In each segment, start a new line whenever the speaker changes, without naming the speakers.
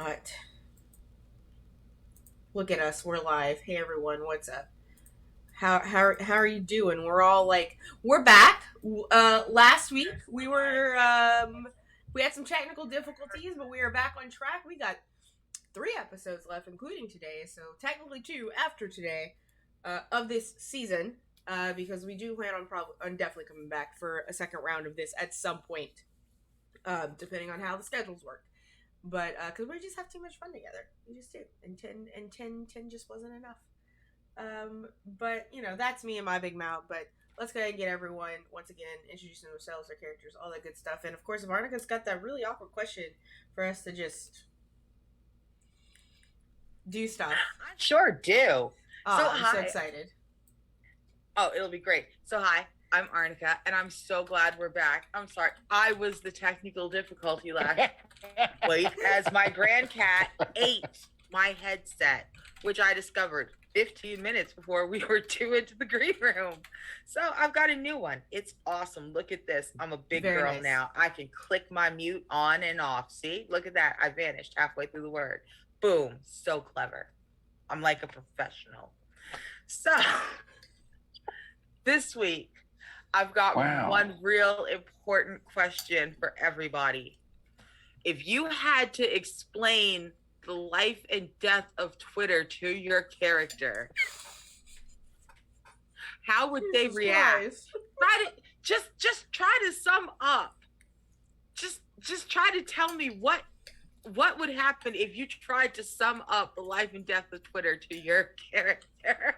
not. Look at us, we're live. Hey everyone, what's up? How are you doing? We're all like, we're back. Last week we had some technical difficulties, but we are back on track. We got 3 episodes left, including today, so technically 2 after today of this season, because we do plan on definitely coming back for a second round of this at some point, depending on how the schedules work. But because we just have too much fun together, we just do, and 10 just wasn't enough. But that's me and my big mouth. But let's go ahead and get everyone once again introducing themselves, their characters, all that good stuff. And of course, Varnica's got that really awkward question for us to just do stuff.
I sure do.
I'm so excited.
Oh, it'll be great. So hi, I'm Arnica, and I'm so glad we're back. I'm sorry, I was the technical difficulty last week as my grandcat ate my headset, which I discovered 15 minutes before we were due into the green room. So I've got a new one. It's awesome. Look at this. I'm a big girl nice. Now. I can click my mute on and off. See? Look at that. I vanished halfway through the word. Boom. So clever. I'm like a professional. So this week, I've got one real important question for everybody. If you had to explain the life and death of Twitter to your character, how would they react? Just try to sum up. Just try to tell me what would happen if you tried to sum up the life and death of Twitter to your character.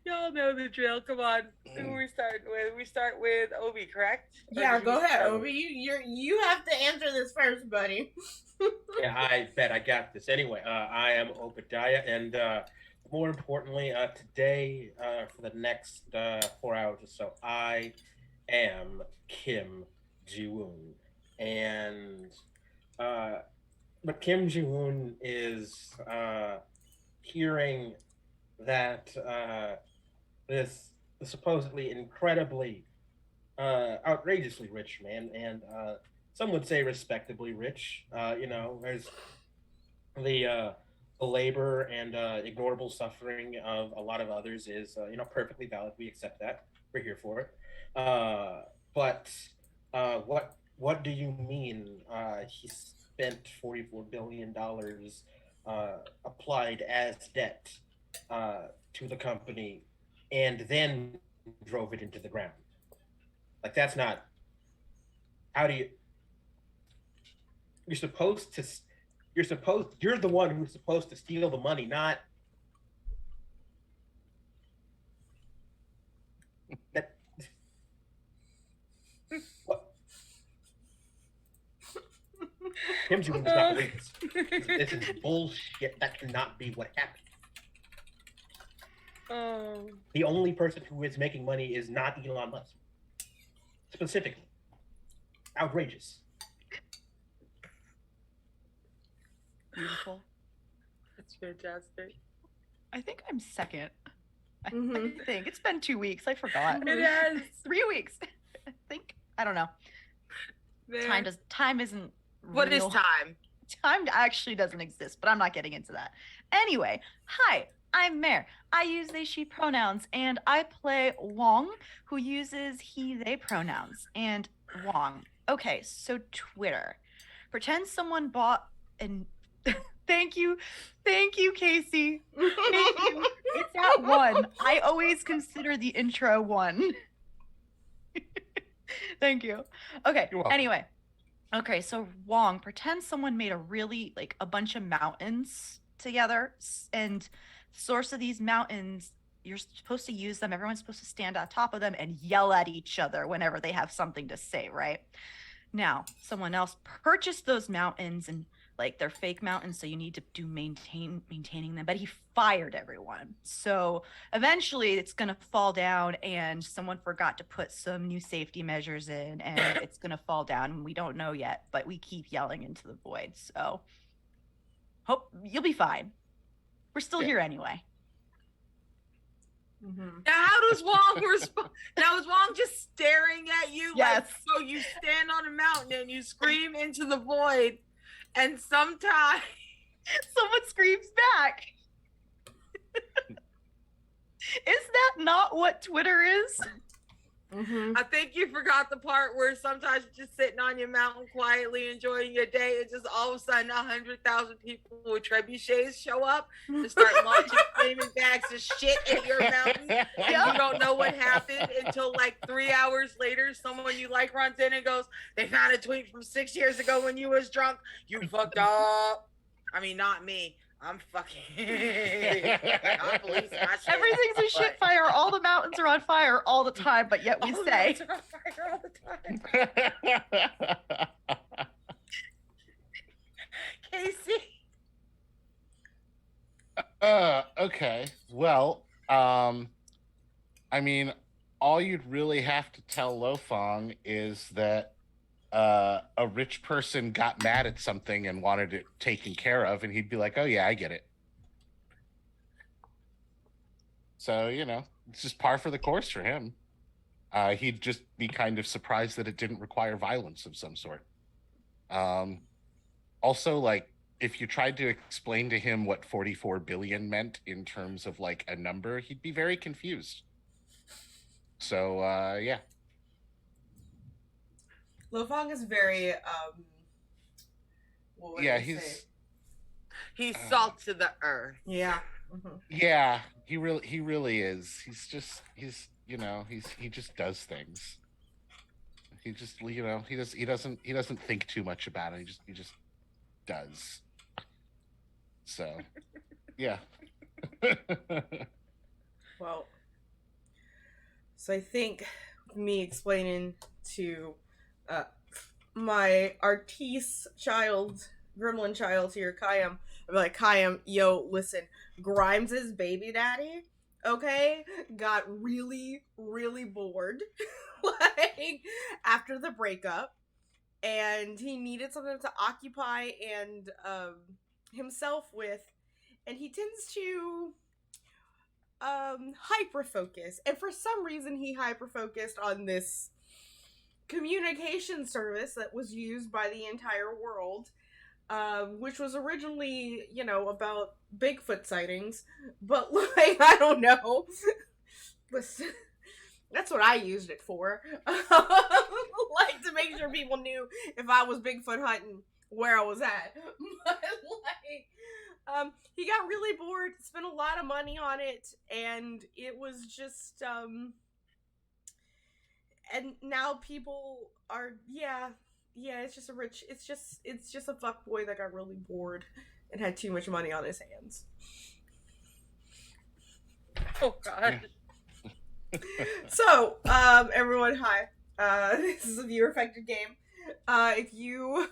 Y'all know the drill. Come on. Who we start with? We start with Obi, correct?
Yeah, go ahead, Obi. You have to answer this first, buddy.
Yeah, I bet I got this. Anyway, I am Obadiah, and more importantly, today, for the next 4 hours or so, I am Kim Ji-woon. And but Kim Ji-woon is hearing that this supposedly incredibly outrageously rich man, and some would say respectably rich, there's the labor and ignorable suffering of a lot of others is perfectly valid. We accept that. We're here for it. But what do you mean he spent $44 billion applied as debt to the company and then drove it into the ground? Like, that's not, how do you, you're the one who's supposed to steal the money, not that. What? Kim Ji-woon does not believe this. This is bullshit. That cannot be what happened. The only person who is making money is not Elon Musk. Specifically. Outrageous.
Beautiful. That's fantastic.
I think I'm second. I think it's been 2 weeks. I forgot.
It has
3 weeks. I think. I don't know.
Man.
Time isn't.
What
real.
is time?
Time actually doesn't exist, but I'm not getting into that. Anyway, hi. I'm Mare. I use they, she pronouns, and I play Wong, who uses he, they pronouns. And Wong. Okay, so Twitter. Pretend someone bought an... Thank you, Casey. Thank you. It's at 1. I always consider the intro 1. Thank you. Okay, anyway. Okay, so Wong, pretend someone made a bunch of mountains together, and the source of these mountains, you're supposed to use them. Everyone's supposed to stand on top of them and yell at each other whenever they have something to say, right? Now, someone else purchased those mountains, and they're fake mountains, so you need to do maintaining them, but he fired everyone. So eventually it's going to fall down, and someone forgot to put some new safety measures in, and it's going to fall down. We don't know yet, but we keep yelling into the void. So hope you'll be fine. We're still here anyway.
Mm-hmm.
Now, how does Wong respond? Now, is Wong just staring at you?
Yes.
Like, so you stand on a mountain and you scream into the void, and sometimes
Someone screams back. Is that not what Twitter is?
Mm-hmm.
I think you forgot the part where sometimes you're just sitting on your mountain quietly enjoying your day, and just all of a sudden 100,000 people with trebuchets show up to start launching flaming bags of shit at your mountain, and you don't know what happened until like 3 hours later, someone you like runs in and goes, "They found a tweet from 6 years ago when you was drunk. You fucked up." I mean, not me. I'm fucking. I'm policing my shit.
Everything's a shit fire. All the mountains are on fire all the time, but yet we
All the
say.
mountains are on fire all the time. Casey.
Okay. Well, I mean, all you'd really have to tell Lofong is that a rich person got mad at something and wanted it taken care of, and he'd be like, "Oh yeah, I get it." So, it's just par for the course for him. He'd just be kind of surprised that it didn't require violence of some sort. Also, like, if you tried to explain to him what 44 billion meant in terms of like a number, he'd be very confused. So, yeah.
Lofong is very
He's salt to the earth.
Yeah. Mm-hmm.
Yeah, he really is. He just does things. He just, he doesn't think too much about it. He just does. So, yeah.
Well, so I think me explaining to my artiste child, gremlin child here, Kayam, I'm like, Kayam, yo, listen, Grimes' baby daddy, okay, got really, really bored, like, after the breakup, and he needed something to occupy and himself with, and he tends to hyper focus, and for some reason he hyper focused on this communication service that was used by the entire world, which was originally, about Bigfoot sightings, but like, I don't know. Listen, that's what I used it for. Like, to make sure people knew if I was Bigfoot hunting, where I was at. But like, he got really bored, spent a lot of money on it, and it was just, and now people are, yeah, it's just a fuck boy that got really bored and had too much money on his hands.
Oh god.
So, everyone, hi. This is a viewer affected game. If you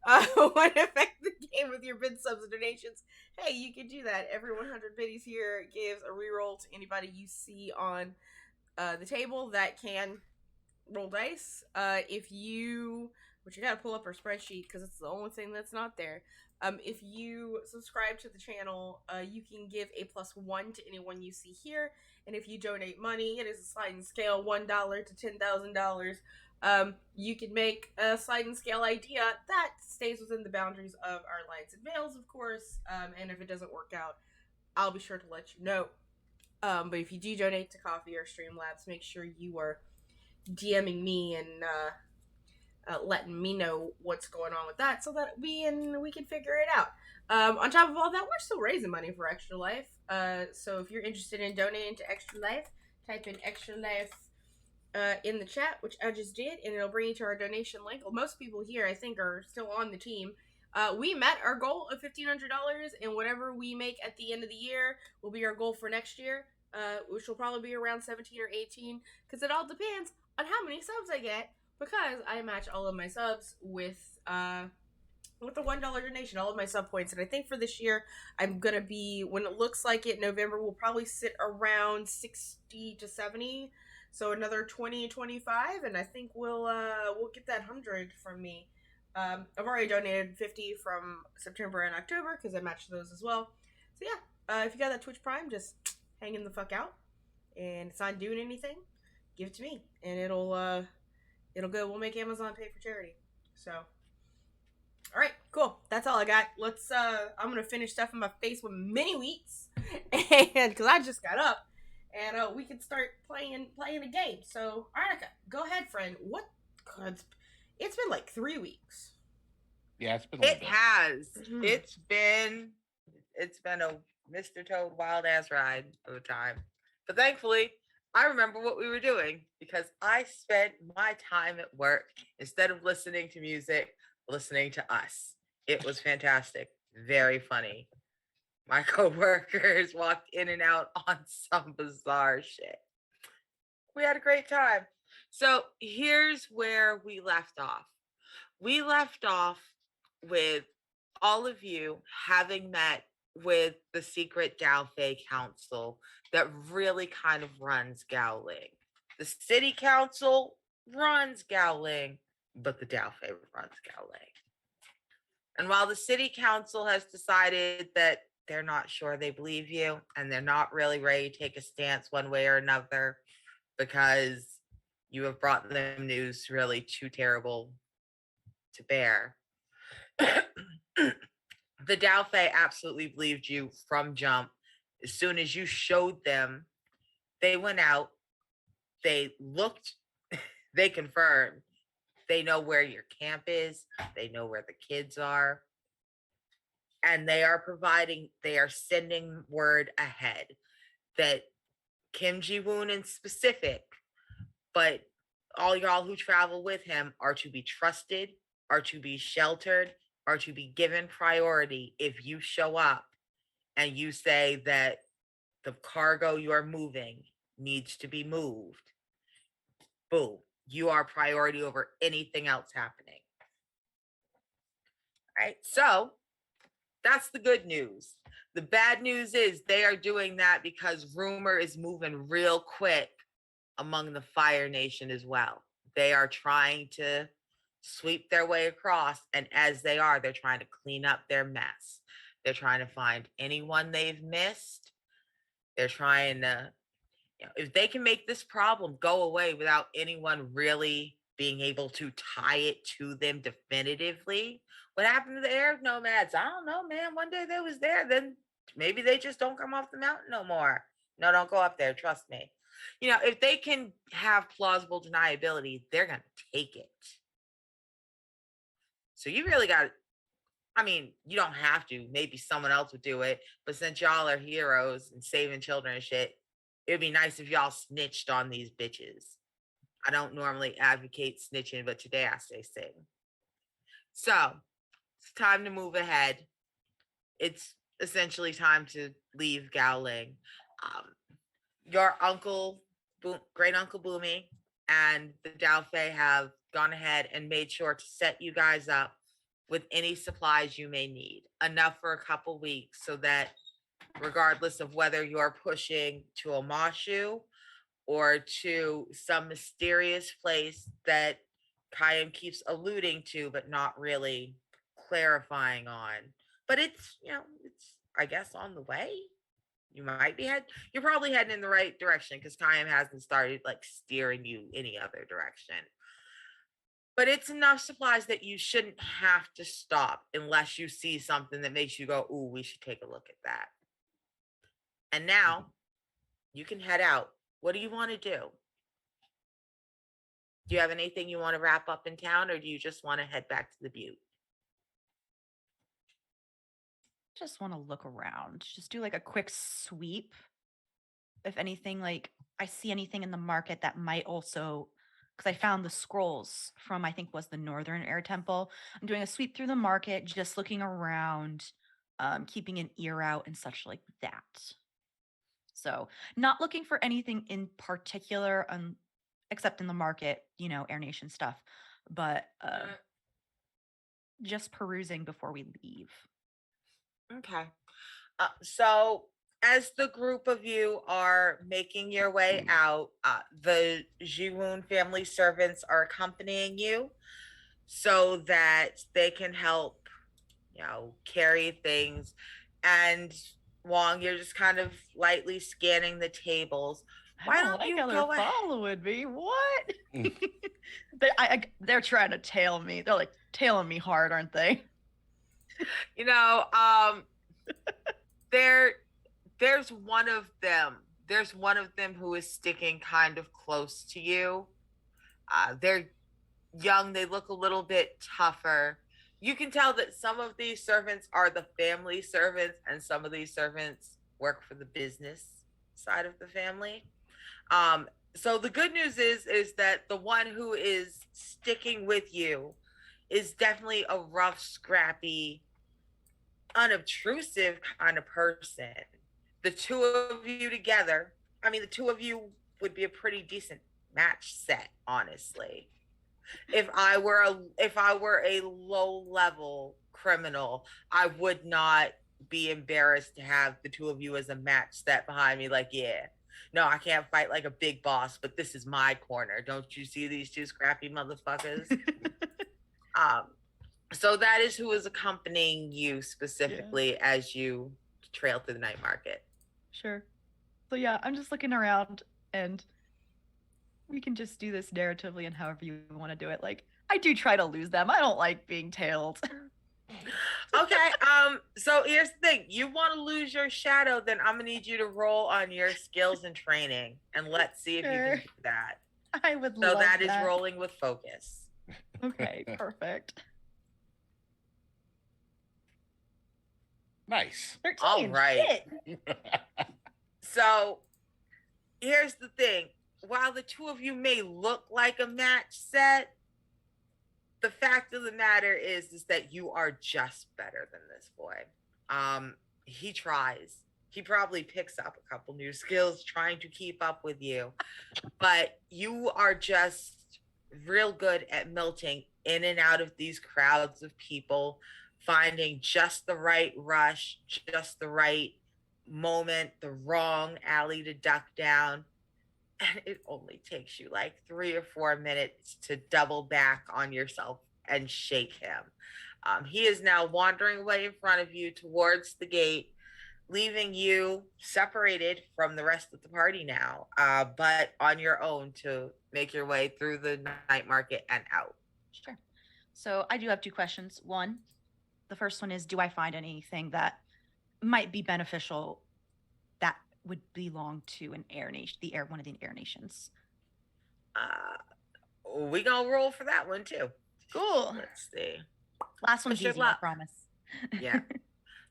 want to affect the game with your bid subs and donations, hey, you can do that. Every 100 biddies here gives a reroll to anybody you see on the table that can roll dice. But you gotta pull up our spreadsheet because it's the only thing that's not there. If you subscribe to the channel, you can give a +1 to anyone you see here, and if you donate money, it is a sliding scale, $1 to $10,000. You can make a sliding scale idea that stays within the boundaries of our lines and veils, of course. And if it doesn't work out, I'll be sure to let you know. But if you do donate to Coffee or Streamlabs, make sure you are DMing me and letting me know what's going on with that, so that we can figure it out. On top of all that, we're still raising money for Extra Life. So if you're interested in donating to Extra Life, type in Extra Life in the chat, which I just did, and it'll bring you to our donation link. Well, most people here, I think, are still on the team. We met our goal of $1,500, and whatever we make at the end of the year will be our goal for next year, which will probably be around 17 or 18, because it all depends on how many subs I get, because I match all of my subs with the $1 donation, all of my sub points. And I think for this year, I'm gonna be, when it looks like it, November, we'll probably sit around 60 to 70. So another 20, 25, and I think we'll get that 100 from me. I've already donated 50 from September and October because I matched those as well. So yeah, if you got that Twitch Prime, just hanging the fuck out. and it's not doing anything, give it to me, and it'll go. We'll make Amazon pay for charity. So, all right, cool. That's all I got. I'm gonna finish stuffing my face with mini wheats, and because I just got up, and we can start playing a game. So, Arnica, go ahead, friend. What? God, it's been like 3 weeks.
Yeah, it's been.
It has.
Mhm.
It's been a Mr. Toad wild ass ride of a time. But thankfully, I remember what we were doing because I spent my time at work instead of listening to music, listening to us. It was fantastic. Very funny. My coworkers walked in and out on some bizarre shit. We had a great time. So here's where we left off. We left off with all of you having met with the secret Dalfay Council that really kind of runs Gowling. The city council runs Gowling, but the Dalfay runs Gowling. And while the city council has decided that they're not sure they believe you and they're not really ready to take a stance one way or another because you have brought them news really too terrible to bear, the Dalfay absolutely believed you from jump. As soon as you showed them, they went out, they looked, they confirmed. They know where your camp is, they know where the kids are, and they are sending word ahead that Kim Ji-woon in specific, but all y'all who travel with him are to be trusted, are to be sheltered, are to be given priority if you show up and you say that the cargo you're moving needs to be moved. Boom. You are priority over anything else happening. Right? So that's the good news. The bad news is they are doing that because rumor is moving real quick among the Fire Nation as well. They are trying to sweep their way across, and as they are, they're trying to clean up their mess. They're trying to find anyone they've missed. They're trying to, if they can make this problem go away without anyone really being able to tie it to them definitively. What happened to the air nomads? I don't know, man. One day they was there, then maybe they just don't come off the mountain no more. No, don't go up there. Trust me. If they can have plausible deniability, they're going to take it. So you really got, you don't have to. Maybe someone else would do it. But since y'all are heroes and saving children and shit, it'd be nice if y'all snitched on these bitches. I don't normally advocate snitching, but today I say sing. So it's time to move ahead. It's essentially time to leave Gowling. Your uncle, great uncle Boomy, and the Dalfay have gone ahead and made sure to set you guys up with any supplies you may need, enough for a couple weeks, so that regardless of whether you're pushing to Omashu or to some mysterious place that Kayam keeps alluding to, but not really clarifying on. But it's, it's, I guess, on the way. You're probably heading in the right direction because Kayam hasn't started like steering you any other direction. But it's enough supplies that you shouldn't have to stop unless you see something that makes you go, ooh, we should take a look at that. And now you can head out. What do you want to do? Do you have anything you want to wrap up in town, or do you just want to head back to the Butte?
Just want to look around. Just do like a quick sweep. If anything, like I see anything in the market that might also, because I found the scrolls from, I think was the Northern Air Temple. I'm doing a sweep through the market, just looking around, keeping an ear out and such like that. So not looking for anything in particular, except in the market, Air Nation stuff, but just perusing before we leave.
Okay. So as the group of you are making your way out, the Ji-woon family servants are accompanying you so that they can help, carry things. And Wong, you're just kind of lightly scanning the tables. Why
I don't
don't
like
you
how they're
go ahead?
following me. What? They're trying to tail me. They're like tailing me hard, aren't they?
You know, there's one of them. There's one of them who is sticking kind of close to you. They're young. They look a little bit tougher. You can tell that some of these servants are the family servants, and some of these servants work for the business side of the family. So the good news is that the one who is sticking with you is definitely a rough, scrappy, unobtrusive kind of person. The two of you together, I mean, the two of you would be a pretty decent match set, honestly. If I were a low level criminal, I would not be embarrassed to have the two of you as a match set behind me. Like, yeah, no, I can't fight like a big boss, but this is my corner. Don't you see these two scrappy motherfuckers? um, so that is who is accompanying you specifically as you trail through the night market.
Sure. So yeah, I'm just looking around, and we can just do this narratively and however you want to do it. Like, I do try to lose them. I don't like being tailed.
Okay, so here's the thing. You want to lose your shadow, then I'm gonna need you to roll on your skills and training, and let's see if you can do that.
I would
So
love
that is rolling with focus.
Okay, perfect.
Nice.
13.
All right.
Shit.
So here's the thing. While the two of you may look like a match set, the fact of the matter is that you are just better than this boy. He tries. He probably picks up a couple new skills trying to keep up with you, but you are just real good at melting in and out of these crowds of people, finding just the right rush, just the right moment, the wrong alley to duck down. And it only takes you like 3 or 4 minutes to double back on yourself and shake him. He is now wandering away in front of you towards the gate, leaving you separated from the rest of the party now, but on your own to make your way through the night market and out.
Sure. So I do have 2 questions. One, the first one is, do I find anything that might be beneficial that would belong to an air nation, one of the air nations?
We gonna roll for that one too.
Cool.
Let's see.
Last one's easy, I promise.
Yeah.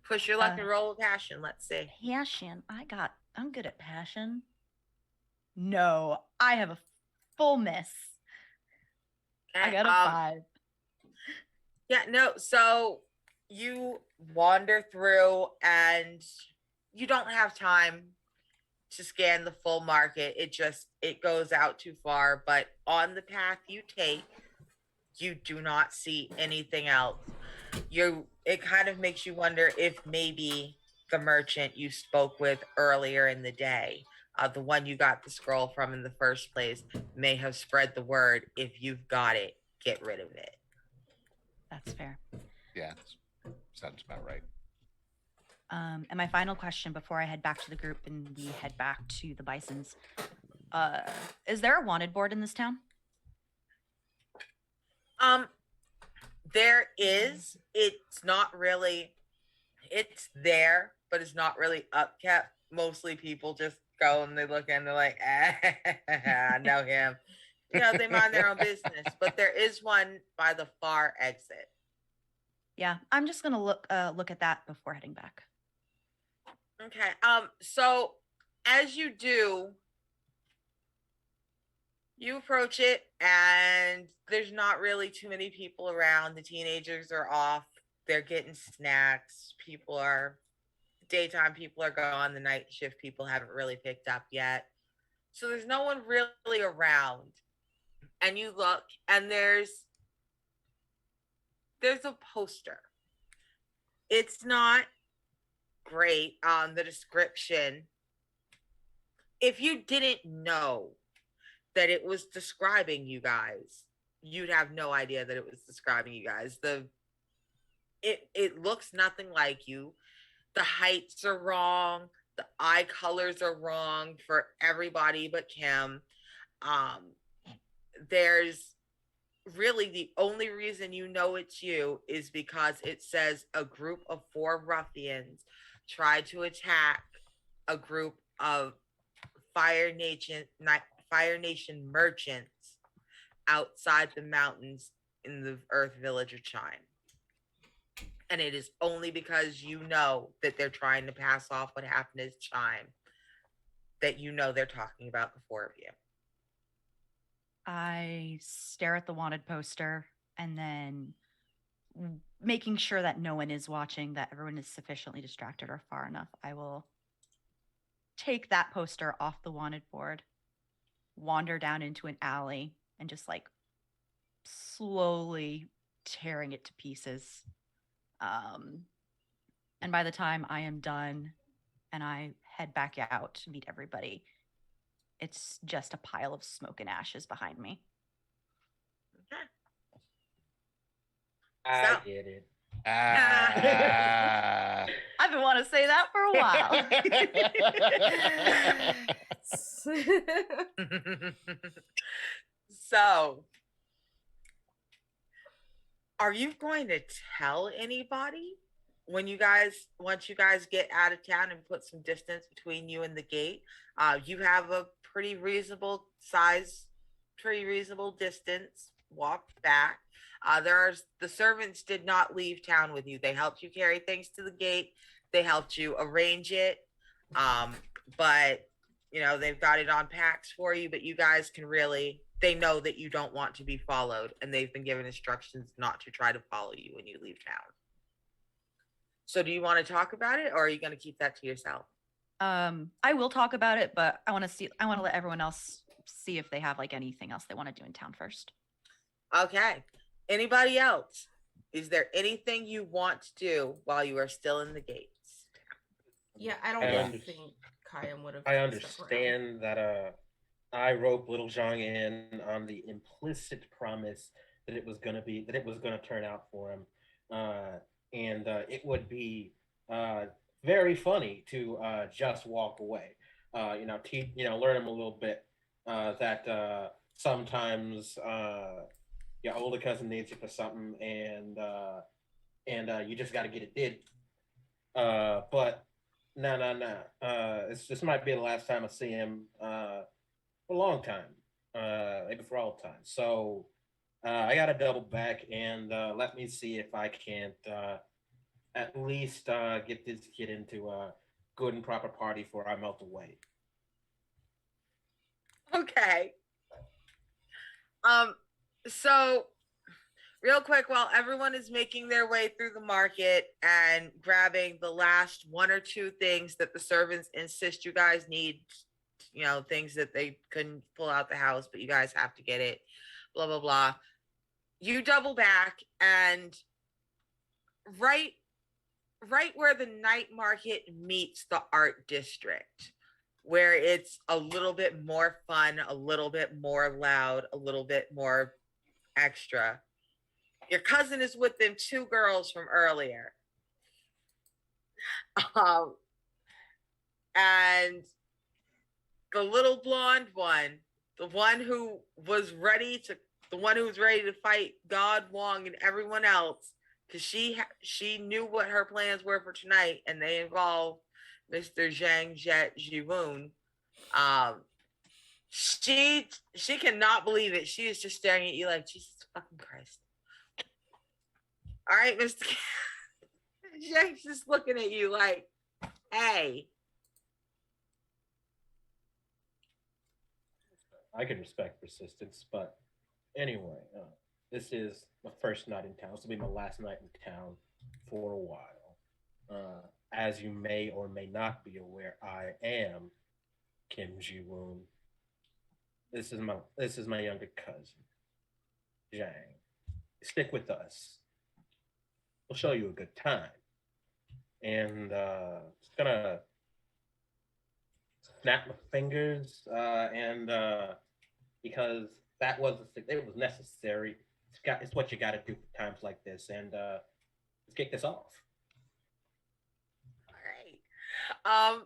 Push your luck and roll with passion. Let's see.
Passion. I'm good at passion. No, I have a full miss.
Okay,
I got a 5.
Yeah, no, so you wander through and you don't have time to scan the full market. It goes out too far, but on the path you take, you do not see anything else. It kind of makes you wonder if maybe the merchant you spoke with earlier in the day, the one you got the scroll from in the first place, may have spread the word. If you've got it, get rid of it.
That's fair.
Yeah, sounds about right.
And my final question before I head back to the group and we head back to the Bisons, is there a wanted board in this town?
There is. It's not really. It's there, but it's not really upkept. Mostly people just go and they look and they're like, I know him. You know, they mind their own business. But there is one by the far exit.
Yeah, I'm just gonna look at that before heading back.
Okay. So as you do, you approach it and there's not really too many people around. The teenagers are off. They're getting snacks. Daytime people are gone. The night shift people haven't really picked up yet. So there's no one really around. And you look and there's a poster. It's not great on the description. If you didn't know that it was describing you guys, you'd have no idea that it was describing you guys. It looks nothing like you. The heights are wrong. The eye colors are wrong for everybody but Kim. There's really the only reason you know it's you is because it says a group of 4 ruffians tried to attack a group of Fire Nation Fire Nation merchants outside the mountains in the Earth Village of Chime. And it is only because you know that they're trying to pass off what happened as Chime that you know they're talking about the 4 of you.
I stare at the wanted poster and then making sure that no one is watching, that everyone is sufficiently distracted or far enough, I will take that poster off the wanted board, wander down into an alley, and just like slowly tearing it to pieces. And by the time I am done and I head back out to meet everybody, it's just a pile of smoke and ashes behind me.
Okay.
I get it.
I've been wanting to say that for a while.
So, are you going to tell anybody once you guys get out of town and put some distance between you and the gate? You have a pretty reasonable distance walk back. The servants did not leave town with you. They helped you carry things to the gate. They helped you arrange it. But they've got it on packs for you, but you guys they know that you don't want to be followed, and they've been given instructions not to try to follow you when you leave town. So do you want to talk about it, or are you going to keep that to yourself?
I will talk about it, but I want to let everyone else see if they have like anything else they want to do in town first.
Okay. Anybody else? Is there anything you want to do while you are still in the gates?
Yeah, I don't think Kayam would have.
I understand that I roped Little Zhang in on the implicit promise that it was going to turn out for him, and it would be very funny to just walk away. Learn him a little bit that sometimes your older cousin needs you for something, and you just got to get it did. But no. This might be the last time I see him for a long time, maybe for all time. So I got to double back and let me see if I can't at least get this kid into a good and proper party before I melt away.
Okay. So real quick, while everyone is making their way through the market and grabbing the last 1 or 2 things that the servants insist you guys need, things that they couldn't pull out the house, but you guys have to get it, blah, blah, blah. You double back, and right where the night market meets the art district, where it's a little bit more fun, a little bit more loud, a little bit more extra. Your cousin is with them 2 girls from earlier. And the little blonde one, the one who was ready to fight God, Wong, and everyone else, because she knew what her plans were for tonight, and they involve Mr. Zhang Jet Jiwoon. She cannot believe it. She is just staring at you like, Jesus fucking Christ. All right, Mr. Zhang's just looking at you like, hey.
I can respect persistence, but anyway, this is my first night in town. This will be my last night in town for a while. As you may or may not be aware, I am Kim Ji-woon. This is my younger cousin, Zhang. Stick with us. We'll show you a good time. And just gonna snap my fingers and because it was necessary. It's what you got to do for times like this, and let's kick this off.
All right.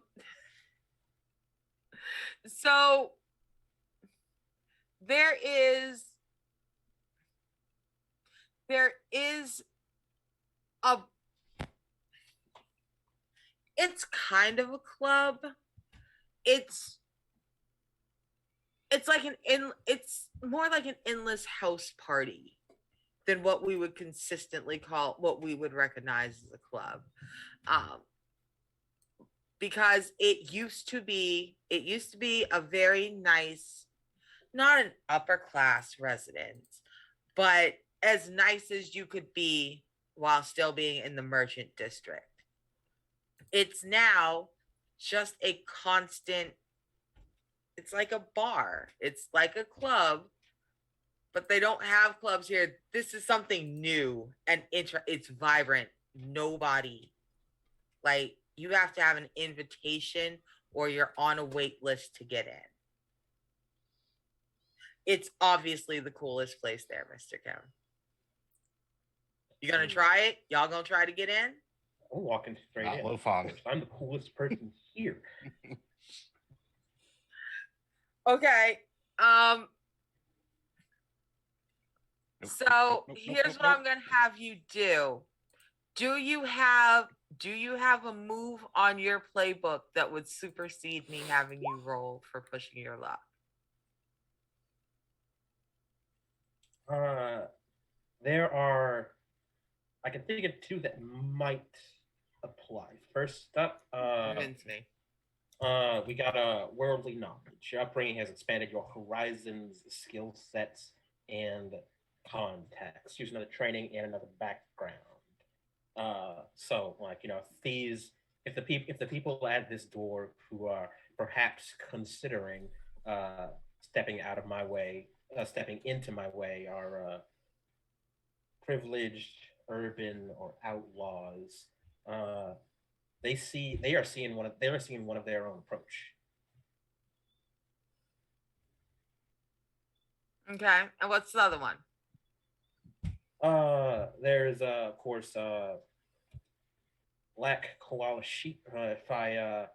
So there is a it's kind of a club. It's like it's more like an endless house party than what we would consistently call what we would recognize as a club. Um, because it used to be a very nice, not an upper class residence, but as nice as you could be while still being in the merchant district. It's now just a constant, it's like a bar, it's like a club, but they don't have clubs here. This is something new and it's vibrant. Nobody, like, you have to have an invitation or you're on a wait list to get in. It's obviously the coolest place there, Mr. Kevin. You gonna try it? Y'all gonna try to get in?
I'm walking straight
Not
in.
Lofong.
I'm the coolest person here.
Okay. So here's what I'm gonna have you do. Do you have a move on your playbook that would supersede me having you roll for pushing your luck?
There are, I can think of two that might apply. First up,
Convince me.
we got a worldly knowledge. Your upbringing has expanded your horizons, skill sets, and contacts. Use another training and another background. So like if the people at this door who are perhaps considering stepping out of my way, stepping into my way, are privileged, urban, or outlaws, they are seeing one of their own approach.
Okay. And what's the other one?
There's of course black koala sheep. If I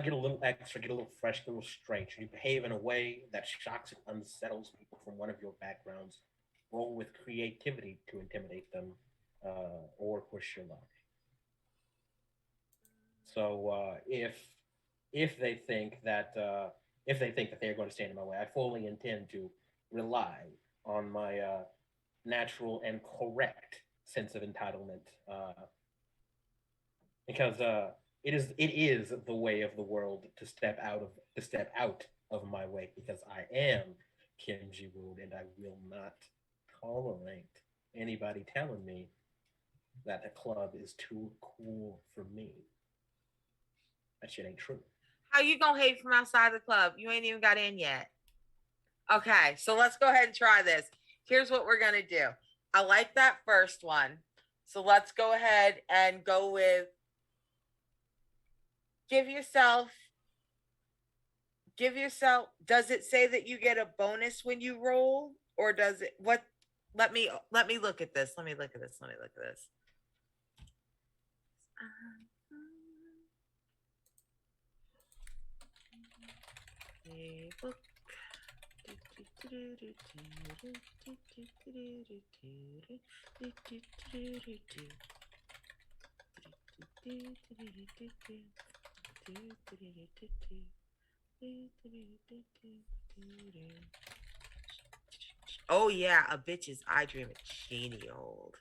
get a little extra, get a little fresh, get a little strange. You behave in a way that shocks and unsettles people from one of your backgrounds. Roll with creativity to intimidate them, or push your luck. So if they think that they're going to stand in my way, I fully intend to rely on my natural and correct sense of entitlement, because it is the way of the world to step out of my way, because I am Kim Ji Woon, and I will not tolerate anybody telling me that the club is too cool for me. That shit ain't true.
How you gonna hate from outside the club? You ain't even got in yet. Okay, so let's go ahead and try this. Here's what we're gonna do. I like that first one. So let's go ahead and go with give yourself, does it say that you get a bonus when you roll? Or does it what let me look at this. Let me look at this. Oh yeah, a bitch's eye dream at Cheney old.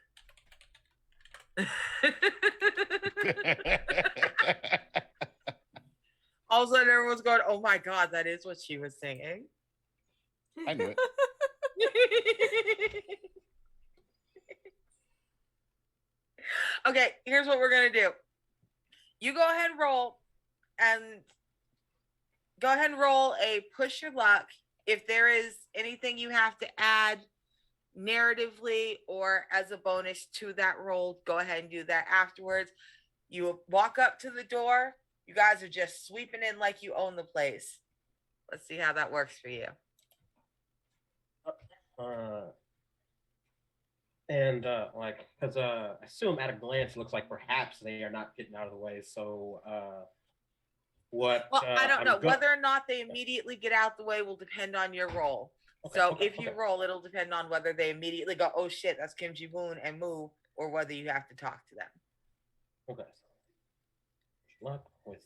All of a sudden everyone's going, oh my god, that is what she was singing.
I knew it.
Okay, here's what we're gonna do. You go ahead and roll a push your luck. If there is anything you have to add narratively or as a bonus to that roll, go ahead and do that afterwards. You walk up to the door. You guys are just sweeping in like you own the place. Let's see how that works for you.
Because I assume at a glance it looks like perhaps they are not getting out of the way. So what
Well, I don't
I'm
know.
go-
Whether or not they immediately get out the way will depend on your roll. So if you roll, it'll depend on whether they immediately go, oh shit, that's Kim Ji-woon, and move, or whether you have to talk to them.
Okay. Luck with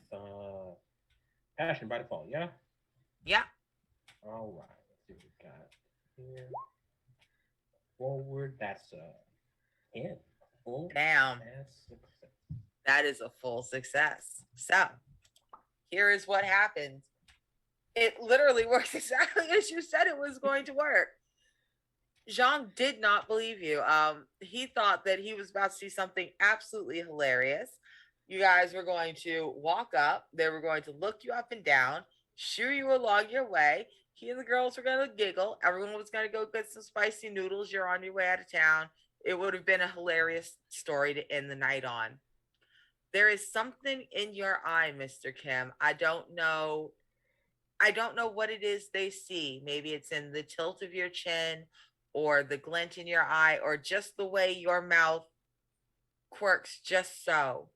passion by default, yeah?
Yeah.
All right. Let's see what we got here. Forward, that's 10. Full
Damn.
success.
That is a full success. So here is what happens. It literally works exactly as you said it was going to work. Jean did not believe you. He thought that he was about to see something absolutely hilarious. You guys were going to walk up. They were going to look you up and down, shoo you along your way. He and the girls were going to giggle. Everyone was going to go get some spicy noodles. You're on your way out of town. It would have been a hilarious story to end the night on. There is something in your eye, Mr. Kim. I don't know what it is they see. Maybe it's in the tilt of your chin or the glint in your eye or just the way your mouth quirks just so.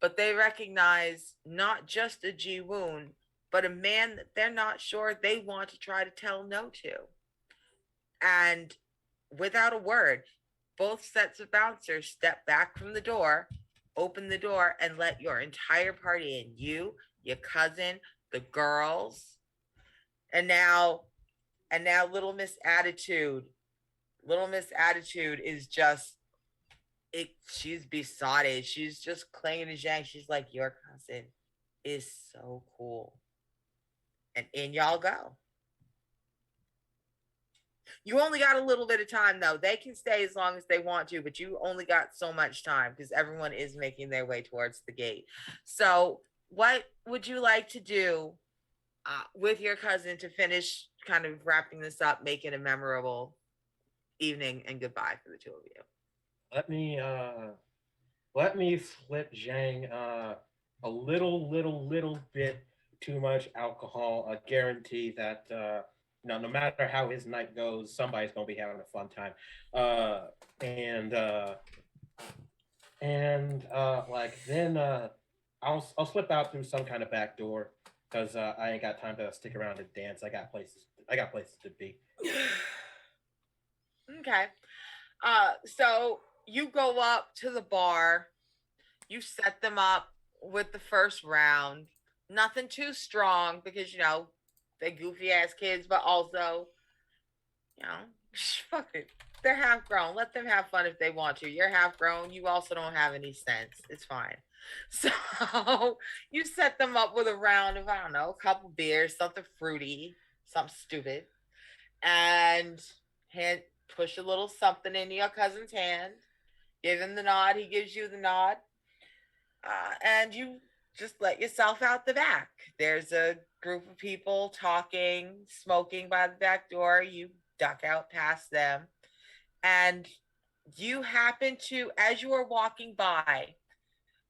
But they recognize not just a Ji-woon, but a man that they're not sure they want to try to tell no to. And without a word, both sets of bouncers step back from the door, open the door, and let your entire party in. You, your cousin, the girls, and now Little Miss Attitude. Little Miss Attitude is just she's besotted. She's just clinging to Zhang. She's like, your cousin is so cool. And in y'all go. You only got a little bit of time though. They can stay as long as they want to, but you only got so much time because everyone is making their way towards the gate. So what would you like to do with your cousin to finish kind of wrapping this up, making a memorable evening and goodbye for the two of you?
Let me flip Zhang a little bit too much alcohol. I guarantee that no matter how his night goes, somebody's gonna be having a fun time. Then I'll slip out through some kind of back door because I ain't got time to stick around and dance. I got places to be.
Okay. So you go up to the bar, you set them up with the first round. Nothing too strong because they're goofy ass kids, but also, fuck it. They're half grown. Let them have fun if they want to. You're half grown. You also don't have any sense. It's fine. So you set them up with a round of, I don't know, a couple beers, something fruity, something stupid, and push a little something into your cousin's hand. Give him the nod. He gives you the nod. And you just let yourself out the back. There's a group of people talking, smoking by the back door. You duck out past them. And you happen to, as you are walking by,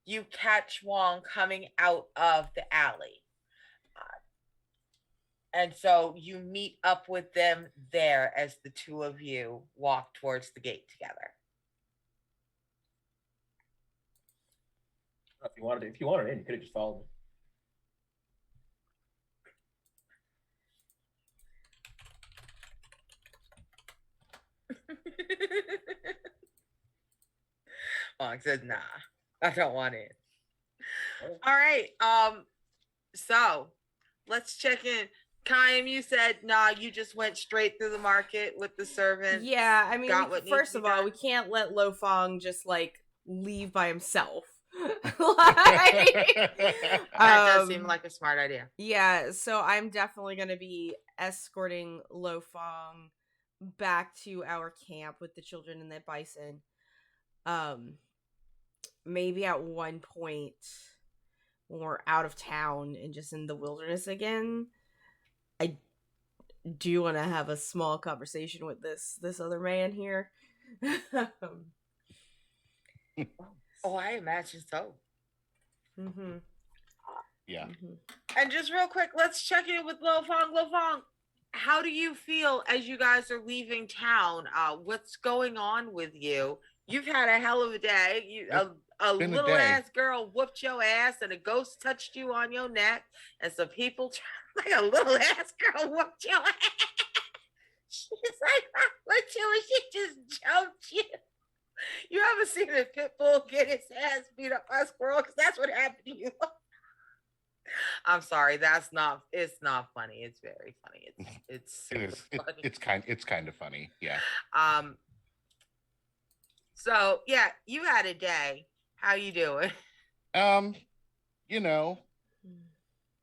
you catch Wong coming out of the alley. And so you meet up with them there as the two of you walk towards the gate together.
If you wanted in, you could have just followed me.
Wong says, nah, I don't want in. All right. So let's check in. Kaim, you said, nah, you just went straight through the market with the servant.
Yeah, I mean, first of all, we can't let Lo Fong just, leave by himself.
That does seem like a smart idea.
Yeah, so I'm definitely going to be escorting Lo Fong back to our camp with the children and the bison. Maybe at one point when we're out of town and just in the wilderness again, I do want to have a small conversation with this other man here.
Oh, I imagine so.
Mm-hmm.
Yeah.
Mm-hmm.
And just real quick, let's check in with Lo Fong. Lo Fong, how do you feel as you guys are leaving town? What's going on with you? You've had a hell of a day. A
been a
little
day.
ass girl whooped your ass, and a ghost touched you on your neck, and some people like a little ass girl whooped your ass. She's like, what you? And she just jumped you. You ever seen a pit bull get his ass beat up by a squirrel? Because that's what happened to you. I'm sorry. It's not funny. It's very funny. It's
It is.
funny.
It's kind of funny. Yeah.
So yeah, you had a day. How you doing?
You know,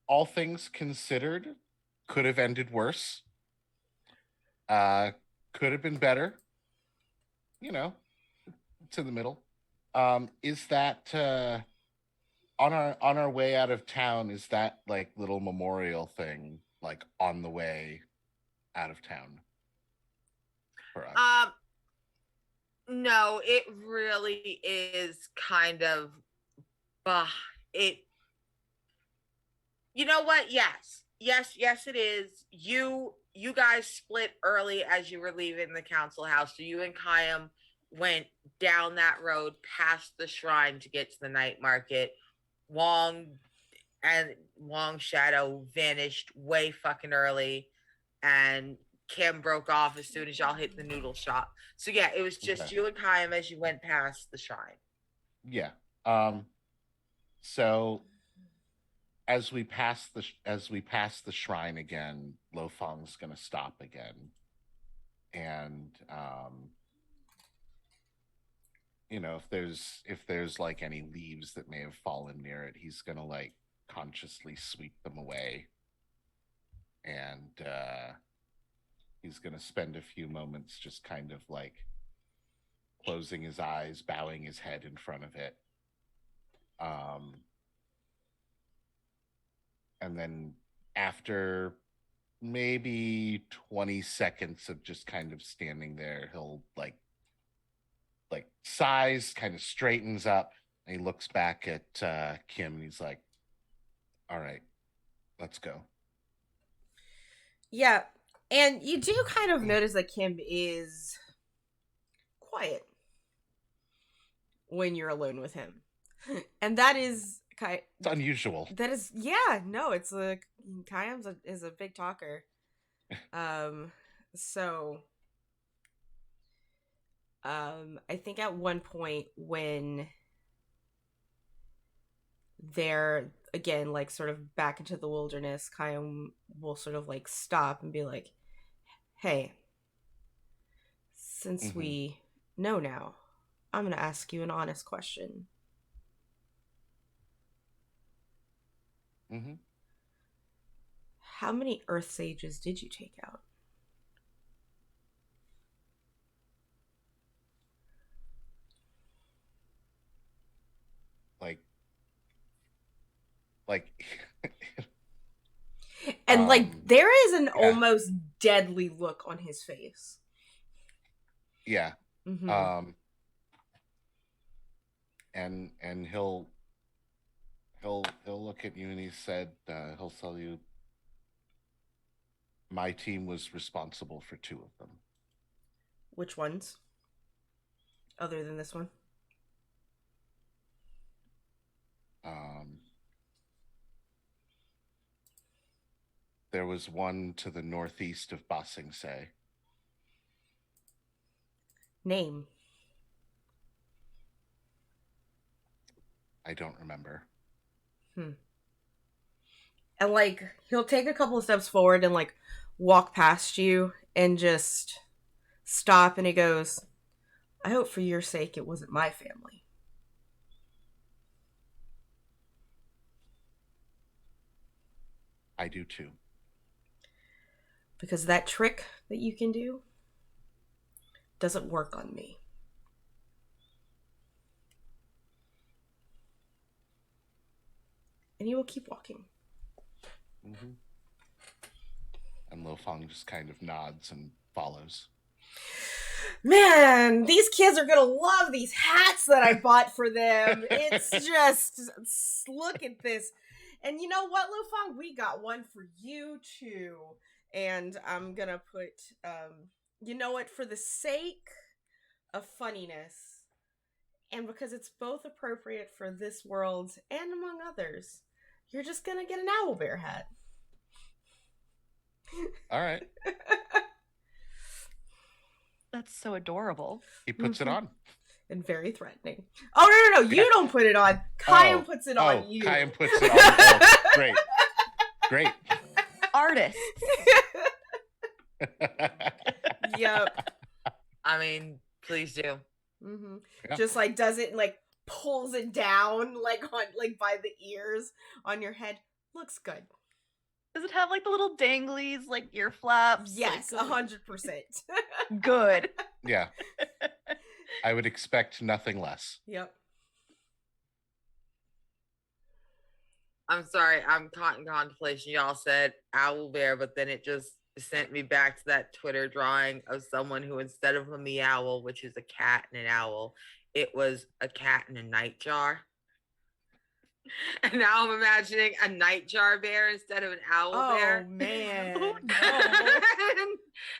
all things considered, could have ended worse. Could have been better. You know, it's in the middle. Is that on our way out of town? Is that like little memorial thing like on the way out of town for us?
No, it really is kind of it. You know what? Yes, it is. You guys split early as you were leaving the council house. So you and Kayam went down that road past the shrine to get to the night market. Wong Shadow vanished way fucking early, and Kim broke off as soon as y'all hit the noodle shop. So yeah, it was just you and Kayam as you went past the shrine.
Yeah. So as we pass the shrine again, Lo Fong's gonna stop again, and if there's like any leaves that may have fallen near it, he's gonna like consciously sweep them away, and he's gonna spend a few moments just kind of like closing his eyes, bowing his head in front of it. And then after maybe 20 seconds of just kind of standing there, he'll like sighs, kind of straightens up, and he looks back at Kim and he's like, all right, let's go.
Yeah, and you do kind of notice that Kim is quiet when you're alone with him. And that is
it's unusual.
That is, yeah, no, it's Kayam is a big talker. So I think at one point when they're again like sort of back into the wilderness, Kayam will sort of like stop and be like, hey, since we know now, I'm gonna ask you an honest question. How many Earth Sages did you take out? And like there is an almost deadly look on his face.
Yeah. And he'll look at you and he said, he'll tell you, my team was responsible for 2 of them.
Which ones? Other than this one?
There was one to the northeast of Ba Sing Se.
Name?
I don't remember.
And like he'll take a couple of steps forward and like walk past you and just stop, and he goes, I hope for your sake it wasn't my family.
I do too.
Because that trick that you can do doesn't work on me. And he will keep walking.
And Lo Fong just kind of nods and follows.
Man, these kids are gonna love these hats that I bought for them. It's just, look at this. And you know what, Lo Fong? We got one for you too. And I'm gonna put, you know what, for the sake of funniness, And because it's both appropriate for this world and among others, you're just gonna get an owlbear hat.
All right.
That's so adorable.
He puts it on.
And very threatening. Oh, no. You don't put it on. Kyan puts it on you.
Kyan puts it on. Oh, great. Great.
Artist.
Yep.
I mean, please do.
Mm-hmm.
Yeah.
Just like does it like pulls it down like on like by the ears on your head. Looks good.
Does it have like the little danglies, like ear flaps?
Yes,
like,
100%.
good.
Yeah. I would expect nothing less.
Yep.
I'm sorry, I'm caught in contemplation. Y'all said owl bear, but then it just sent me back to that Twitter drawing of someone who, instead of a meowl, which is a cat and an owl, it was a cat and a nightjar. And now I'm imagining a nightjar bear instead of an owl bear.
Oh, man.
Oh, no.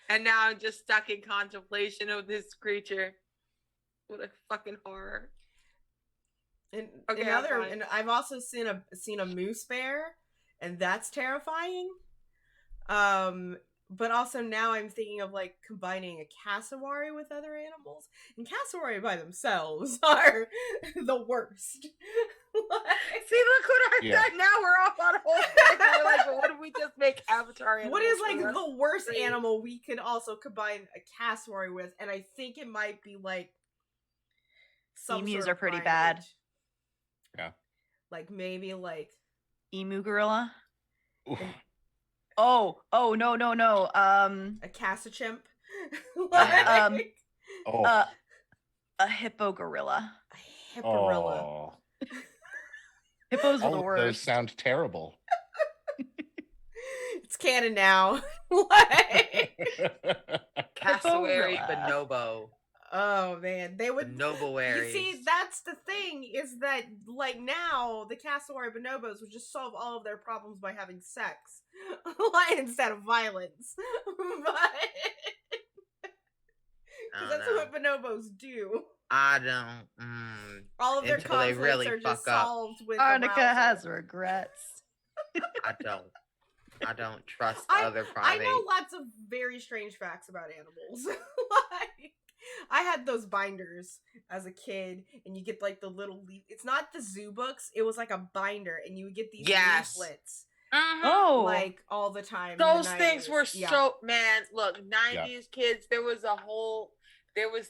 And now I'm just stuck in contemplation of this creature. What a fucking horror.
And
Okay,
and I've also seen a moose bear, and that's terrifying. But also now I'm thinking of like combining a cassowary with other animals, and cassowary by themselves are the worst.
See, look what I've done. Now we're off on a whole thing. We're like, but what if we just make avatar animals?
What is like
for
the worst animal we could also combine a cassowary with? And I think it might be like some
Emus
sort
are
of
pretty
primate.
bad.
Yeah.
Like maybe like
Emu gorilla.
Oof.
Oh, no.
a cassachimp.
A hippo gorilla.
A hipporilla.
Oh.
Hippos are
All
the
of
worst.
those sound terrible.
It's canon now. Like,
cassowary
Gorilla.
bonobo.
oh man, they would.
Bonoboaries.
You see, that's the thing is that like now the cassowary bonobos would just solve all of their problems by having sex, like instead of violence. But because that's what bonobos do.
I don't.
All of their
Until they
conflicts
really
are just
fuck up.
solved with
Arnica
arousal.
has regrets.
I don't trust
I
other
I
primates.
know lots of very strange facts about animals. Like, I had those binders as a kid, and you get like the little leaf. It's not the zoo books. It was like a binder, and you would get these
Yes.
leaflets
Oh,
like all the time. in
Those
the
things
90s.
were
Yeah.
so man. Look, 90s kids. There was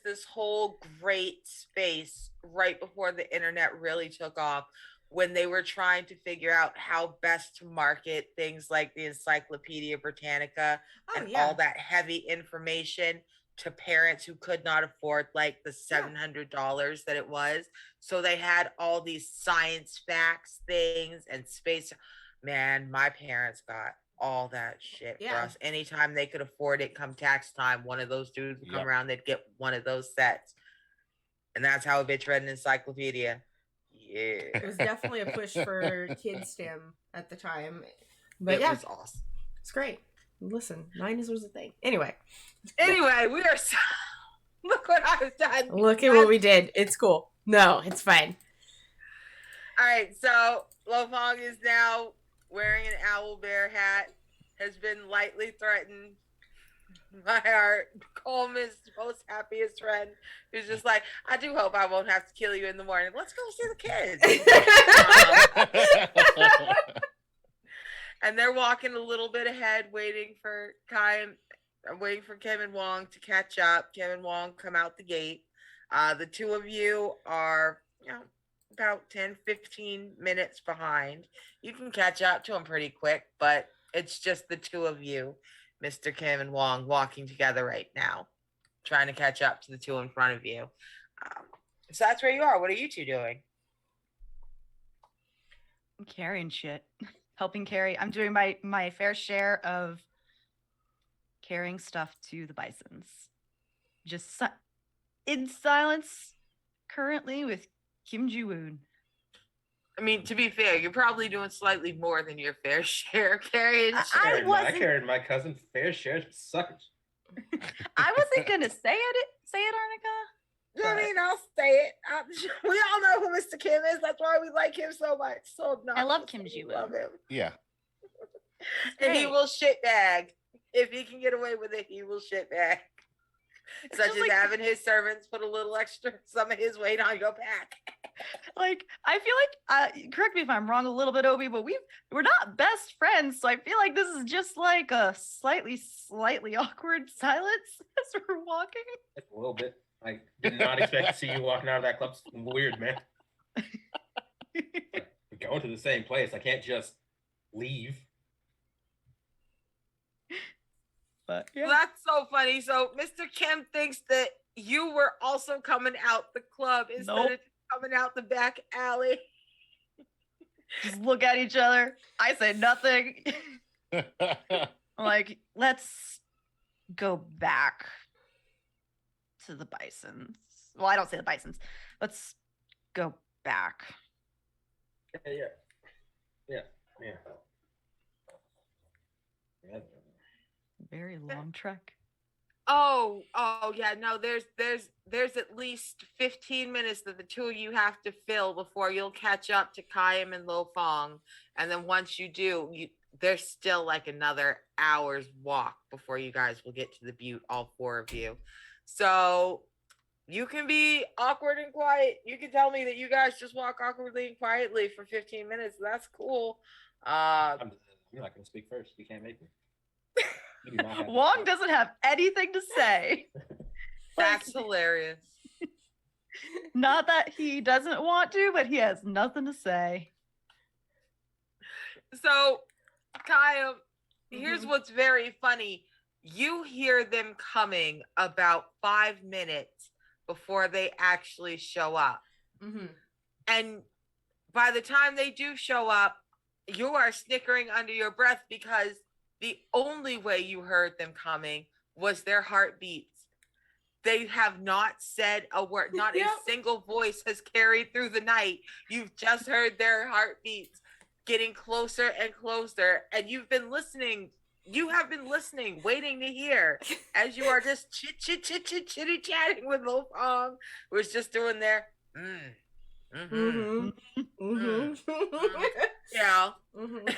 this whole great space right before the internet really took off, when they were trying to figure out how best to market things like the Encyclopedia Britannica
Oh,
and
yeah.
all that heavy information to parents who could not afford like the $700 that it was. So they had all these science facts things and space. Man, my parents got all that shit for
Yeah.
us. Anytime they could afford it, come tax time, one of those dudes would come
Yep.
around, they'd get one of those sets. And that's how a bitch read an encyclopedia.
It
Yeah.
was definitely a push for kid STEM at the time. But
It
yeah,
was awesome.
it's great. Listen, 90s was a thing. Anyway,
Anyway, we are so look what I've done.
look at what we did. It's cool. No, it's fine.
All right, so Lofong is now wearing an owl bear hat, has been lightly threatened by our calmest, most happiest friend, who's just like, I do hope I won't have to kill you in the morning. Let's go see the kids. And they're walking a little bit ahead, waiting for Kim and Wong to catch up. Kim and Wong come out the gate. The two of you are, about 10, 15 minutes behind. You can catch up to them pretty quick, but it's just the two of you, Mr. Kim and Wong, walking together right now, trying to catch up to the two in front of you. So that's where you are. What are you two doing?
I'm carrying shit. Helping carry. I'm doing my fair share of carrying stuff to the bisons. Just in silence currently with Kim Ji-woon.
I mean, to be fair, you're probably doing slightly more than your fair share carrying shit.
I
I
wasn't-
carried my cousin's fair share of suckers.
I wasn't gonna say it, Arnica.
I mean, I'll say it. We all know who Mr. Kim is. That's why we like him so much. So
I love Kim Ji-woo.
Love him.
Yeah.
And he
Great.
will shitbag. If he can get away with it, he will shitbag. Such
just
as
like-
having his servants put a little extra some of his weight on your back.
Like, I feel like, correct me if I'm wrong a little bit, Obi, but we're not best friends, so I feel like this is just like a slightly awkward silence as we're walking.
A little bit. I did not expect to see you walking out of that club. It's weird, man. We're going to the same place. I can't just leave.
But yeah.
That's so funny. So Mr. Kim thinks that you were also coming out the club instead
Nope.
of coming out the back alley.
Just look at each other. I say nothing. I'm like, let's go back to the bisons. Well, I don't say the bisons. Let's go back.
Yeah.
Very long trek.
Oh yeah, no, there's at least 15 minutes that the two of you have to fill before you'll catch up to Kaim and Lo Fong. And then once you do, there's still like another hour's walk before you guys will get to the butte, all four of you. So you can be awkward and quiet. You can tell me that you guys just walk awkwardly and quietly for 15 minutes. That's cool.
I'm not going to speak first. You can't make me. You do not have
Wong
that.
doesn't have anything to say.
That's hilarious.
Not that he doesn't want to, but he has nothing to say.
So, Kyle, here's what's very funny. You hear them coming about 5 minutes before they actually show up.
Mm-hmm.
And by the time they do show up, you are snickering under your breath because the only way you heard them coming was their heartbeats. They have not said a word. Not
Yep.
a single voice has carried through the night. You've just heard their heartbeats getting closer and closer. And you've been listening. You have been listening, waiting to hear as you are just chitty chatting with Lo Fong, who's just doing their
Mm-hmm. Mm-hmm.
yeah.
Mm-hmm.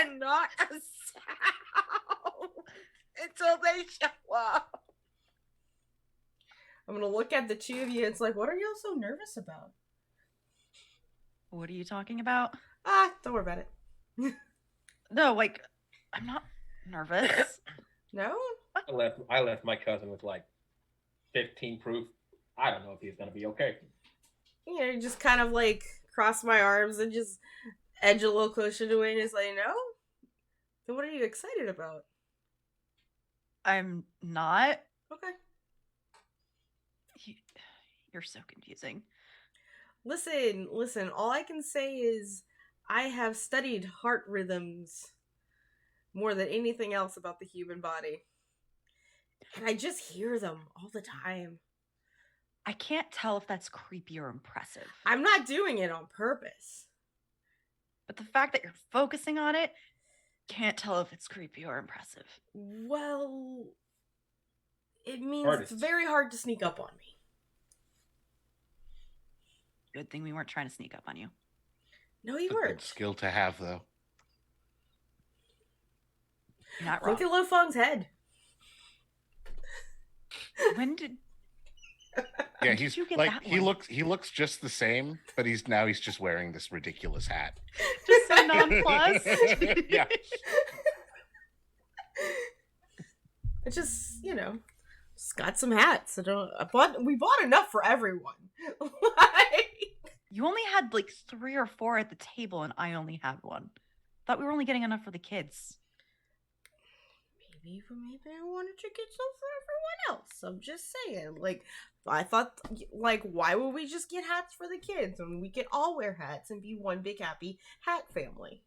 And not a sound until they show up.
I'm gonna look at the two of you. It's like, what are y'all so nervous about?
What are you talking about?
Don't worry about it.
No, like, I'm not nervous.
No?
I left my cousin with like 15 proof. I don't know if he's going to be okay.
You know, just kind of like cross my arms and just edge a little closer to it and just like, no? Then what are you excited about?
I'm not.
Okay.
You're so confusing.
Listen, all I can say is I have studied heart rhythms more than anything else about the human body. And I just hear them all the time.
I can't tell if that's creepy or impressive.
I'm not doing it on purpose.
But the fact that you're focusing on it, can't tell if it's creepy or impressive.
Well, it means
Artists.
it's very hard to sneak up on me.
Good thing we weren't trying to sneak up on you.
No, you
It's a good
weren't.
skill to have, though.
You're not wrong.
Look at Lo Fong's head.
When did
Yeah,
did
he's
you get
like
that
he
one?
looks just the same, but he's just wearing this ridiculous hat.
just so nonplussed?
Yeah.
It's just, just got some hats. We bought enough for everyone.
You only had like 3 or 4 at the table, and I only had one. Thought we were only getting enough for the kids.
Maybe I wanted to get some for everyone else. I'm just saying. Like, I thought, like, why would we just get hats for the kids when we could all wear hats and be one big happy hat family?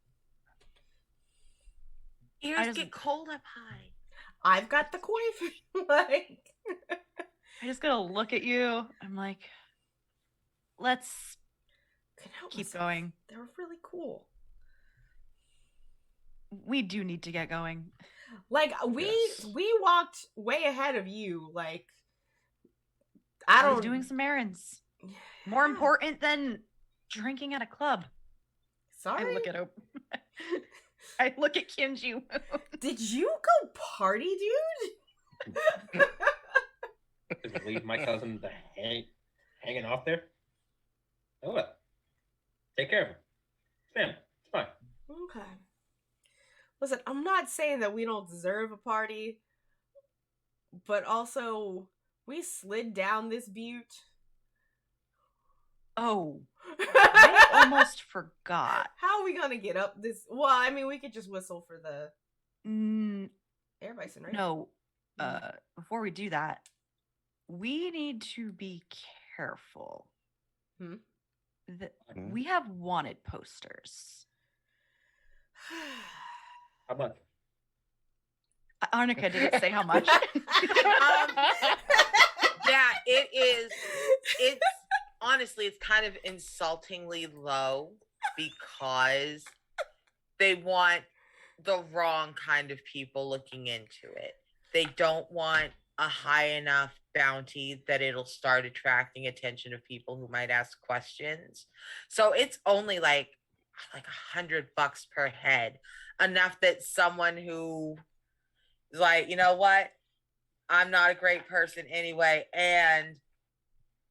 Ears
just-
get cold up high.
I've got the coif. Like,
I just gotta look at you. I'm like, let's
couldn't help
keep
myself.
going.
They were really cool.
We do need to get going.
Like, we
Yes.
walked way ahead of you. Like,
I was doing some errands. More important than drinking at a club.
Sorry.
I look at Hope. I look at Kim Ji-woon.
Did you go party, dude?
Just leave my cousin hanging off there. Oh well. Take care of him. Family. It's fine.
Okay. Listen, I'm not saying that we don't deserve a party, but also we slid down this butte.
Oh, I almost forgot.
How are we gonna get up this? Well, I mean, we could just whistle for the air bison, right?
No, before we do that, we need to be careful. We have wanted posters.
How much?
Arnica, did it say how much?
Yeah, it is. It's honestly, it's kind of insultingly low because they want the wrong kind of people looking into it. They don't want a high enough bounty that it'll start attracting attention of people who might ask questions. So it's only like $100 per head, enough that someone who is like, you know what, I'm not a great person anyway, and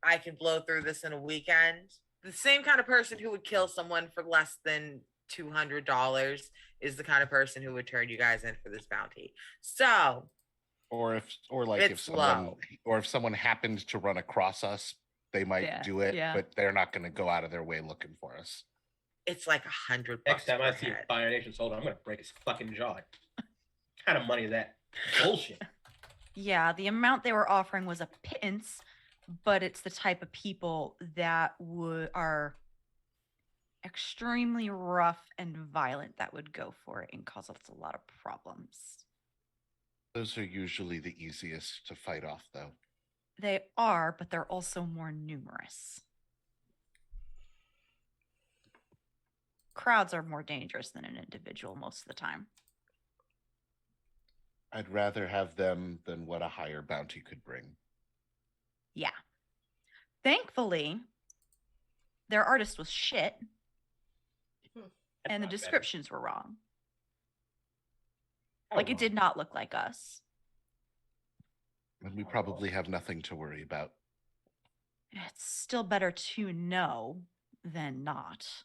I can blow through this in a weekend. The same kind of person who would kill someone for less than $200 is the kind of person who would turn you guys in for this bounty. So, if someone happened to run across us, they might do it, but they're not going to go out of their way looking for us. It's like $100.
Next time I see a Fire Nation soldier, I'm gonna break his fucking jaw. What kind of money is that? Bullshit.
Yeah, the amount they were offering was a pittance, but it's the type of people that are extremely rough and violent that would go for it and cause us a lot of problems.
Those are usually the easiest to fight off, though.
They are, but they're also more numerous. Crowds are more dangerous than an individual most of the time.
I'd rather have them than what a higher bounty could bring.
Yeah. Thankfully, their artist was shit, and the descriptions were wrong. Like, it did not look like us.
And we probably have nothing to worry about.
It's still better to know than not.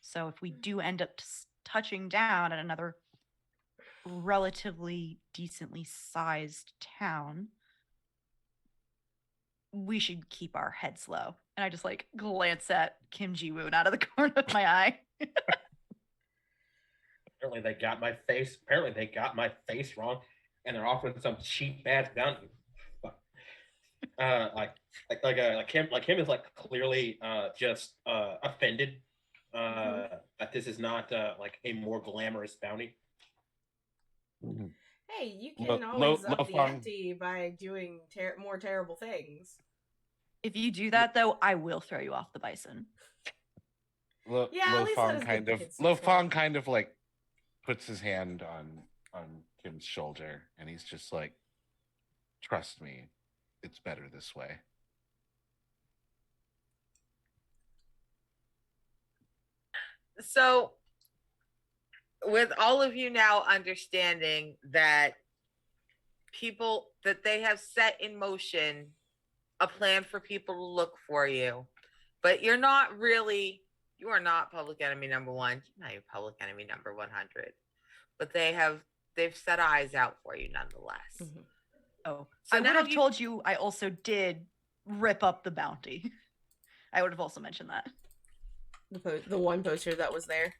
So if we do end up touching down at another relatively decently sized town, we should keep our heads low. And I just glance at Kim Ji-woon out of the corner of my eye.
Apparently they got my face wrong, and they're offering some cheap ass bounty. Kim is clearly just offended that this is not a more glamorous bounty.
Hey, you can always up the ante by doing more terrible things.
If you do that, though, I will throw you off the bison.
Lo Fong kind of puts his hand on Kim's shoulder, and he's just like, "Trust me, it's better this way."
So, with all of you now understanding that they have set in motion a plan for people to look for you, but you are not public enemy number 1, you're not even public enemy number 100, but they've set eyes out for you nonetheless.
Mm-hmm. Oh, so I would have told you I also did rip up the bounty. I would have also mentioned that.
The one poster that was there.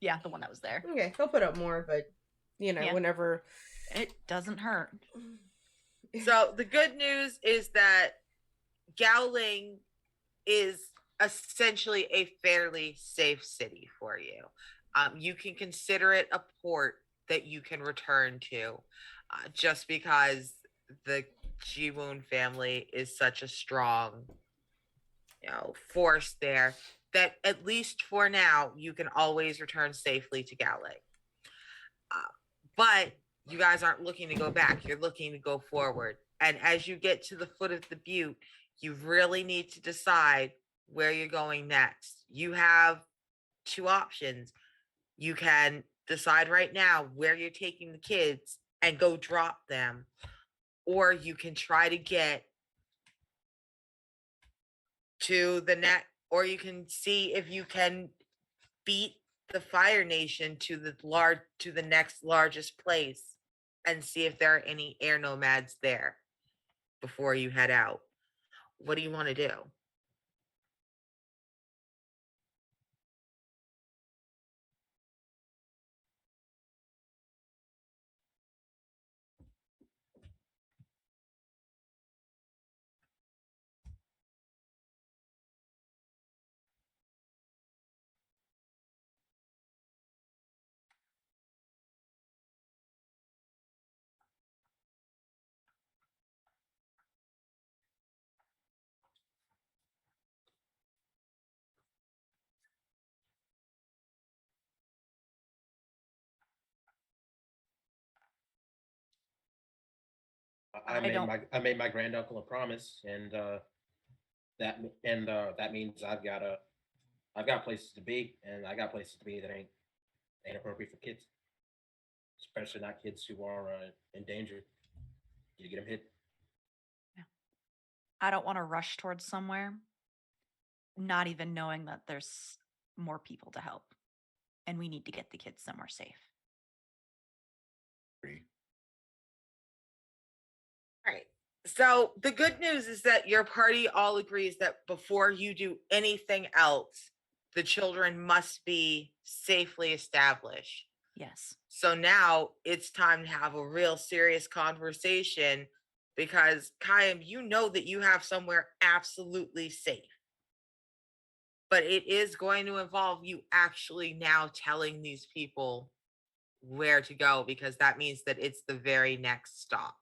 Yeah, the one that was there.
Okay, they'll put up more, but whenever
it doesn't hurt.
So the good news is that Gowling is essentially a fairly safe city for you. You can consider it a port that you can return to, just because the Ji-woon family is such a strong, force there, that at least for now, you can always return safely to Gowling. But you guys aren't looking to go back. You're looking to go forward. And as you get to the foot of the butte, you really need to decide where you're going next. You have two options. You can decide right now where you're taking the kids and go drop them, or you can try to get to the net, or you can see if you can beat the Fire Nation to the next largest place and see if there are any air nomads there before you head out. What do you want to do?
I made my granduncle a promise, and that means I've got places to be, and I got places to be that ain't appropriate for kids, especially not kids who are endangered. You get them hit.
I don't want to rush towards somewhere, not even knowing that there's more people to help. And we need to get the kids somewhere safe.
All right. So the good news is that your party all agrees that before you do anything else, the children must be safely established.
Yes.
So now it's time to have a real serious conversation, because Kayam, you know that you have somewhere absolutely safe. But it is going to involve you actually now telling these people where to go, because that means that it's the very next stop.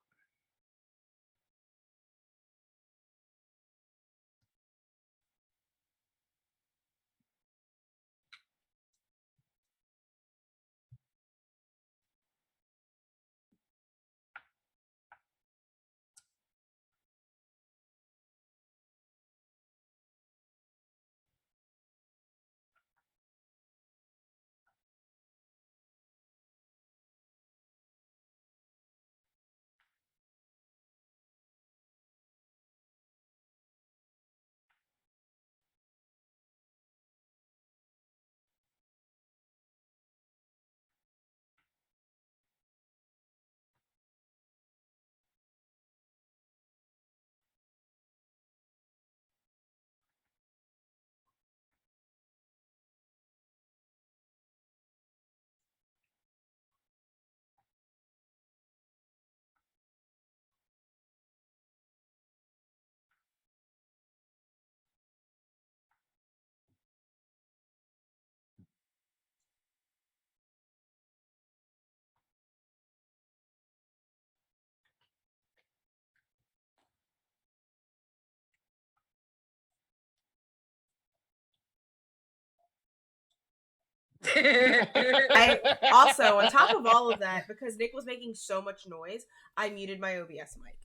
I also, on top of all of that, because Nick was making so much noise, I muted my OBS mic.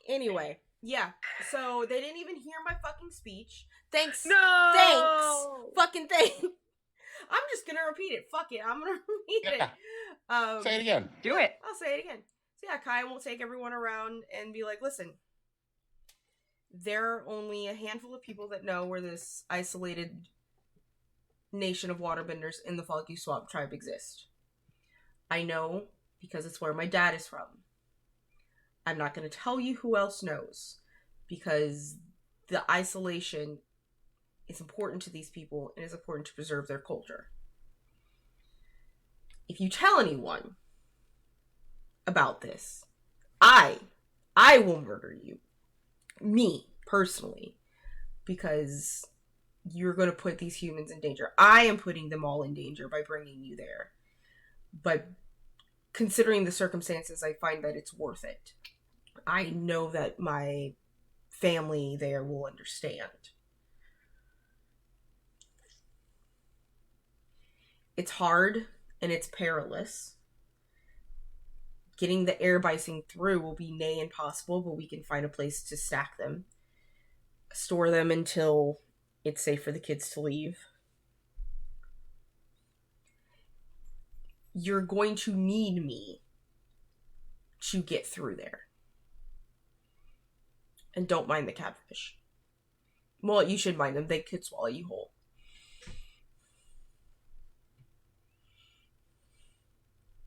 Anyway, yeah. So they didn't even hear my fucking speech. Thanks.
No.
Thanks. Fucking thanks. I'm just gonna repeat it. Fuck it. I'm gonna repeat it.
Say it again.
Do it.
I'll say it again. So yeah, Kai will take everyone around and be like, listen, there are only a handful of people that know where this isolated nation of waterbenders in the Foggy Swamp tribe exist. I know because it's where my dad is from. I'm not going to tell you who else knows, because the isolation is important to these people and is important to preserve their culture. If you tell anyone about this, I will murder you. Me, personally. Because you're going to put these humans in danger. I am putting them all in danger by bringing you there. But considering the circumstances, I find that it's worth it. I know that my family there will understand. It's hard and it's perilous. getting the air bison through will be nigh impossible, but we can find a place to stack them. Store them until it's safe for the kids to leave. You're going to need me to get through there. And don't mind the catfish. Well, you should mind them. They could swallow you whole.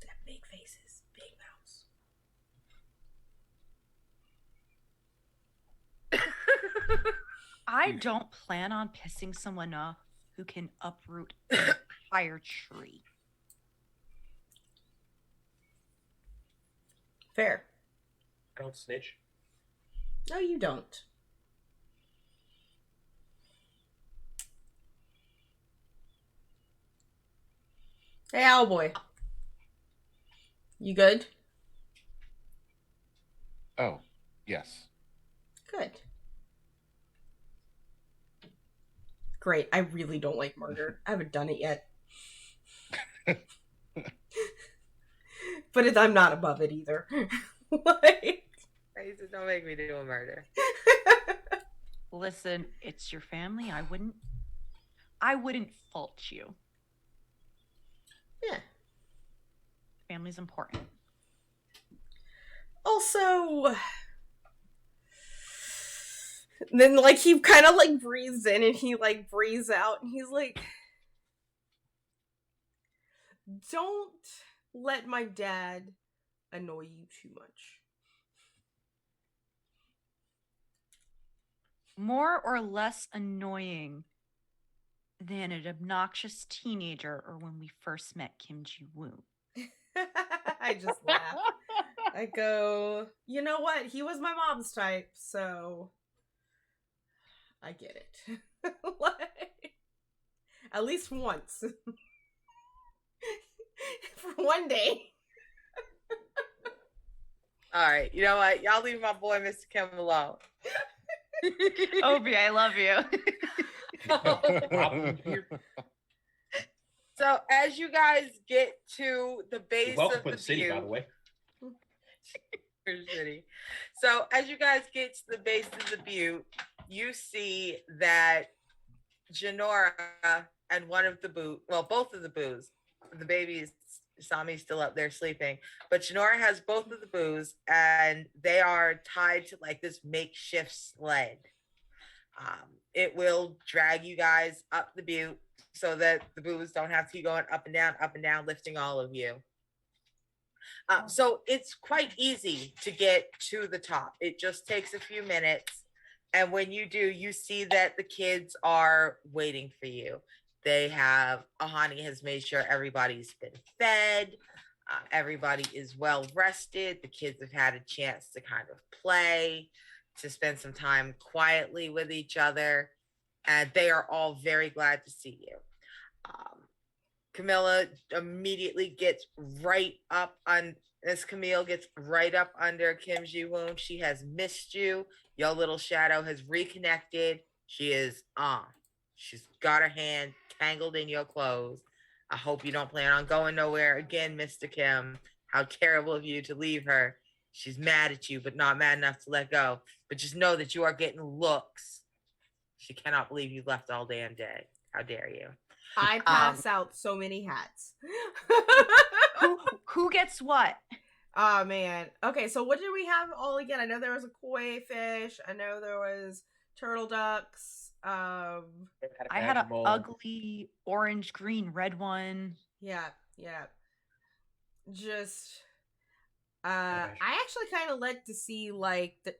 They have big faces, big mouths.
I don't plan on pissing someone off who can uproot an entire tree.
Fair.
I don't snitch.
No, you don't. Hey, Owlboy. You good?
Oh, yes.
Good. Great. I really don't like murder. I haven't done it yet. But I'm not above it either. Like...
Don't make me do a murder.
Listen, it's your family. I wouldn't fault you.
Yeah.
Family's important.
Also, then like he kind of like breathes in and he like breathes out and he's like, don't let my dad annoy you too much.
More or less annoying than an obnoxious teenager or when we first met Kim Ji-woon.
I just laugh. I go, you know what? He was my mom's type, so I get it. Like, at least once. For one day.
All right, you know what? Y'all leave my boy Mr. Kim alone.
Obi, I love you.
So as you guys get to the base
You're welcome
of
for
the
the city,
view,
by the way.
City. So as you guys get to the base of the butte, you see that Janora and one of the both of the boos, the babies, Sami's still up there sleeping, but Janora has both of the boos and they are tied to like this makeshift sled. It will drag you guys up the butte so that the boos don't have to keep going up and down, lifting all of you. So it's quite easy to get to the top. It just takes a few minutes. And when you do, you see that the kids are waiting for you. Ahani has made sure everybody's been fed. Everybody is well rested. The kids have had a chance to kind of play, to spend some time quietly with each other. And they are all very glad to see you. Camilla immediately gets right up on as Camille gets right up under Kim Ji-woon. She has missed you. Your little shadow has reconnected. She is she's got her hand tangled in your clothes. I hope you don't plan on going nowhere again, Mr. Kim. How terrible of you to leave her. She's mad at you, but not mad enough to let go. But just know that you are getting looks. She cannot believe you left all damn day. How dare you?
I pass out so many hats.
Who gets what?
Oh man. Okay, so what did we have all again? I know there was a koi fish. I know there was turtle ducks.
I had an ugly orange, green, red one.
Yeah. Just I actually kind of like to see like the,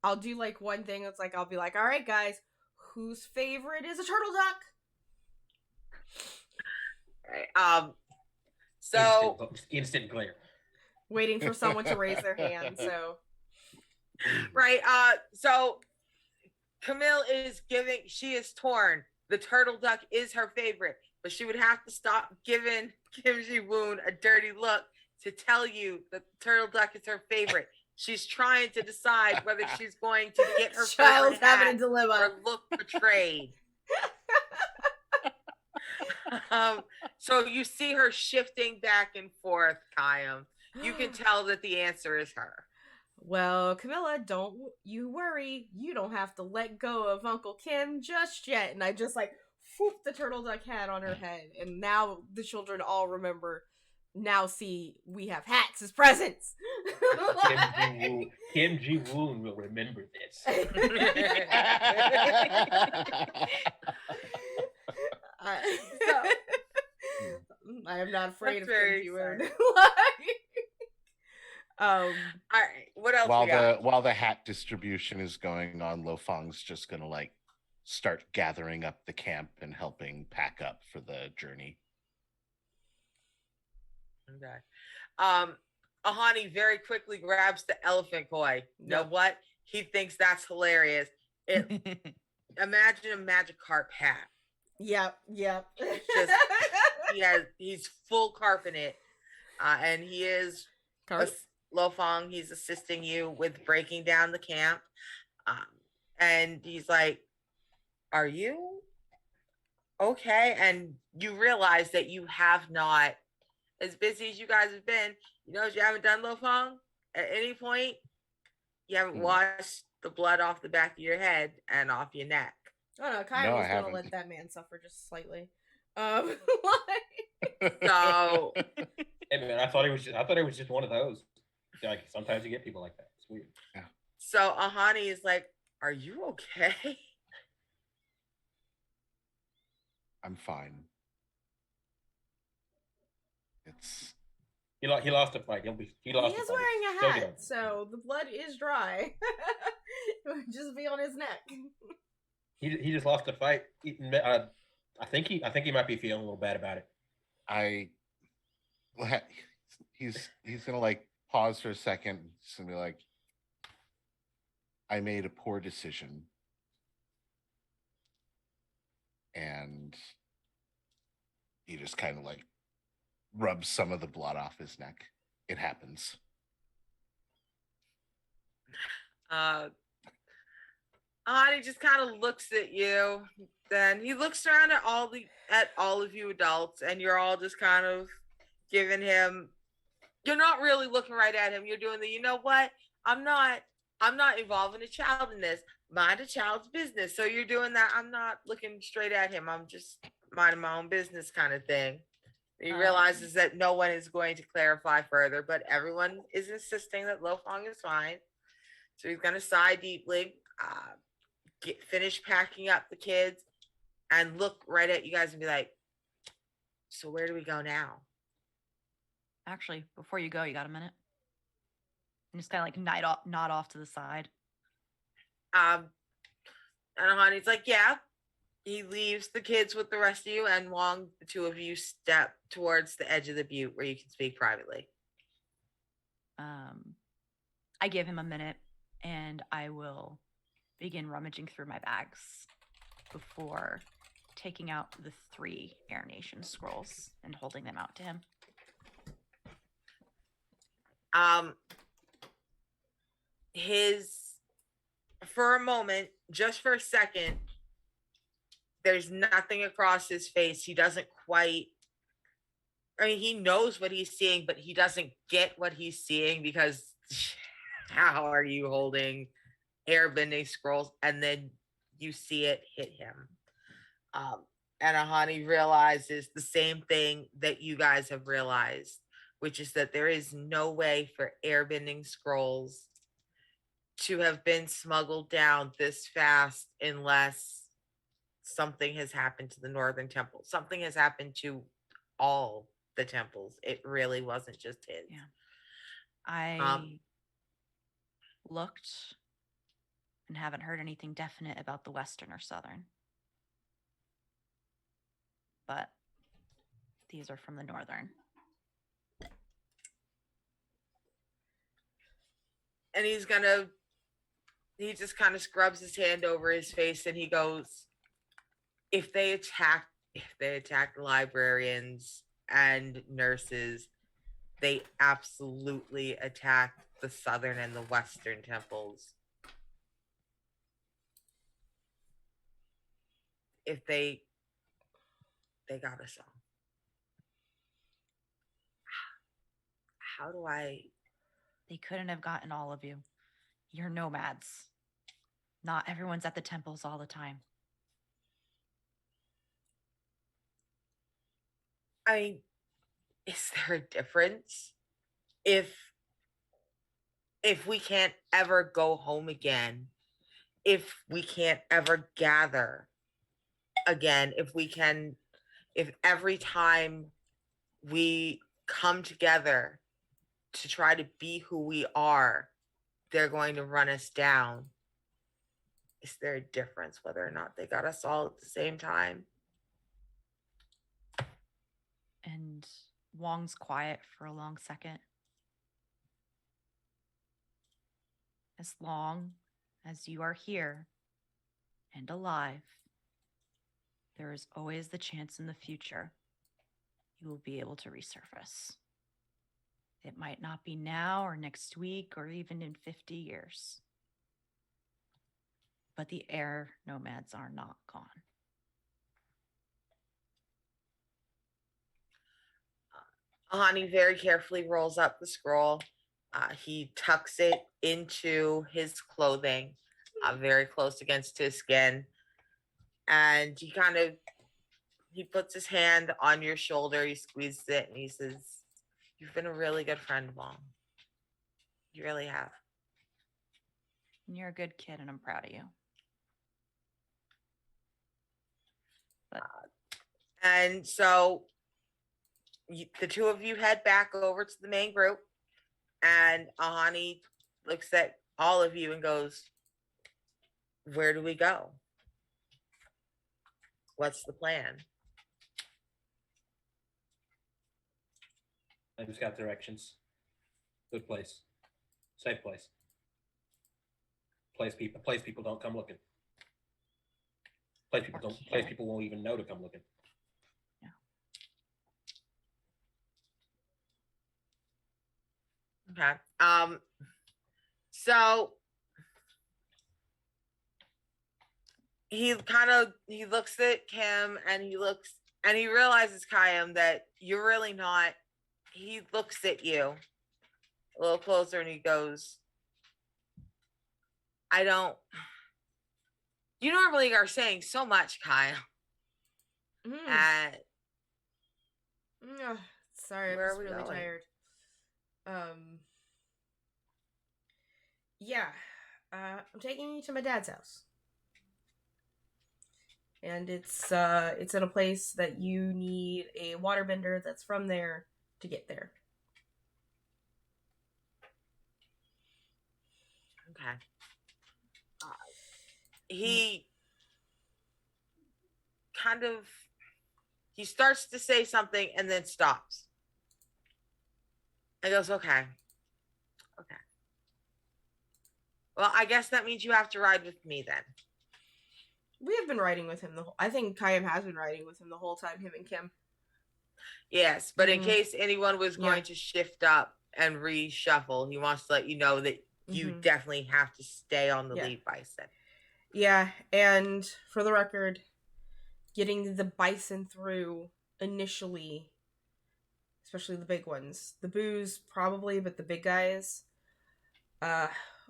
I'll do like one thing. It's like I'll be like, all right, guys, whose favorite is a turtle duck?
Right. So
instant glare.
Waiting for someone to raise their hand. So
right. So Camille she is torn. The turtle duck is her favorite, but she would have to stop giving Kim Ji-woon a dirty look to tell you that the turtle duck is her favorite. She's trying to decide whether she's going to get her
child's
having
a dilemma
or look betrayed. So you see her shifting back and forth, Kayam. You can tell that the answer is her.
Well, Camilla, don't you worry. You don't have to let go of Uncle Kim just yet. And I just like whoop the turtle duck hat on her head. And now the children all remember. Now see, we have hats as presents.
Kim Ji Woon will remember this.
I am not afraid
That's
of Kim
very
Ji Woon.
All right, what else we got?
While the hat distribution is going on, Lo Fang's just gonna like start gathering up the camp and helping pack up for the journey.
Okay. Ahani very quickly grabs the elephant koi. You know what? He thinks that's hilarious. Imagine a Magikarp hat.
Yep.
He's full carp in it. And he is Lo Fang, he's assisting you with breaking down the camp. And he's like, are you okay? And you realize that you have not, as busy as you guys have been, you haven't done, Lo Fang, at any point, you haven't washed the blood off the back of your head and off your neck.
Oh no, Kyle was gonna let that man suffer just slightly.
So
hey man, I thought it was just one of those. Like sometimes you get people like that. It's weird.
Yeah.
So Ahani is like, are you okay?
I'm fine. It's
he lost a fight. He lost.
He is wearing a hat, so the blood is dry. It would just be on his neck.
He just lost a fight. I think he might be feeling a little bad about it.
He's gonna like pause for a second. He's gonna be like, I made a poor decision, and he just kind of like rubs some of the blood off his neck. It happens.
He just kind of looks at you. Then he looks around at all of you adults, and you're all just kind of giving him. You're not really looking right at him. You're doing the, you know what? I'm not involving a child in this. Mind a child's business. So you're doing that. I'm not looking straight at him. I'm just minding my own business kind of thing. He realizes that no one is going to clarify further, but everyone is insisting that Lo Fang is fine. So he's going to sigh deeply, finish packing up the kids, and look right at you guys and be like, so where do we go now?
Actually, before you go, you got a minute? And just kind of like nod off to the side.
And Ahani's like, yeah. He leaves the kids with the rest of you, and Wong, the two of you step towards the edge of the butte where you can speak privately.
I give him a minute, and I will begin rummaging through my bags before taking out the 3 Air Nation scrolls and holding them out to him.
For a moment, just for a second, there's nothing across his face. He doesn't quite, he knows what he's seeing, but he doesn't get what he's seeing because how are you holding airbending scrolls? And then you see it hit him. And Ahani realizes the same thing that you guys have realized, which is that there is no way for airbending scrolls to have been smuggled down this fast unless something has happened to the Northern Temple. Something has happened to all the temples. It really wasn't just his.
Yeah. I looked and haven't heard anything definite about the Western or Southern. But these are from the Northern.
And he just kind of scrubs his hand over his face and he goes, if they attack librarians and nurses, they absolutely attack the Southern and the Western temples. If they they got us all. How do I?
They couldn't have gotten all of you. You're nomads. Not everyone's at the temples all the time.
I mean, is there a difference if we can't ever go home again, if we can't ever gather again, if every time we come together to try to be who we are, they're going to run us down? Is there a difference whether or not they got us all at the same time?
And Wong's quiet for a long second. As long as you are here and alive, there is always the chance in the future you will be able to resurface. It might not be now or next week or even in 50 years. But the air nomads are not gone.
Ahani very carefully rolls up the scroll. He tucks it into his clothing, very close against his skin. And he puts his hand on your shoulder, he squeezes it, and he says, "You've been a really good friend, Mom. You really have.
And you're a good kid, and I'm proud of you." But
And so the two of you head back over to the main group, and Ahani looks at all of you and goes, "Where do we go? What's the plan?"
I just got directions. Good place. Safe place. Place people don't come looking. Place people won't even know to come looking.
Yeah.
Okay. So he looks at Kim, and he realizes, Kayam, that you're really not. He looks at you a little closer, and he goes, you normally are saying so much, Kyle.
Sorry, I'm
where
just
are we
really
going?
tired. Yeah. I'm taking you to my dad's house. And it's in a place that you need a waterbender that's from there to get there.
Okay. He starts to say something and then stops. And goes, okay. Well, I guess that means you have to ride with me then.
We have been riding with him I think Kayam has been riding with him the whole time, him and Kim.
Yes, but in case anyone was going to shift up and reshuffle, he wants to let you know that you definitely have to stay on the lead bison.
Yeah, and for the record, getting the bison through initially, especially the big ones, the boos probably, but the big guys,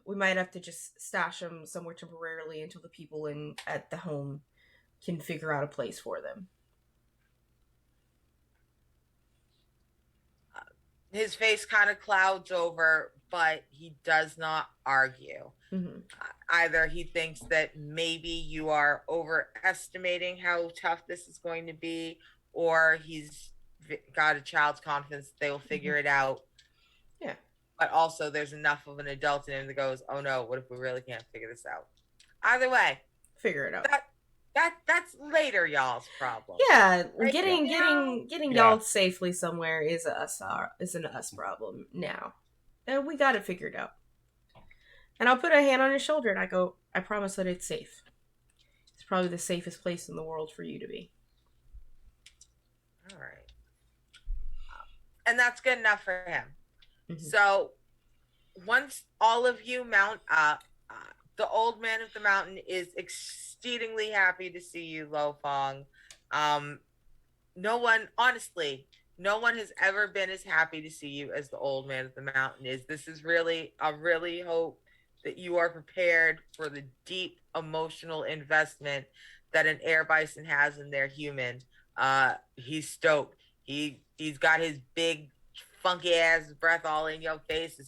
we might have to just stash them somewhere temporarily until the people at the home can figure out a place for them.
His face kind of clouds over, but he does not argue. Either he thinks that maybe you are overestimating how tough this is going to be, or he's got a child's confidence that they will figure it out.
Yeah.
But also there's enough of an adult in him that goes, oh no, what if we really can't figure this out? Either way,
figure it out.
That's later y'all's problem.
Yeah, right? getting y'all safely somewhere is an us problem now. And we got it figured out. And I'll put a hand on his shoulder and I go, I promise that it's safe. It's probably the safest place in the world for you to be.
All right. And that's good enough for him. So once all of you mount up, the old man of the mountain is exceedingly happy to see you, Lo Fong. no one, honestly, no one has ever been as happy to see you as the old man of the mountain is. This is really, I really hope that you are prepared for the deep emotional investment that an air bison has in their human. He's stoked. He's got his big funky ass breath all in your face as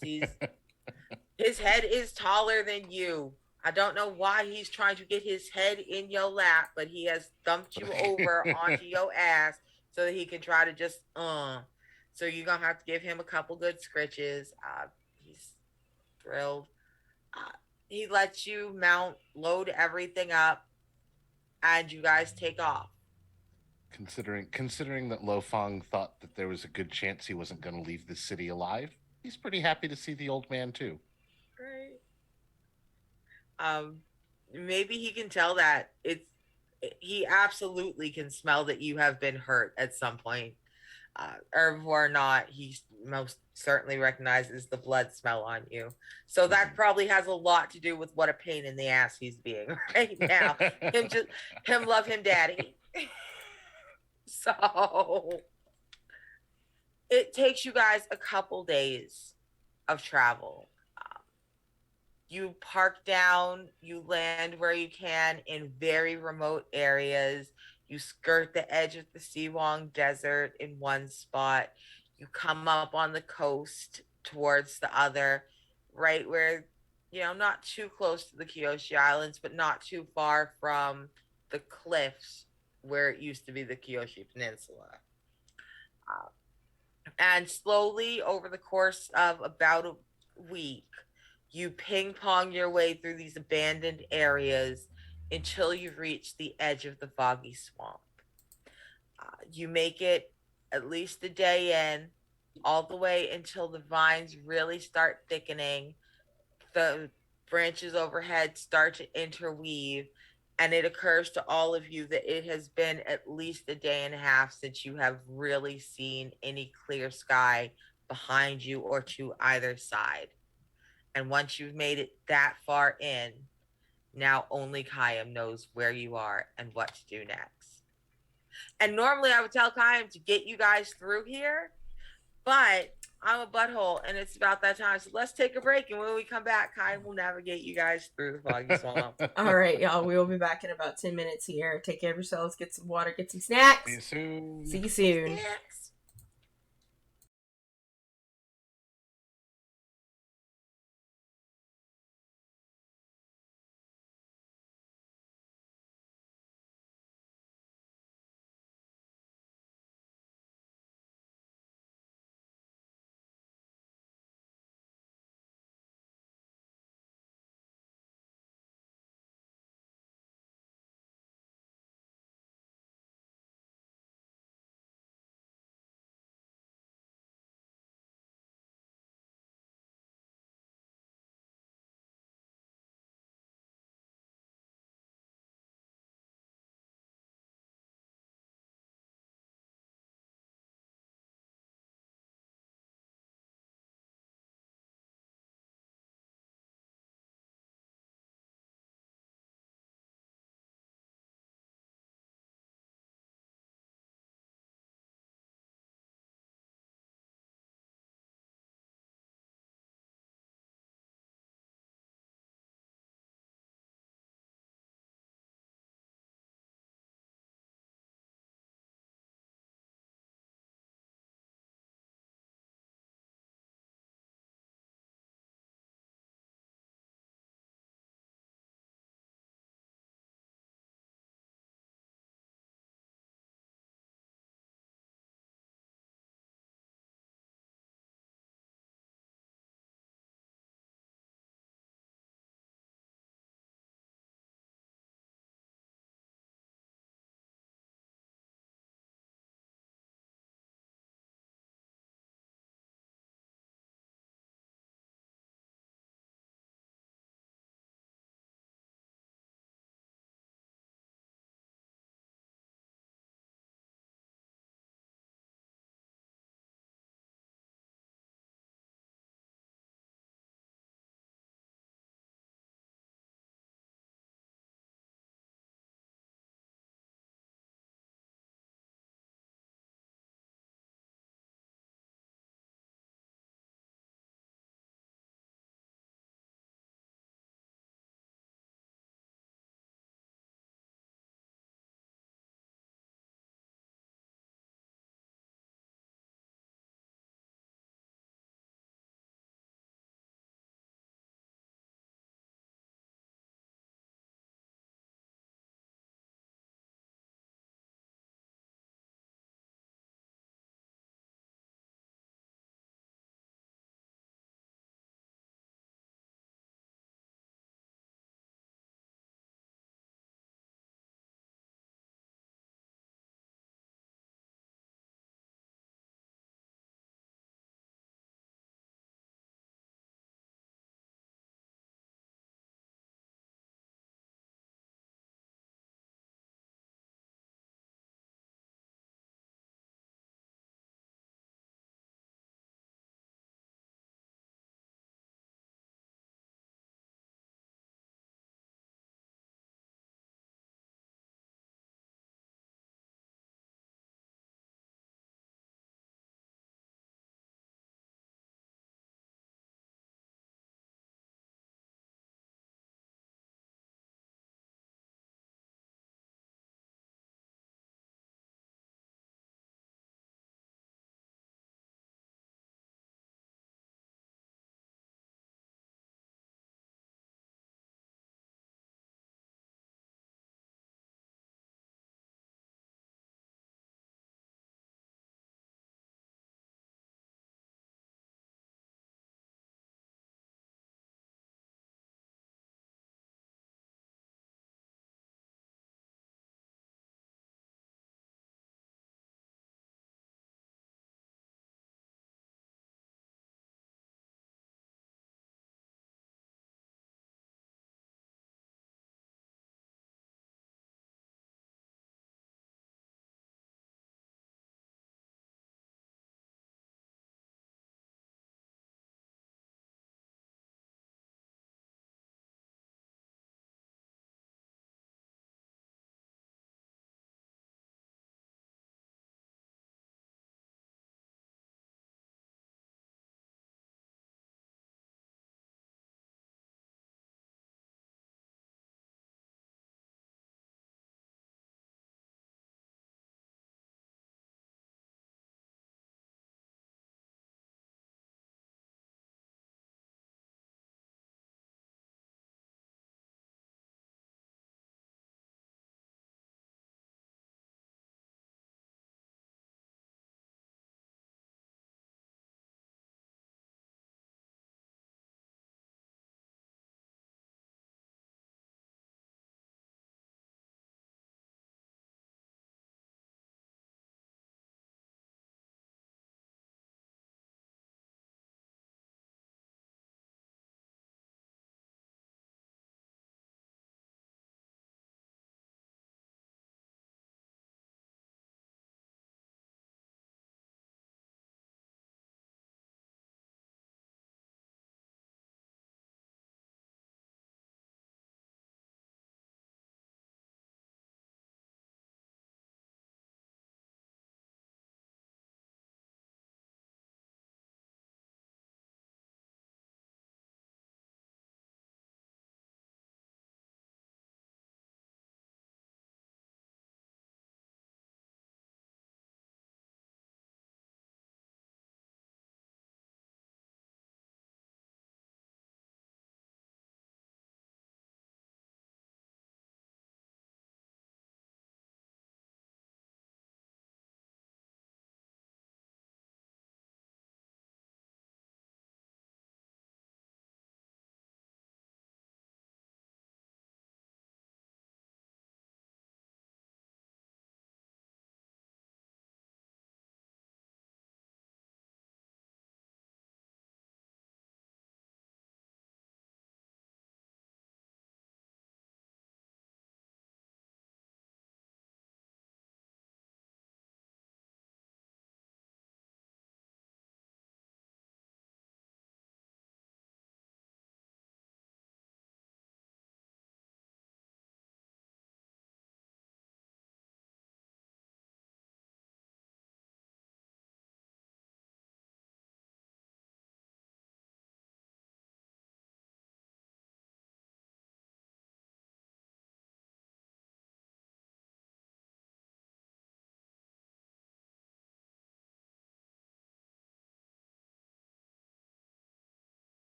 his head is taller than you. I don't know why he's trying to get his head in your lap, but he has dumped you over onto your ass so that he can try to just So you're gonna have to give him a couple good scritches. He's thrilled. Uh, he lets you mount, load everything up, and you guys take off.
Considering that Lo Fong thought that there was a good chance he wasn't going to leave the city alive, he's pretty happy to see the old man too.
Right. Maybe he can tell that he absolutely can smell that you have been hurt at some point. Or not, he most certainly recognizes the blood smell on you. So that probably has a lot to do with what a pain in the ass he's being right now. Him love him daddy. So it takes you guys a couple days of travel. You park down, you land where you can in very remote areas. You skirt the edge of the Siwang Desert in one spot. You come up on the coast towards the other, right where, not too close to the Kyoshi Islands, but not too far from the cliffs where it used to be the Kyoshi Peninsula. And slowly, over the course of about a week, you ping pong your way through these abandoned areas until you reach the edge of the foggy swamp. You make it at least a day in, all the way until the vines really start thickening, the branches overhead start to interweave, and it occurs to all of you that it has been at least a day and a half since you have really seen any clear sky behind you or to either side. And once you've made it that far in, now only Kayam knows where you are and what to do next. And normally I would tell Kayam to get you guys through here, but I'm a butthole and it's about that time. So let's take a break. And when we come back, Kayam will navigate you guys through the foggy swamp.
All right, y'all. We will be back in about 10 minutes here. Take care of yourselves. Get some water. Get some snacks.
See you soon.
See you soon.
Snacks.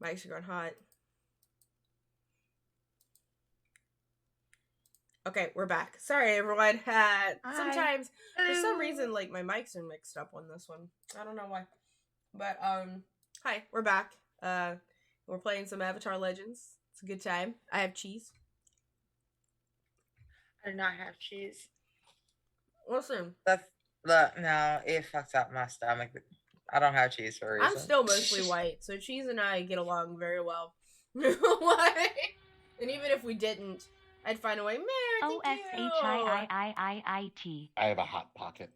Mics are going hot. Okay, we're back. Sorry, everyone. Sometimes, for some reason, like, my mics are mixed up on this one. I don't know why. But, hi, we're back. We're playing some Avatar Legends. It's a good time. I have cheese.
I do not have cheese.
Listen.
No, it fucks up my stomach. I don't have cheese for a reason.
I'm still mostly white, so cheese and I get along very well. And even if we didn't, I'd find a way. Mary,
OSHIIIIIT. I have a hot pocket.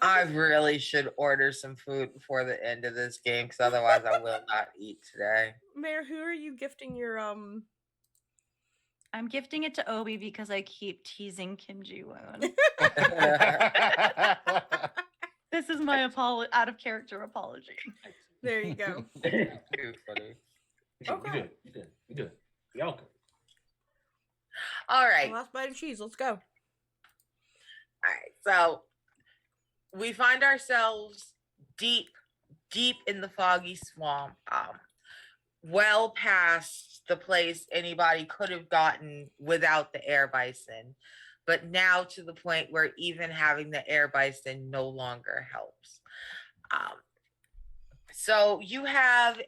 I really should order some food before the end of this game, because otherwise I will not eat today.
Mayor, who are you gifting your
I'm gifting it to Obi because I keep teasing Kim Ji-woon. This is my out of character apology.
There you go.
Too funny.
Okay. You good. We all good.
All right.
Last bite of cheese. Let's go.
All right. So we find ourselves deep in the foggy swamp. Well past the place anybody could have gotten without the air bison, but now to the point where even having the air bison no longer helps. So you have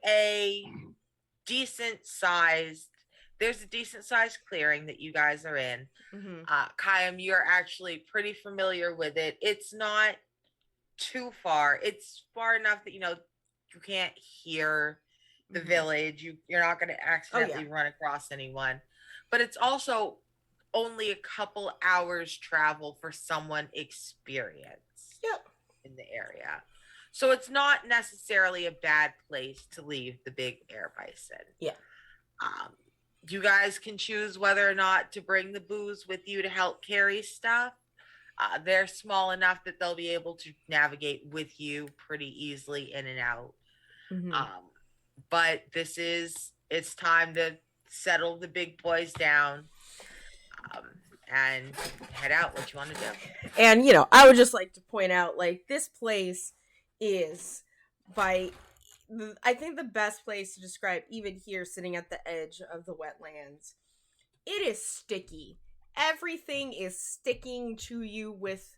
there's a decent sized clearing that you guys are in.
Mm-hmm.
Kayam, you're actually pretty familiar with it. It's not too far. It's far enough that, you can't hear the village. You're not going to accidentally run across anyone. But it's also only a couple hours travel for someone experienced in the area. So it's not necessarily a bad place to leave the big air bison.
Yeah.
You guys can choose whether or not to bring the booze with you to help carry stuff. They're small enough that they'll be able to navigate with you pretty easily in and out.
Mm-hmm.
But it's time to settle the big boys down and head out. What you want to do?
And, I would just like to point out, like, this place is I think the best place to describe, even here sitting at the edge of the wetlands, it is sticky. Everything is sticking to you with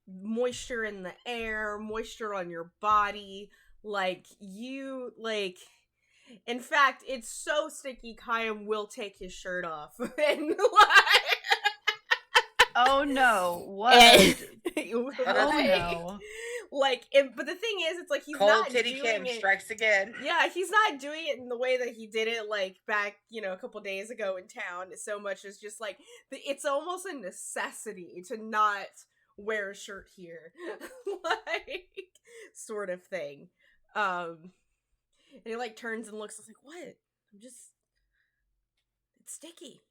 moisture in the air, moisture on your body. In fact, it's so sticky, Kayam will take his shirt off. And
oh no, what?
Oh
no.
But the thing is, it's like he's
Cold
not
Titty
doing
Kim
it.
strikes again.
Yeah, he's not doing it in the way that he did it, like, back, a couple days ago in town, so much as just, like, it's almost a necessity to not wear a shirt here. Sort of thing. And he, turns and looks, like, what? It's sticky.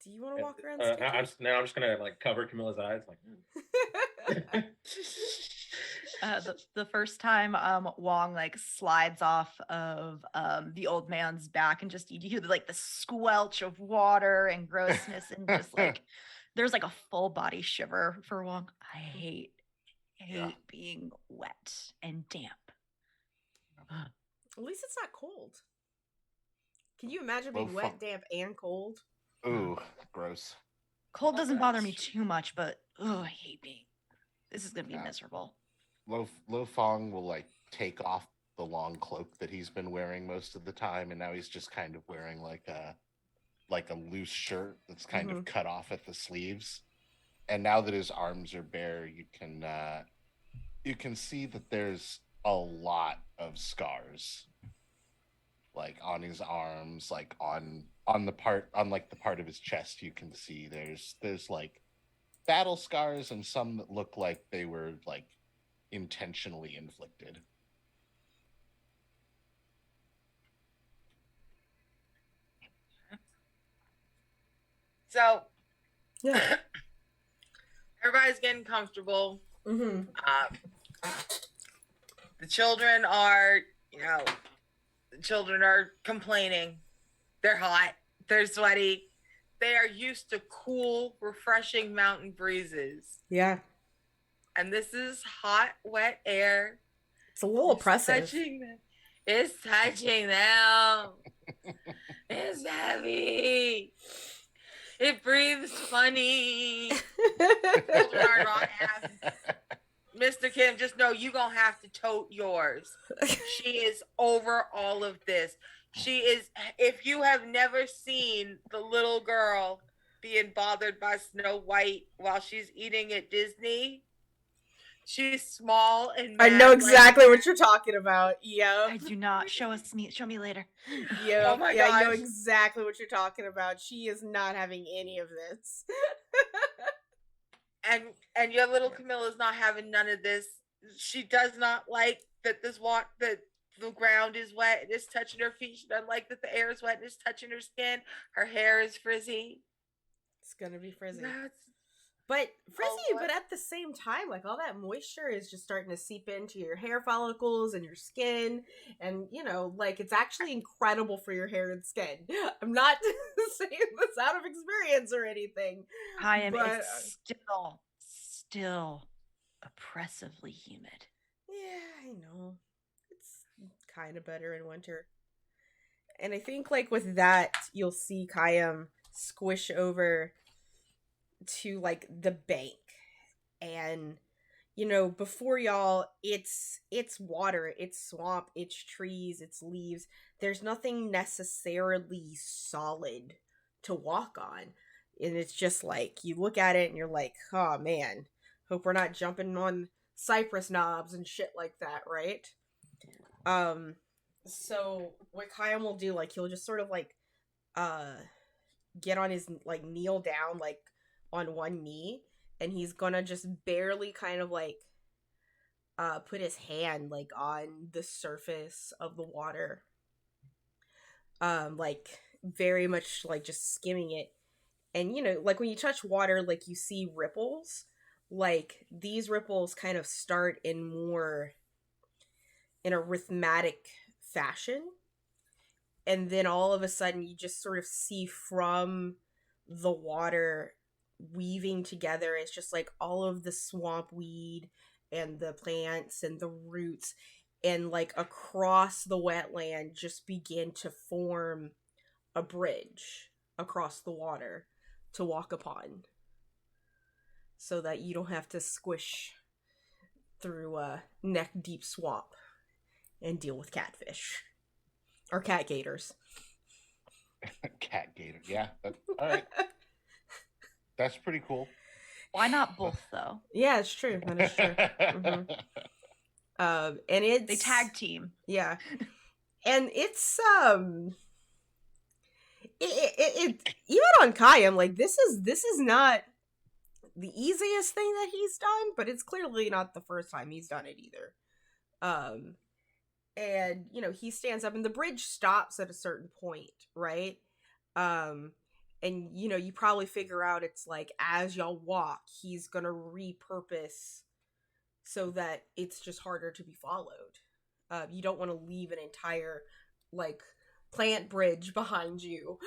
Do you want to walk around sticky?
I'm just gonna, cover Camilla's eyes,
The first time Wong slides off of the old man's back, and just you hear the squelch of water and grossness, and just there's a full body shiver for Wong. I hate being wet and damp.
At least it's not cold. Can you imagine being wet, damp, and cold?
Ooh, gross.
Cold doesn't bother me too much, but I hate being. This is gonna be miserable.
Lo Fong will take off the long cloak that he's been wearing most of the time, and now he's just kind of wearing a loose shirt that's kind of cut off at the sleeves. And now that his arms are bare, you can see that there's a lot of scars, on his arms, on the part of his chest. You can see there's battle scars, and some that look like they were intentionally inflicted.
So everybody's getting comfortable. The children are complaining. They're hot, they're sweaty, they are used to cool, refreshing mountain breezes.
Yeah.
And this is hot, wet air.
It's a little oppressive.
It's touching them. It's heavy. It breathes funny. Children are not happy. Mr. Kim, just know you gonna have to tote yours. She is over all of this. She is, if you have never seen the little girl being bothered by Snow White while she's eating at Disney, she's small and
I
mad
know
like
exactly
that.
what you're talking about. Yeah.
I do not. Show me later.
Yeah.
Oh my
yeah, I know
gosh.
exactly what you're talking about. She is not having any of this.
And your little Camilla's not having none of this. She does not like that that the ground is wet and it's touching her feet. She doesn't like that the air is wet and it's touching her skin. Her hair is frizzy.
It's gonna be frizzy.
That's
But frizzy,
what?
but at the same time, like all that moisture is just starting to seep into your hair follicles and your skin. And, you know, like it's actually incredible for your hair and skin. I'm not saying this out of experience or anything.
I am.
But,
It's still oppressively humid.
yeah, I know. It's kind of better in winter. And I think, like, with that, you'll see Kayam squish over to, like, the bank. And, you know, before y'all, it's water, it's swamp, it's trees, it's leaves. There's nothing necessarily solid to walk on. And it's just like, you look at it and you're like, oh man, hope we're not jumping on cypress knobs and shit like that, right? So what Kyan will do, like, he'll just sort of like get on his, like, kneel down, like, on one knee, and he's gonna just barely kind of like put his hand like on the surface of the water, like very much like just skimming it. And you know, like when you touch water, like you see ripples, like these ripples kind of start in a rhythmic fashion, and then all of a sudden you just sort of see from the water weaving together. It's just like all of the swamp weed and the plants and the roots, and like across the wetland just begin to form a bridge across the water to walk upon, so that you don't have to squish through a neck deep swamp and deal with catfish or cat gators.
Cat gator, yeah. All right. That's pretty cool.
Why not both though?
Yeah, it's true. That is true. Mm-hmm. And it's
They tag team.
Yeah, and it's it even on Kayam, like this is not the easiest thing that he's done, but it's clearly not the first time he's done it either. And you know, he stands up and the bridge stops at a certain point, right? And you know, you probably figure out it's like as y'all walk, he's gonna repurpose so that it's just harder to be followed. You don't want to leave an entire like plant bridge behind you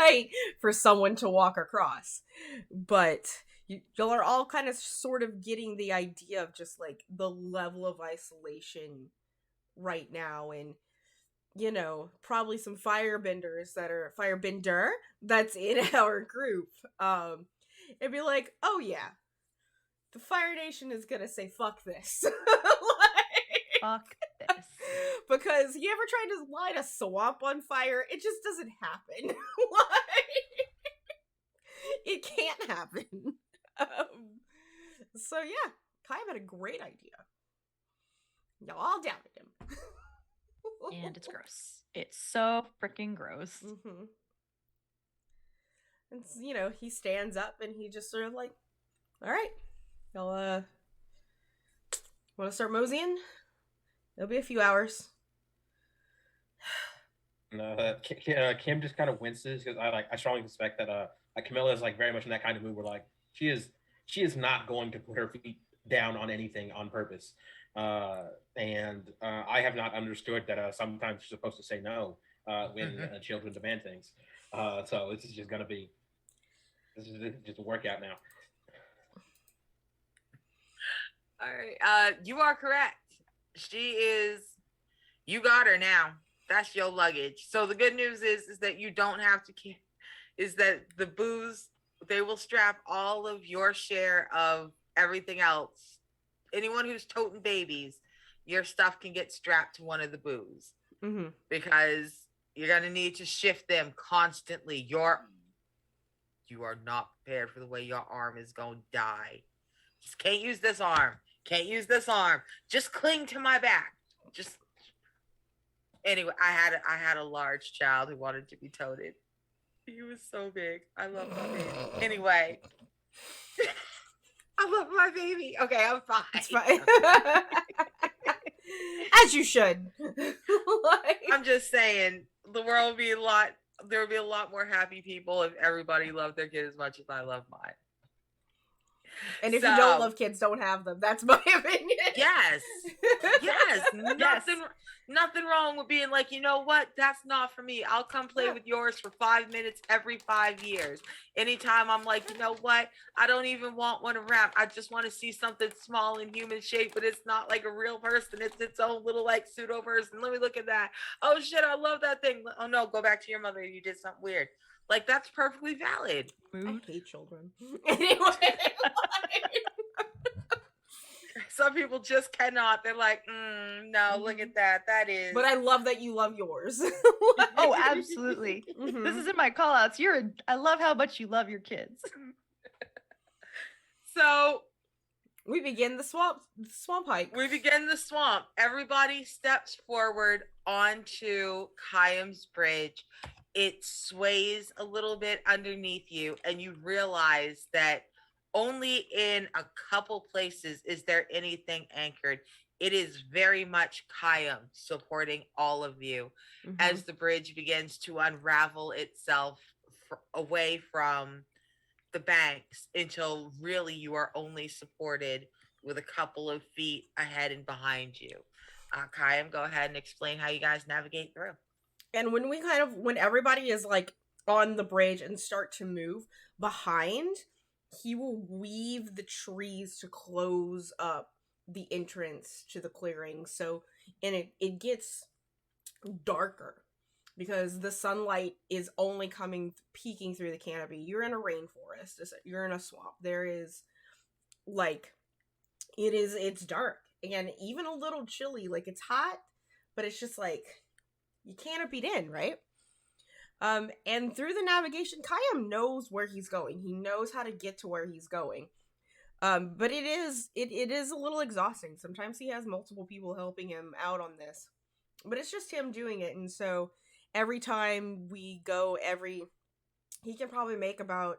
like for someone to walk across. But y'all are all kind of sort of getting the idea of just like the level of isolation right now, and you know, probably some firebender that's in our group, and be like, oh yeah, the Fire Nation is gonna say fuck this. Like,
Fuck this.
because you ever tried to light a swamp on fire, it just doesn't happen. Like, it can't happen. So yeah, Kai had a great idea. Y'all all doubted him.
And it's gross. It's so freaking gross.
Mm-hmm. And you know, he stands up and he just sort of like, all right, y'all want to start moseying? It'll be a few hours.
No, Kim just kind of winces because I strongly suspect that Camilla is like very much in that kind of mood where like she is not going to put her feet down on anything on purpose. And I have not understood that sometimes you're supposed to say no when children demand things. So this is just a workout now.
All right. You are correct. She is You got her now. That's your luggage. So the good news is that you don't have to keep, is that the booze, they will strap all of your share of everything else. Anyone who's toting babies, your stuff can get strapped to one of the booze because you're going to need to shift them constantly. You are not prepared for the way your arm is going to die. Just can't use this arm. Can't use this arm. Just cling to my back. Just anyway, I had a large child who wanted to be toted. He was so big. I love my baby. Anyway, I love my baby. Okay, I'm fine.
It's fine. As you should.
I'm just saying, the world would be a lot. There would be a lot more happy people if everybody loved their kid as much as I love mine.
And if you don't love kids, don't have them. That's my opinion.
Yes. Nothing wrong with being like, you know what? That's not for me. I'll come play with yours for 5 minutes every 5 years. Anytime I'm like, you know what? I don't even want one around. I just want to see something small and human shaped, but it's not like a real person. It's its own little like pseudo person. Let me look at that. Oh shit, I love that thing. Oh no, go back to your mother. You did something weird. Like, that's perfectly valid.
I hate children. Anyway.
Some people just cannot. They're like, no, look at that. That is.
But I love that you love yours.
Oh, absolutely. This is in my call outs. I love how much you love your kids.
So
we begin the swamp hike.
We begin the swamp. Everybody steps forward onto Khaim's bridge. It sways a little bit underneath you, and you realize that only in a couple places is there anything anchored. It is very much Khaim supporting all of you as the bridge begins to unravel itself away from the banks until really you are only supported with a couple of feet ahead and behind you. Khaim, go ahead and explain how you guys navigate through.
And when everybody is like on the bridge and start to move behind, he will weave the trees to close up the entrance to the clearing. So, and it gets darker because the sunlight is only peeking through the canopy. You're in a rainforest. You're in a swamp. There is like, it's dark and even a little chilly. Like, it's hot, but it's just like, you canopied in, right? And through the navigation, Khaim knows where he's going. He knows how to get to where he's going. But it is a little exhausting. Sometimes he has multiple people helping him out on this. But it's just him doing it. And so every time we go, he can probably make about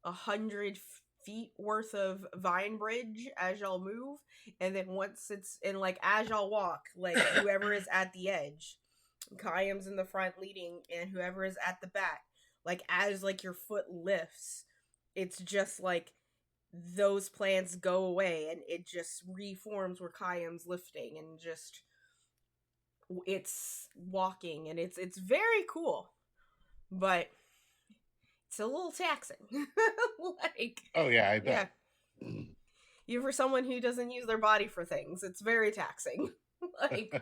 100 feet worth of vine bridge as y'all move. And then once it's in, like, as y'all walk, like, whoever is at the edge, Khaim's in the front leading, and whoever is at the back, like, as like your foot lifts, it's just like those plants go away and it just reforms where Khaim's lifting, and just it's walking, and it's very cool, but it's a little taxing. Like,
oh yeah, I bet.
Yeah. You, for someone who doesn't use their body for things, it's very taxing. Like,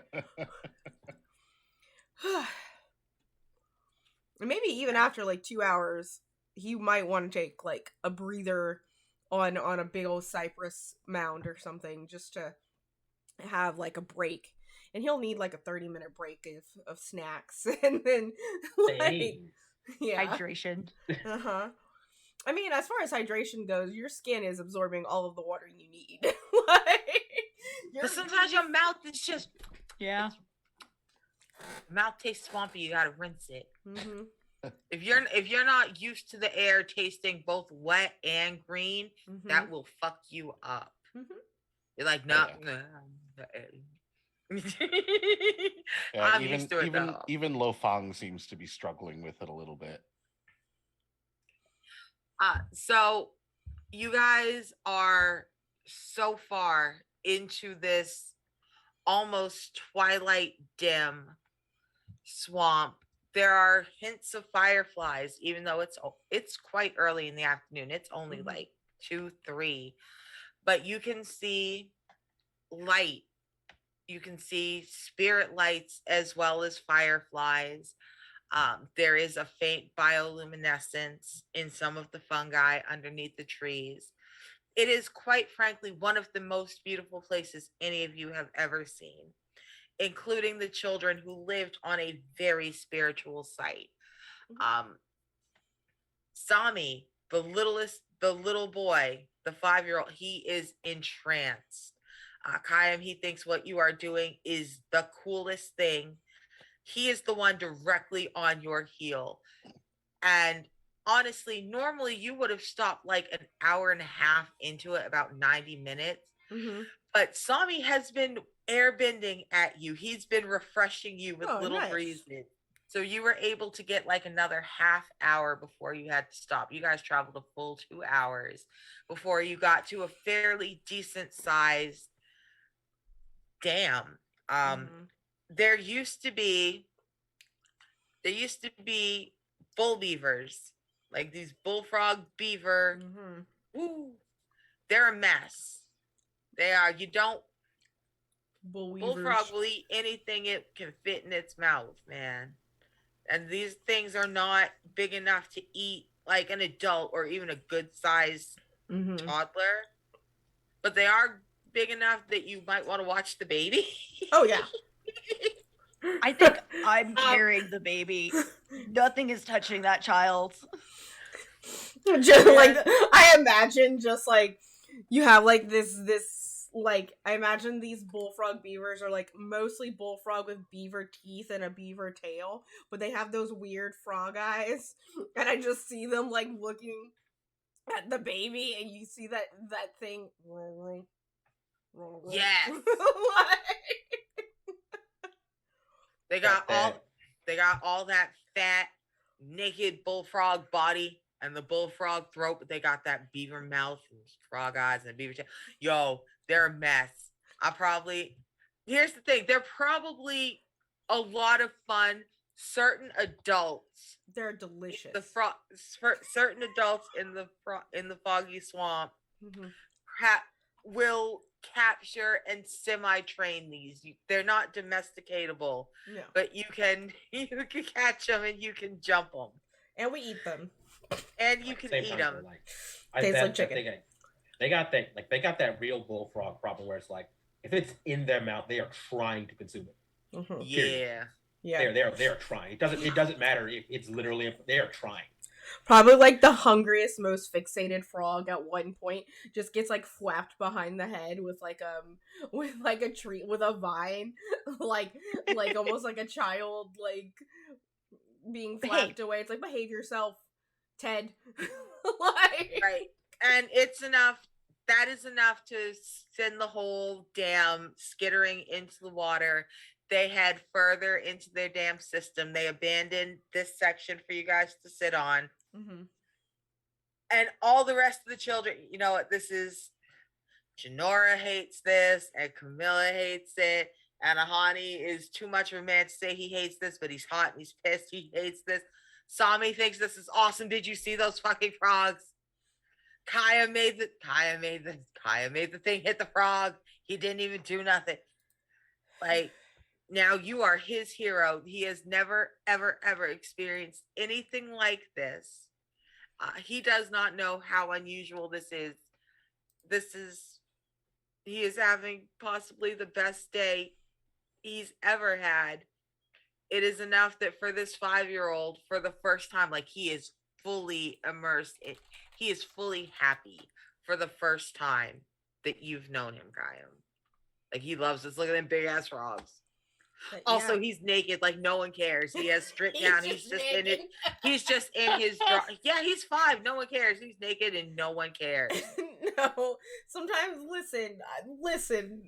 maybe even after like 2 hours, he might want to take like a breather on a big old cypress mound or something, just to have like a break. And he'll need like a 30-minute break of snacks, and then like,
hydration.
I mean, as far as hydration goes, your skin is absorbing all of the water you need. Like,
but sometimes your mouth is just mouth tastes swampy. You gotta rinse it. If you're not used to the air tasting both wet and green, that will fuck you up. You're like, no. I'm used to it though.
Even Lo Fong seems to be struggling with it a little bit.
So you guys are so far into this almost twilight dim swamp. There are hints of fireflies, even though it's quite early in the afternoon. It's only like 2-3, but you can see light You can see spirit lights as well as fireflies. There is a faint bioluminescence in some of the fungi underneath the trees. It is quite frankly one of the most beautiful places any of you have ever seen, including the children who lived on a very spiritual site. Sami, the little boy, the 5-year-old, he is entranced. Kayam, he thinks what you are doing is the coolest thing. He is the one directly on your heel. And honestly, normally you would have stopped like an hour and a half into it, about 90 minutes. But Sami has been airbending at you. He's been refreshing you with little breezes. So you were able to get like another half hour before you had to stop. You guys traveled a full 2 hours before you got to a fairly decent sized dam. There used to be bull beavers, like these bullfrog beaver. Ooh, they're a mess. They are. You don't. Bullfrog will eat anything it can fit in its mouth, man. And these things are not big enough to eat like an adult or even a good sized toddler, but they are big enough that you might want to watch the baby.
Oh yeah.
I think I'm carrying the baby. Nothing is touching that child.
Just like I imagine, just like you have like this like I imagine these bullfrog beavers are like mostly bullfrog with beaver teeth and a beaver tail, but they have those weird frog eyes, and I just see them like looking at the baby, and you see that thing.
Yes. They got all that fat, naked bullfrog body and the bullfrog throat, but they got that beaver mouth and frog eyes and beaver tail. Yo, they're a mess. Here's the thing, they're probably a lot of fun. Certain adults,
they're delicious.
Certain adults in the foggy swamp will capture and semi-train these. They're not domesticatable, but you can catch them and you can jump them,
and we eat them,
and you can eat them.
Tastes like chicken.
They got that real bullfrog problem where it's like if it's in their mouth, they are trying to consume it.
Yeah.
They're trying. It doesn't matter if it's literally they are trying.
Probably like the hungriest, most fixated frog at one point just gets like flapped behind the head with like a tree with a vine, like almost like a child like being flapped away. It's like behave yourself, Ted.
Like, right, and it's enough. That is enough to send the whole dam skittering into the water. They head further into their dam system. They abandoned this section for you guys to sit on. And all the rest of the children, you know what this is? Janora hates this, and Camilla hates it, and Ahani is too much of a man to say he hates this, but he's hot and he's pissed. He hates this. Sami thinks this is awesome. Did you see those fucking frogs? Kaya made the thing hit the frog. He didn't even do nothing. Like, now you are his hero. He has never, ever, ever experienced anything like this. He does not know how unusual this is. He is having possibly the best day he's ever had. It is enough that for this 5-year-old, for the first time, like he is fully immersed. He is fully happy for the first time that you've known him, Kayam. Like he loves this. Look at them big ass frogs. Also, he's naked, like no one cares. He has stripped down. He's just in it. He's just in his yeah, he's 5. No one cares. He's naked and no one cares.
No. Sometimes listen.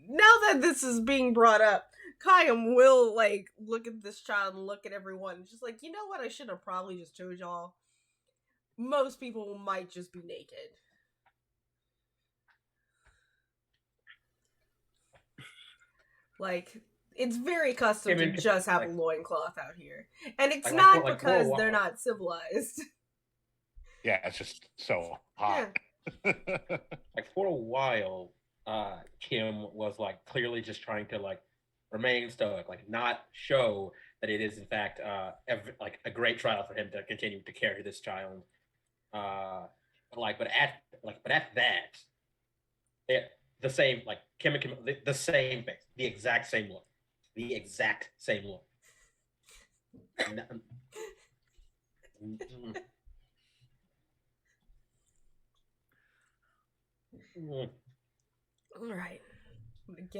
Now that this is being brought up, Kayam will like look at this child and look at everyone. Just like, you know what? I should have probably just told y'all. Most people might just be naked. Like, it's very custom to just have a loincloth out here. And it's not because they're not civilized.
Yeah, it's just so hot.
Yeah. Like, for a while, Kim was, like, clearly just trying to, like, remain stoic, like not show that it is in fact like a great trial for him to continue to carry this child. But at that, the same like Kim and Kim, the same face, the exact same look, the exact same look.
All right.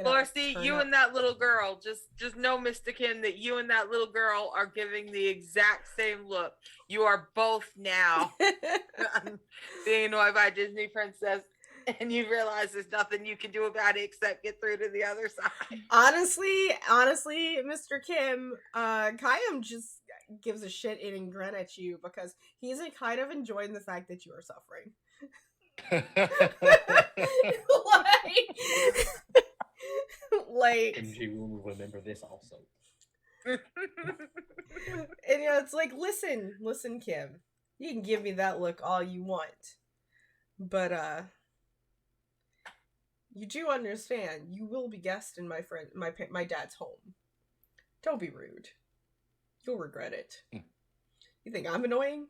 Dorsey, you and that little girl, just know, Mr. Kim, that you and that little girl are giving the exact same look. You are both now being annoyed by a Disney princess, and you realize there's nothing you can do about it except get through to the other side.
Honestly, Mr. Kim, Kayam just gives a shit and grin at you because he's kind of enjoying the fact that you are suffering. like
MG will remember this also.
And it's like, listen, Kim, you can give me that look all you want, but you do understand you will be guest in my dad's home. Don't be rude. You'll regret it. You think I'm annoying?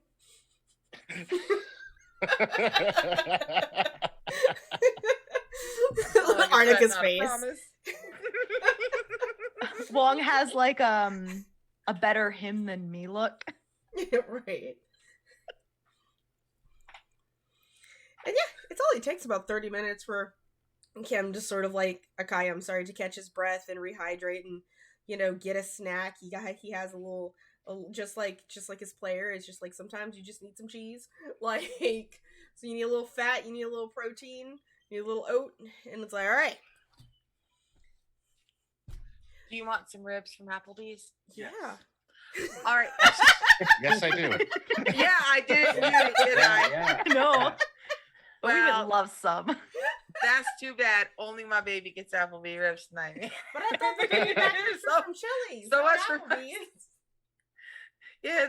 Arnica's face.
Wong has like a better him than me look.
Right. And yeah, it's only takes about 30 minutes for Kim just sort of like Akai, I'm sorry, to catch his breath and rehydrate and, get a snack. He has a little just like his player. It's just like sometimes you just need some cheese. Like, so you need a little fat, you need a little protein, you need a little oat, and it's like, all right.
Do you want some ribs from Applebee's?
Yeah.
All right.
Yes, I do.
Yeah, I did. Did I?
Yeah.
No. But we
Well,
would love some.
That's too bad. Only my baby gets Applebee ribs tonight.
But I thought they came back from Chili's.
So much for
Applebee's.
Yeah,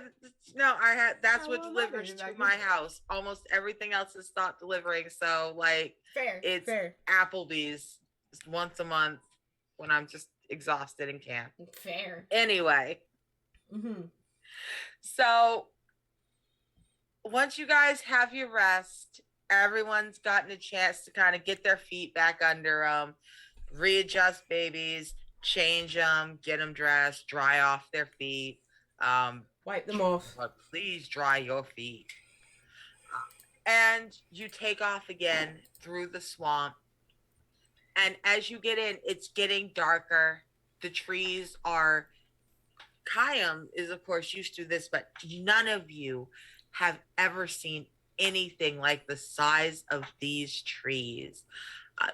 no, that's
I
what
love
delivers
it.
to my house. Almost everything else has stopped delivering. So like it's
fair.
Applebee's once a month when I'm just exhausted and can't.
Fair.
Anyway.
Mm-hmm.
So once you guys have your rest, everyone's gotten a chance to kind of get their feet back under them, readjust babies, change them, get them dressed, dry off their feet.
Wipe them off.
But please dry your feet. And you take off again through the swamp. And as you get in, it's getting darker. The trees are... Kayam is, of course, used to this, but none of you have ever seen anything like the size of these trees.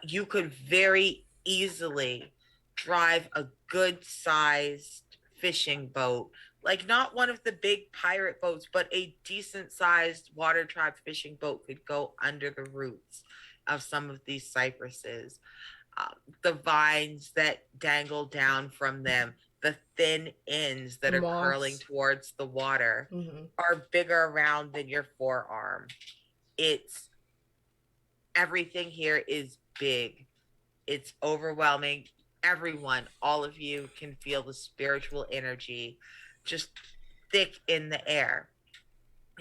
You could very easily drive a good-sized fishing boat, like not one of the big pirate boats, but a decent-sized water tribe fishing boat could go under the roots of some of these cypresses. The vines that dangle down from them, the thin ends that are curling towards the water, are bigger around than your forearm. Everything here is big. It's overwhelming. Everyone, all of you can feel the spiritual energy just thick in the air.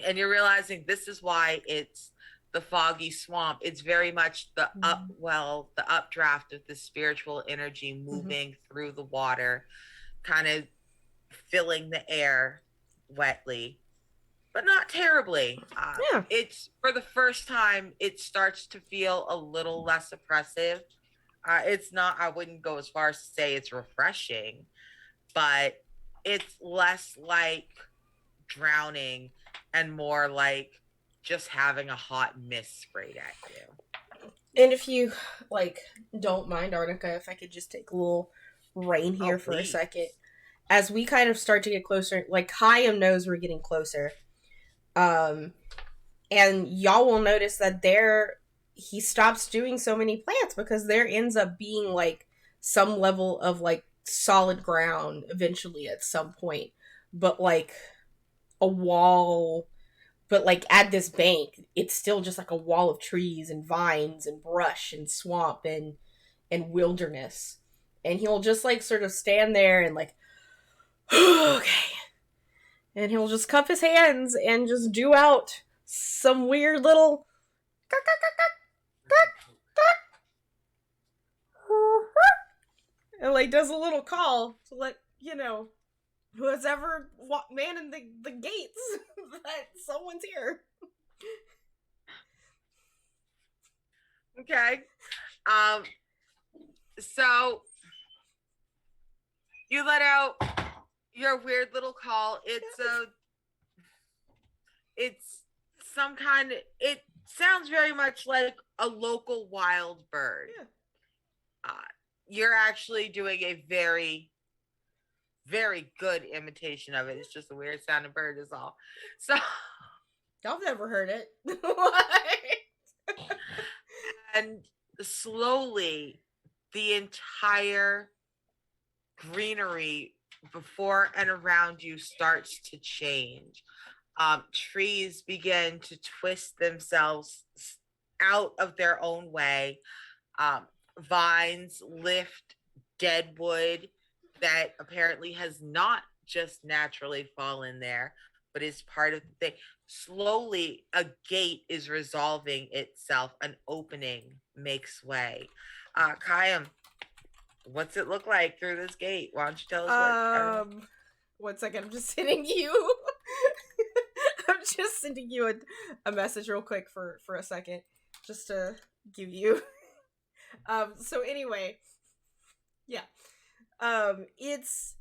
And you're realizing this is why it's the foggy swamp. It's very much the updraft of the spiritual energy moving through the water, kind of filling the air wetly, but not terribly. It's for the first time, it starts to feel a little less oppressive. It's not, I wouldn't go as far as to say it's refreshing, but it's less like drowning and more like just having a hot mist sprayed at you.
And if you don't mind, Arnica, if I could just take a little rein here for a second, as we kind of start to get closer, like Kayam knows we're getting closer, and y'all will notice that he stops doing so many plants because there ends up being like some level of like solid ground eventually at some point, but like a wall. But, like, at this bank, it's still just, like, a wall of trees and vines and brush and swamp and wilderness. and he'll just like sort of stand there and like, okay, and he'll just cup his hands and just do out some weird little and like does a little call to let who's ever manning the gates that someone's here.
Okay. So you let out your weird little call. It's some kind of, it sounds very much like a local wild bird.
Yeah.
You're actually doing a very, very good imitation of it. It's just a weird sounding bird is all. So
I've never heard it.
And slowly the entire greenery before and around you starts to change. Trees begin to twist themselves out of their own way. Vines lift dead wood that apparently has not just naturally fallen there, but is part of the thing. Slowly, a gate is resolving itself. An opening makes way. Kayam, what's it look like through this gate? Why don't you tell us what?
1 second, I'm just sending you. I'm just sending you a message real quick for a second, just to give you. So anyway, yeah. It's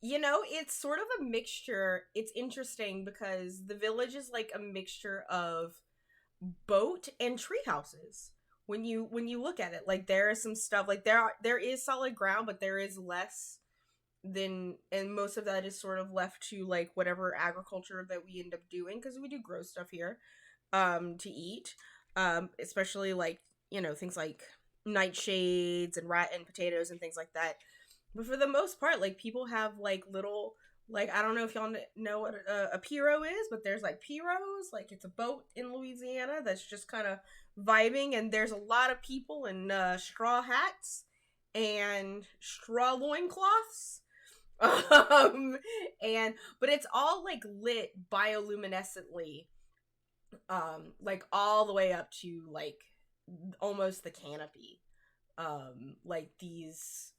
it's sort of a mixture. It's interesting because the village is like a mixture of boat and tree houses. When you look at it, like there is some stuff like there is solid ground, but there is less than, and most of that is sort of left to like whatever agriculture that we end up doing, because we do grow stuff here to eat, especially like things like nightshades and potatoes and things like that. But for the most part, like people have like little, like, I don't know if y'all know what a pirogue is, but there's like pirogues, like it's a boat in Louisiana that's just kind of vibing, and there's a lot of people in straw hats and straw loincloths. But it's all like lit bioluminescently, like all the way up to like almost the canopy. Like these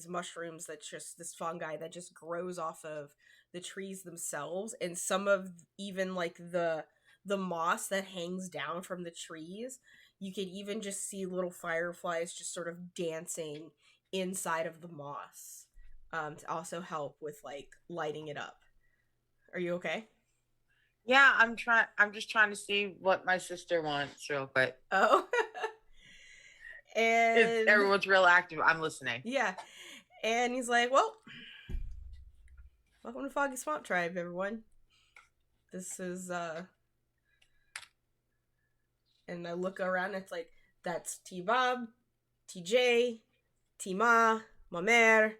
mushrooms that just, this fungi that just grows off of the trees themselves, and some of even like the moss that hangs down from the trees. You could even just see little fireflies just sort of dancing inside of the moss, to also help with like lighting it up. Are you okay?
Yeah, I'm just trying to see what my sister wants real quick.
Oh. And
if everyone's real active, I'm listening.
Yeah. And he's like, well, welcome to Foggy Swamp Tribe, everyone. This is and I look around and it's like, that's T-Bob, TJ, T-Ma, ma mère,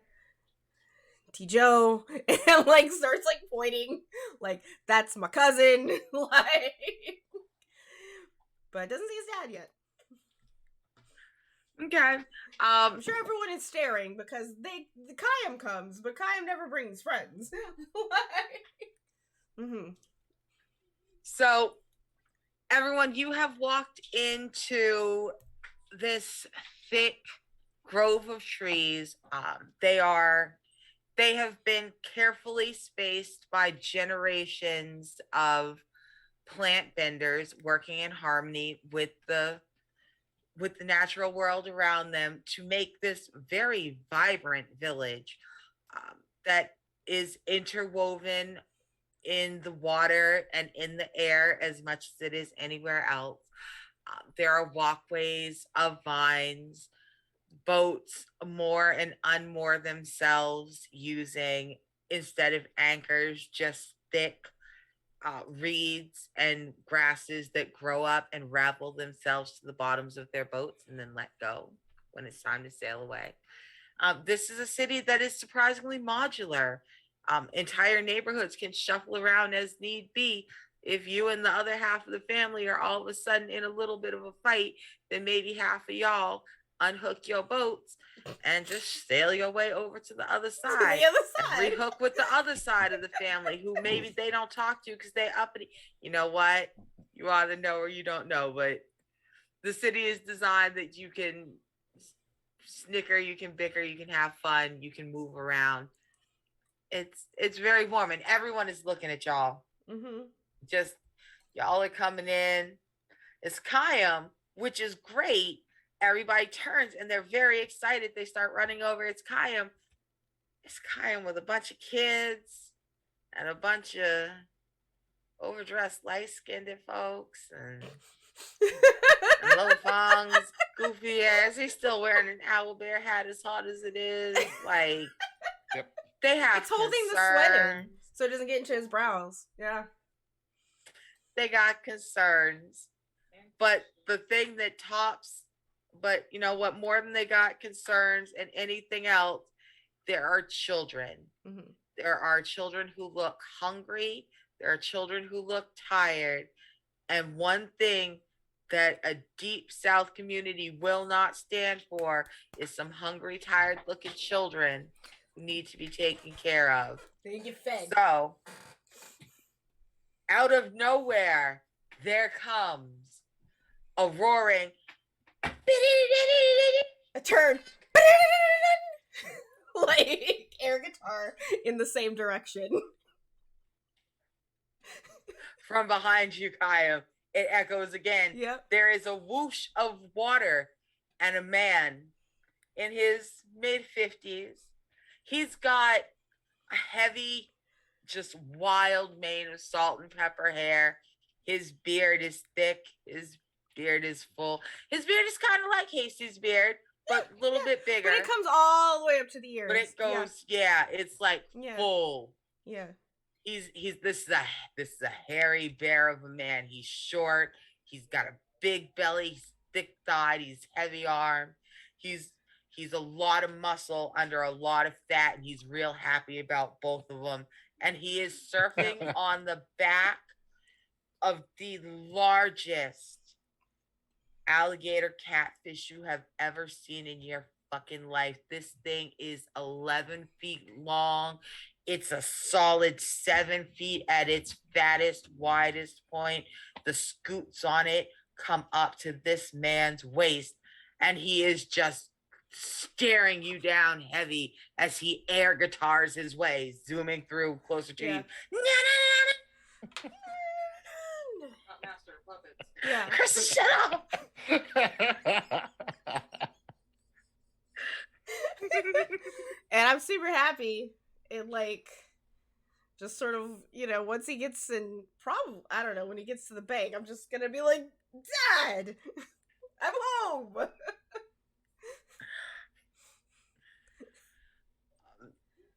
T-Joe, and like starts like pointing, like, that's my cousin, like, but doesn't see his dad yet.
Okay.
I'm sure everyone is staring because the Kayam comes, but Kayam never brings friends. Mm-hmm.
So, everyone, you have walked into this thick grove of trees. They have been carefully spaced by generations of plant benders working in harmony with the natural world around them to make this very vibrant village that is interwoven in the water and in the air as much as it is anywhere else. There are walkways of vines. Boats moor and unmoor themselves using, instead of anchors, just thick reeds and grasses that grow up and ravel themselves to the bottoms of their boats and then let go when it's time to sail away. This is a city that is surprisingly modular. Entire neighborhoods can shuffle around as need be. If you and the other half of the family are all of a sudden in a little bit of a fight, then maybe half of y'all unhook your boats and just sail your way over to the other
To
side.
the other
And
side.
rehook with the other side of the family who maybe they don't talk to because they uppity. You know what? You either know or you don't know, but the city is designed that you can snicker, you can bicker, you can have fun, you can move around. It's very warm, and everyone is looking at y'all.
Mm-hmm.
Just y'all are coming in. It's Kayam, which is great. Everybody turns and they're very excited. They start running over. It's Kayam. It's Kayam with a bunch of kids and a bunch of overdressed, light-skinned folks and Lofong's goofy ass. He's still wearing an owlbear hat as hot as it is. Like,
Yep.
they have
It's holding the sweat in, so it doesn't get into his brows. Yeah.
They got concerns. But the thing that tops, but you know what, more than they got concerns and anything else, there are children.
Mm-hmm.
There are children who look hungry. There are children who look tired. And one thing that a deep South community will not stand for is some hungry, tired looking children who need to be taken care of.
They get fed.
So, out of nowhere, there comes a roaring,
a turn. Like air guitar in the same direction.
from behind you, Kaya. It echoes again.
Yep.
There is a whoosh of water and a man in his mid-50s. He's got a heavy, just wild mane of salt and pepper hair. His beard is thick. His beard is full. His beard is kind of like Hasty's beard, but a little bit bigger.
But it comes all the way up to the ears.
But it goes, it's like full.
Yeah.
This is a hairy bear of a man. He's short. He's got a big belly. He's thick-thighed. He's heavy-armed. He's a lot of muscle under a lot of fat, and he's real happy about both of them. And he is surfing on the back of the largest alligator catfish you have ever seen in your fucking life. This thing is 11 feet long. It's a solid 7 feet at its fattest, widest point. The scoots on it come up to this man's waist, and he is just staring you down heavy as he air guitars his way, zooming through closer to you. Not master of puppets.
Yeah.
Chris, shut up.
And I'm super happy. It like just sort of, once he gets in, probably, I don't know, when he gets to the bank, I'm just gonna be like, Dad, I'm home.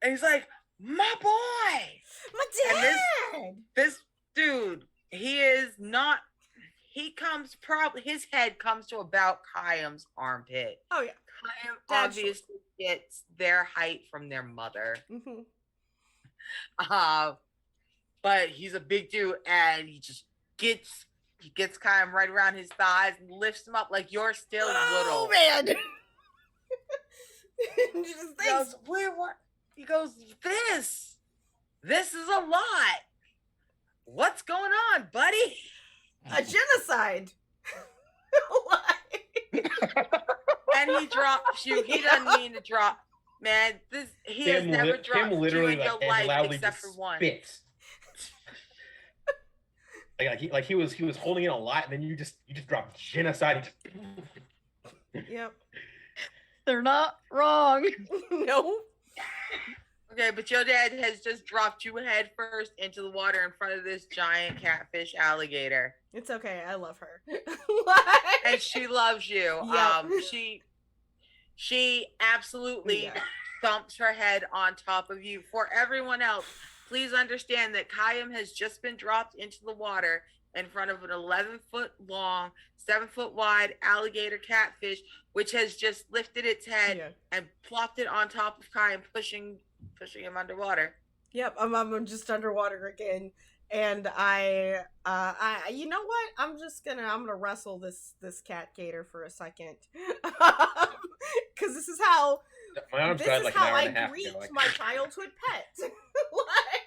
And he's like, my boy,
My dad.
And this dude, his head comes to about Kayam's armpit.
Oh yeah.
Kayam obviously gets their height from their mother.
Mm-hmm.
But he's a big dude, and he gets Kayam right around his thighs and lifts him up like you're still little.
Oh man.
He goes, this is a lot. What's going on, buddy?
A genocide.
And he drops you. He doesn't mean to drop. Man, he has never dropped you in your life except for one.
Spits. like he was holding in a lot, and then you just dropped genocide.
Yep.
They're not wrong.
No.
Okay, but your dad has just dropped you head first into the water in front of this giant catfish alligator.
It's okay. I love her.
And she loves you.
Yep.
She absolutely thumps her head on top of you. For everyone else, please understand that Kayam has just been dropped into the water in front of an 11-foot long, 7-foot wide alligator catfish, which has just lifted its head and plopped it on top of Kayam, pushing him underwater.
Yep, I'm just underwater again. and you know what? I'm gonna wrestle this cat gator for a second, because
My arms died like an hour and a half
greet
ago.
my childhood pet.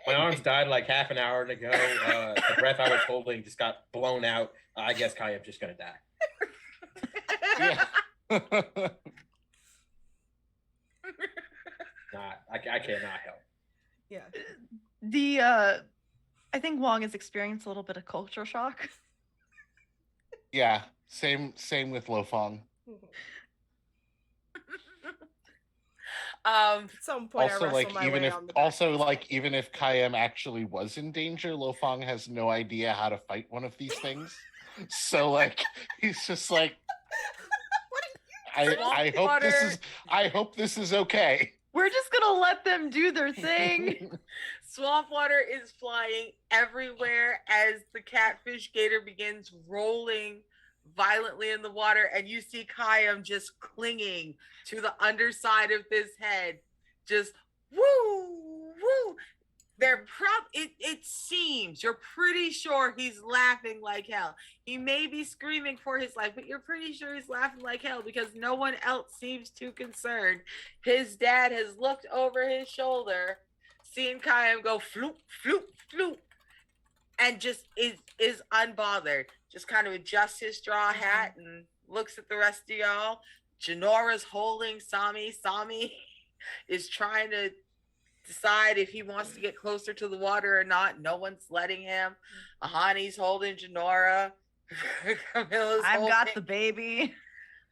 My arms died like half an hour ago. The breath I was holding just got blown out. I guess Kayam's just gonna die.
Yeah.
I cannot help.
Yeah.
I think Wong has experienced a little bit of culture shock.
Yeah. Same with Lofong.
At some point,
Also,
I
like
my
even
way
if
on the back
also
of
like even if Kayam actually was in danger, Lofong has no idea how to fight one of these things. So like he's just like, I hope this is okay.
We're just gonna let them do their thing.
Swamp water is flying everywhere as the catfish gator begins rolling violently in the water, and you see Kayam just clinging to the underside of this head, just woo woo. It seems you're pretty sure he's laughing like hell. He may be screaming for his life, but you're pretty sure he's laughing like hell because no one else seems too concerned. His dad has looked over his shoulder, seen Kayam go floop, floop, floop, and just is unbothered. Just kind of adjusts his straw hat and looks at the rest of y'all. Janora's holding Sami. Sami is trying to decide if he wants to get closer to the water or not. No one's letting him. Ahani's holding Janora.
I've got the baby.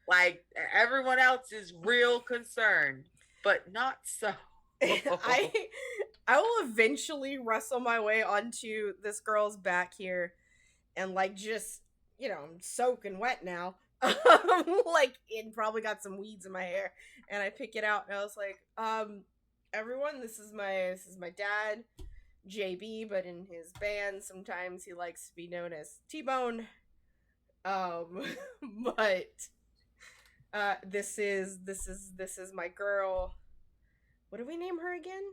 Like everyone else is real concerned, but not so.
I will eventually wrestle my way onto this girl's back here, and like just I'm soaking wet now. Like it probably got some weeds in my hair, and I pick it out, and I was like, everyone, this is my dad, JB, but in his band sometimes he likes to be known as T-Bone. But this is my girl. What do we name her again?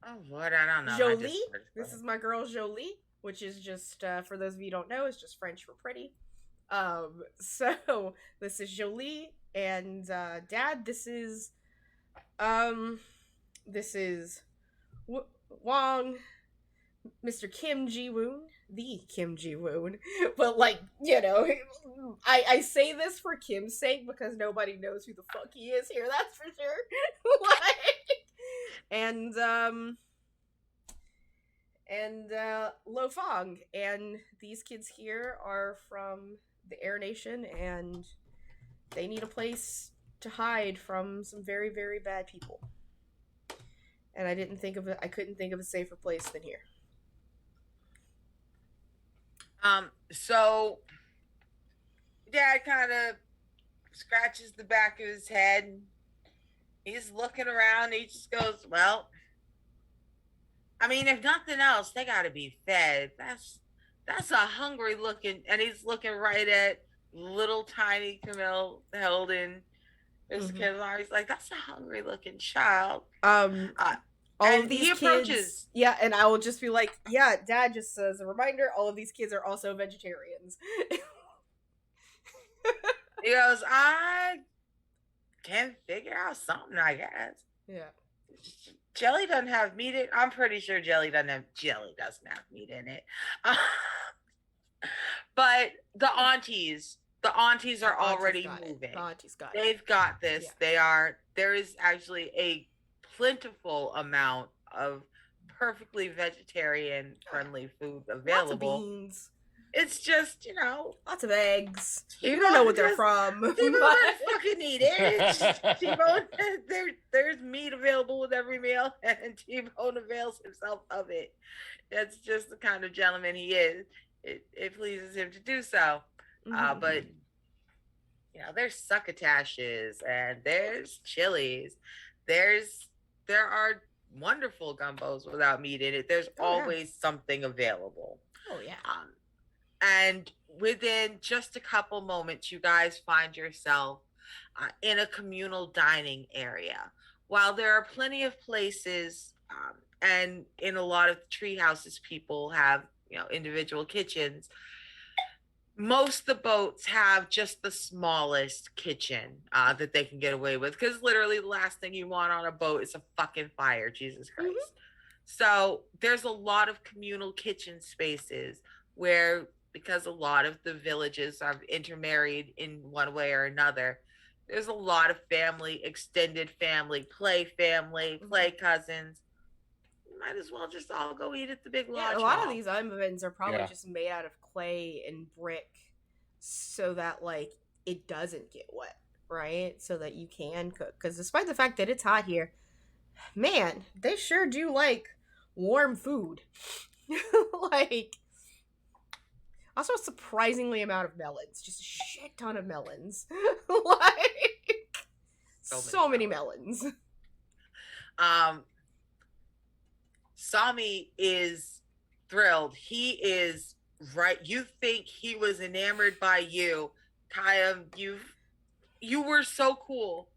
Oh, what? I don't know.
Jolie. This is my girl Jolie, which is just for those of you who don't know, is just French for pretty. So this is Jolie, and Dad, this is Wong, Mr. Kim Ji-woon, the Kim Ji-woon. But like, I say this for Kim's sake because nobody knows who the fuck he is here, that's for sure. And Lo Fong, and these kids here are from the Air Nation, and they need a place to hide from some very, very bad people. And I couldn't think of a safer place than here.
So Dad kind of scratches the back of his head. He's looking around. He just goes, well, I mean, if nothing else, they got to be fed. That's a hungry looking, and he's looking right at little tiny Camille held in his kid's arm. He's like, that's a hungry looking child.
All of these kids, yeah, and I will just be like, yeah, Dad, just as a reminder, all of these kids are also vegetarians.
He goes, I can figure out something, I guess.
Yeah.
Jelly doesn't have meat in it. I'm pretty sure jelly doesn't have meat in it. But the aunties are already moving.
The aunties got
it. They've got this. Yeah. There is actually a plentiful amount of perfectly vegetarian friendly food available.
Lots of beans.
It's just,
lots of eggs. You don't know what they're from.
T-Bone doesn't fucking eat it. It's just T-Bone, there's meat available with every meal, and T-Bone avails himself of it. That's just the kind of gentleman he is. It pleases him to do so. But there's succotashes, and there's chilies. There are wonderful gumbos without meat in it. There's always something available.
Oh yeah.
And within just a couple moments, you guys find yourself in a communal dining area. While there are plenty of places and in a lot of tree houses, people have, individual kitchens. Most of the boats have just the smallest kitchen that they can get away with, because literally the last thing you want on a boat is a fucking fire. Jesus Christ. So there's a lot of communal kitchen spaces where, because a lot of the villages are intermarried in one way or another, there's a lot of family, extended family, play cousins. You might as well just all go eat at the big lodge
Yeah, a lot
hall.
of these ovens are probably
Yeah.
just made out of clay and brick so that, like, it doesn't get wet, right? So that you can cook. Because despite the fact that it's hot here, man, they sure do like warm food. Like, also a surprisingly amount of melons. Just a shit ton of melons. Like, so many melons.
Sami is thrilled. He is right. You think he was enamored by you. Kaya, you were so cool.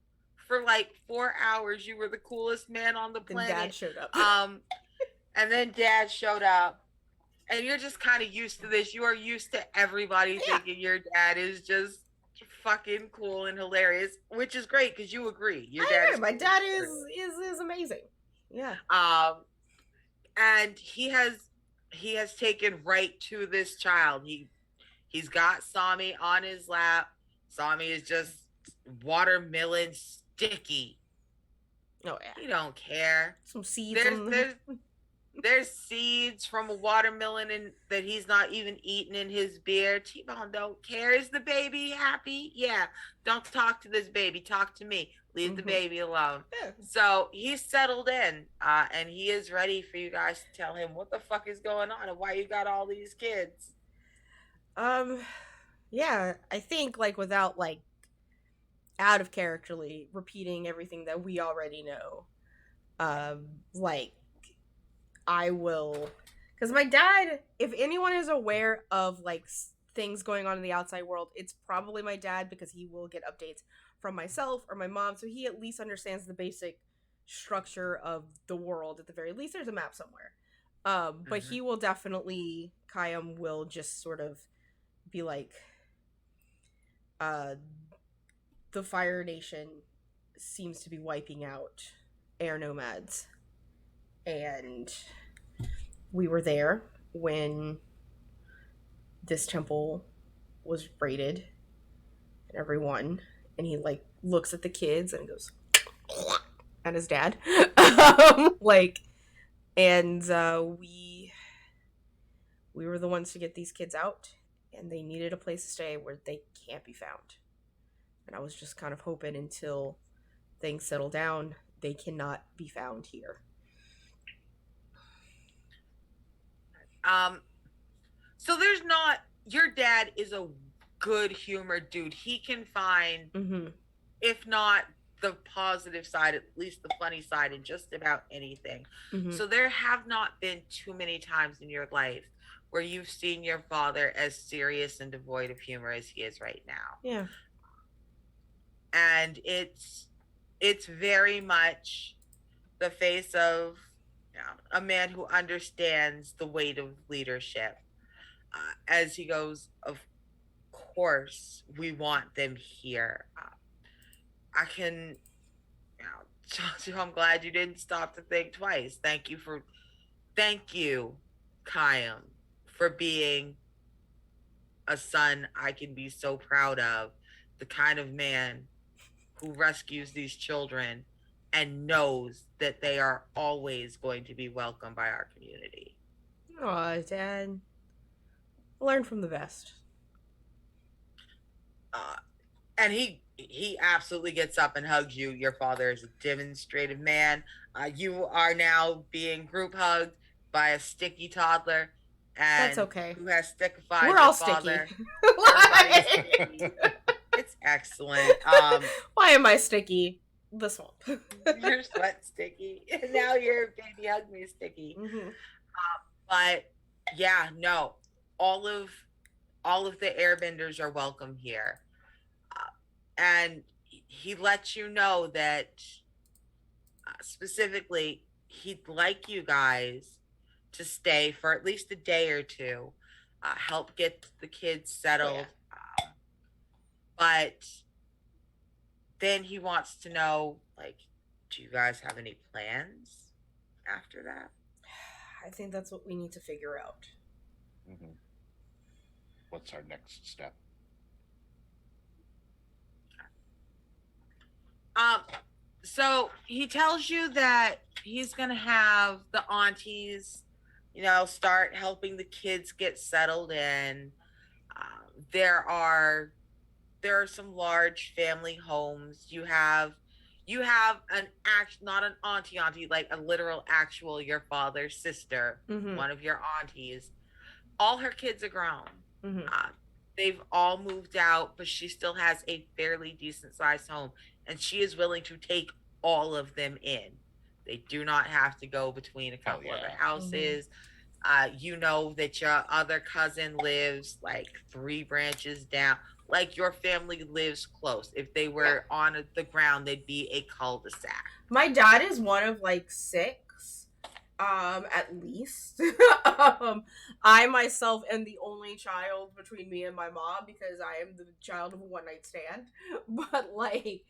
For like 4 hours, you were the coolest man on the planet.
And Dad showed up.
And then Dad showed up. And you're just kind of used to this. You are used to everybody thinking your dad is just fucking cool and hilarious, which is great because you agree. Your dad is
my
cool
dad is amazing. Yeah.
And he has taken right to this child. He's got Sami on his lap. Sami is just watermelon sticky.
Oh yeah.
He don't care.
Some seeds.
There's seeds from a watermelon that he's not even eating in his beer. T-Bone don't care. Is the baby happy? Yeah. Don't talk to this baby. Talk to me. Leave the baby alone.
Yeah.
So he's settled in, and he is ready for you guys to tell him what the fuck is going on and why you got all these kids.
Yeah, I think, like, without, like, out of characterly repeating everything that we already know, like, I will, because my dad, if anyone is aware of, like, things going on in the outside world, it's probably my dad, because he will get updates from myself or my mom, so he at least understands the basic structure of the world. At the very least, there's a map somewhere. But he will definitely, Kayam will just sort of be like, the Fire Nation seems to be wiping out air nomads. And we were there when this temple was raided and everyone, and he, like, looks at the kids and goes at his dad. Like, and we were the ones to get these kids out, and they needed a place to stay where they can't be found. And I was just kind of hoping until things settle down, they cannot be found here.
So there's not, your dad is a good humored dude. He can find, if not the positive side, at least the funny side in just about anything. So there have not been too many times in your life where you've seen your father as serious and devoid of humor as he is right now.
Yeah.
And it's very much the face of, a man who understands the weight of leadership. As he goes, of course, we want them here. I can, I'm glad you didn't stop to think twice. Thank you, Kayam, for being a son I can be so proud of. The kind of man who rescues these children and knows that they are always going to be welcomed by our community.
Aw, Dad. Learn from the best.
And he absolutely gets up and hugs you. Your father is a demonstrative man. You are now being group hugged by a sticky toddler. And
that's okay.
Who has stickified
We're all
father.
sticky.
It's excellent.
Why am I sticky? The swamp.
Your sweat sticky. And now your baby hug me sticky. But yeah, no. All of the airbenders are welcome here. And he lets you know that specifically he'd like you guys to stay for at least a day or two, help get the kids settled. But then he wants to know, like, do you guys have any plans after that?
I think that's what we need to figure out.
Mm-hmm. What's our next step?
So he tells you that he's gonna have the aunties, start helping the kids get settled in. There are some large family homes. You have an not an auntie, like a literal actual your father's sister, one of your aunties. All her kids are grown. They've all moved out, but she still has a fairly decent sized home, and she is willing to take all of them in. They do not have to go between a couple other houses. You know that your other cousin lives like 3 branches down. Like, your family lives close. If they were on the ground, they'd be a cul-de-sac.
My dad is one of like 6, at least. I myself am the only child between me and my mom because I am the child of a one-night stand. But like,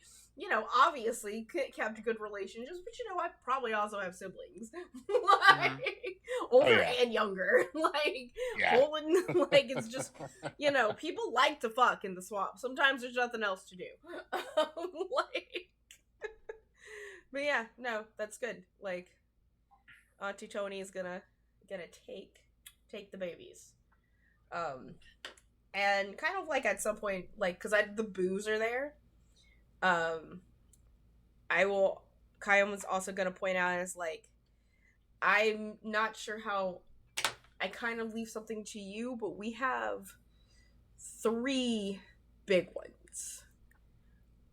obviously kept good relationships, but I probably also have siblings. Like, older and younger. Like, Poland, like, it's just, people like to fuck in the swamp. Sometimes there's nothing else to do. Like, but yeah, no, that's good. Like, Auntie Tony is gonna take the babies. And kind of like at some point, like, because the boos are there, Kyle was also going to point out is like, I'm not sure how I kind of leave something to you, but we have 3 big ones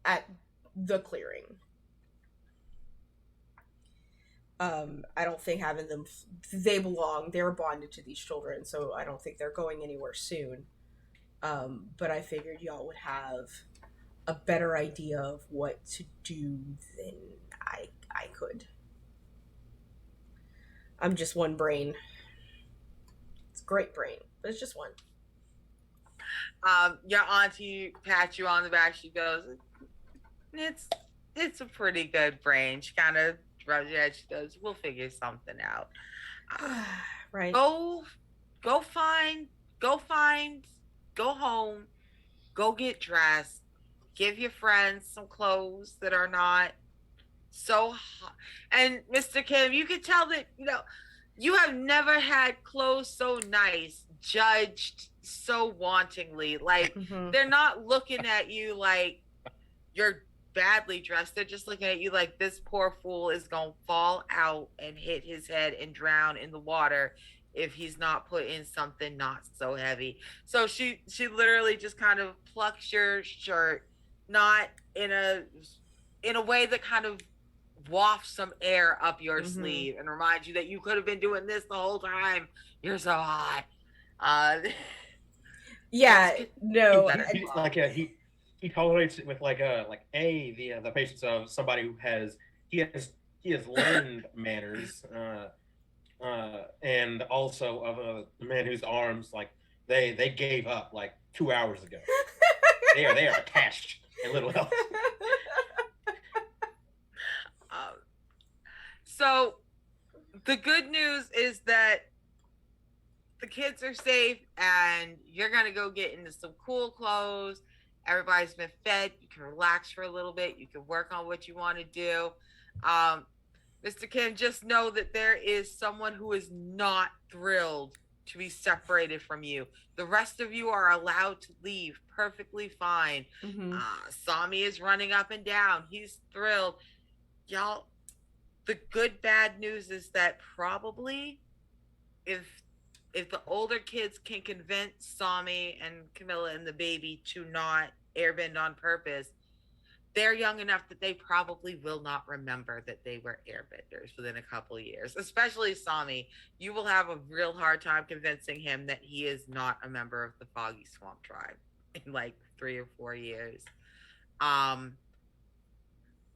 at the clearing. I don't think having them, they belong, they're bonded to these children, so I don't think they're going anywhere soon. But I figured y'all would have a better idea of what to do than I could. I'm just one brain. It's a great brain, but it's just one.
Your auntie pats you on the back. She goes, it's a pretty good brain. She kind of rubs your head. She goes, we'll figure something out.
Right.
Go home, go get dressed, give your friends some clothes that are not so hot. And Mr. Kim, you can tell that, you have never had clothes so nice, judged so wantingly. Like, they're not looking at you like you're badly dressed. They're just looking at you like this poor fool is going to fall out and hit his head and drown in the water if he's not put in something not so heavy. So she literally just kind of plucks your shirt, not in a way that kind of wafts some air up your sleeve and reminds you that you could have been doing this the whole time. You're so hot.
Yeah, no.
He tolerates it with the patience of somebody who has learned manners, and also of a man whose arms they gave up like 2 hours ago. they are attached and little else.
So the good news is that the kids are safe and you're going to go get into some cool clothes. Everybody's been fed. You can relax for a little bit. You can work on what you want to do. Mr. Kim, just know that there is someone who is not thrilled to be separated from you. The rest of you are allowed to leave perfectly fine. Sami is running up and down. He's thrilled. Y'all, the bad news is that probably if the older kids can convince Sami and Camilla and the baby to not airbend on purpose, they're young enough that they probably will not remember that they were airbenders within a couple of years. Especially Sami. You will have a real hard time convincing him that he is not a member of the Foggy Swamp Tribe in like 3 or 4 years.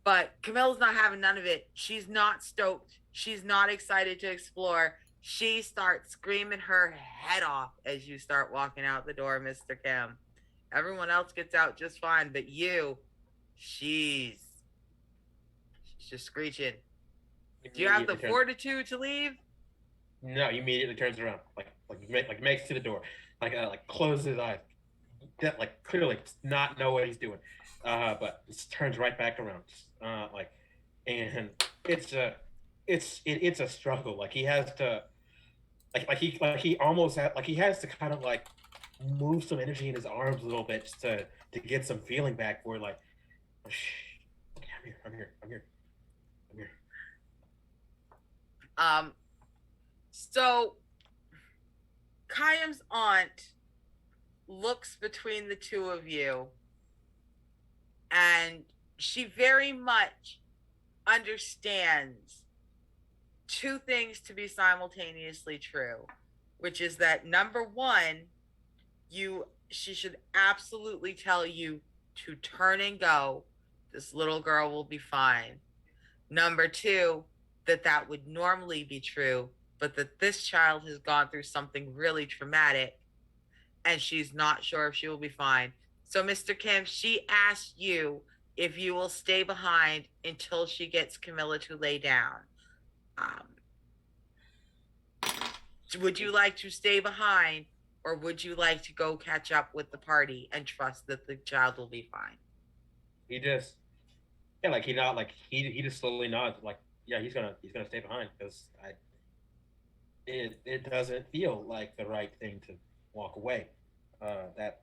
But Camilla's not having none of it. She's not stoked. She's not excited to explore. She starts screaming her head off as you start walking out the door, Mr. Kim. Everyone else gets out just fine, but you, she's just screeching. Do you have the fortitude to leave?
No, he immediately turns around, like makes to the door, like closes his eyes, like clearly does not know what he's doing, but just turns right back around, and it's a struggle. Like he has to, he almost he has to kind of like move some energy in his arms a little bit just to get some feeling back for like, shh, okay, I'm here.
So Kayam's aunt looks between the two of you, and she very much understands two things to be simultaneously true, which is that number one, she should absolutely tell you to turn and go. This little girl will be fine. Number two, that would normally be true, but that this child has gone through something really traumatic and she's not sure if she will be fine. So, Mr. Kim, she asked you if you will stay behind until she gets Camilla to lay down. Would you like to stay behind, or would you like to go catch up with the party and trust that the child will be fine?
He just he just slowly nods, like, yeah, he's gonna stay behind because it doesn't feel like the right thing to walk away. That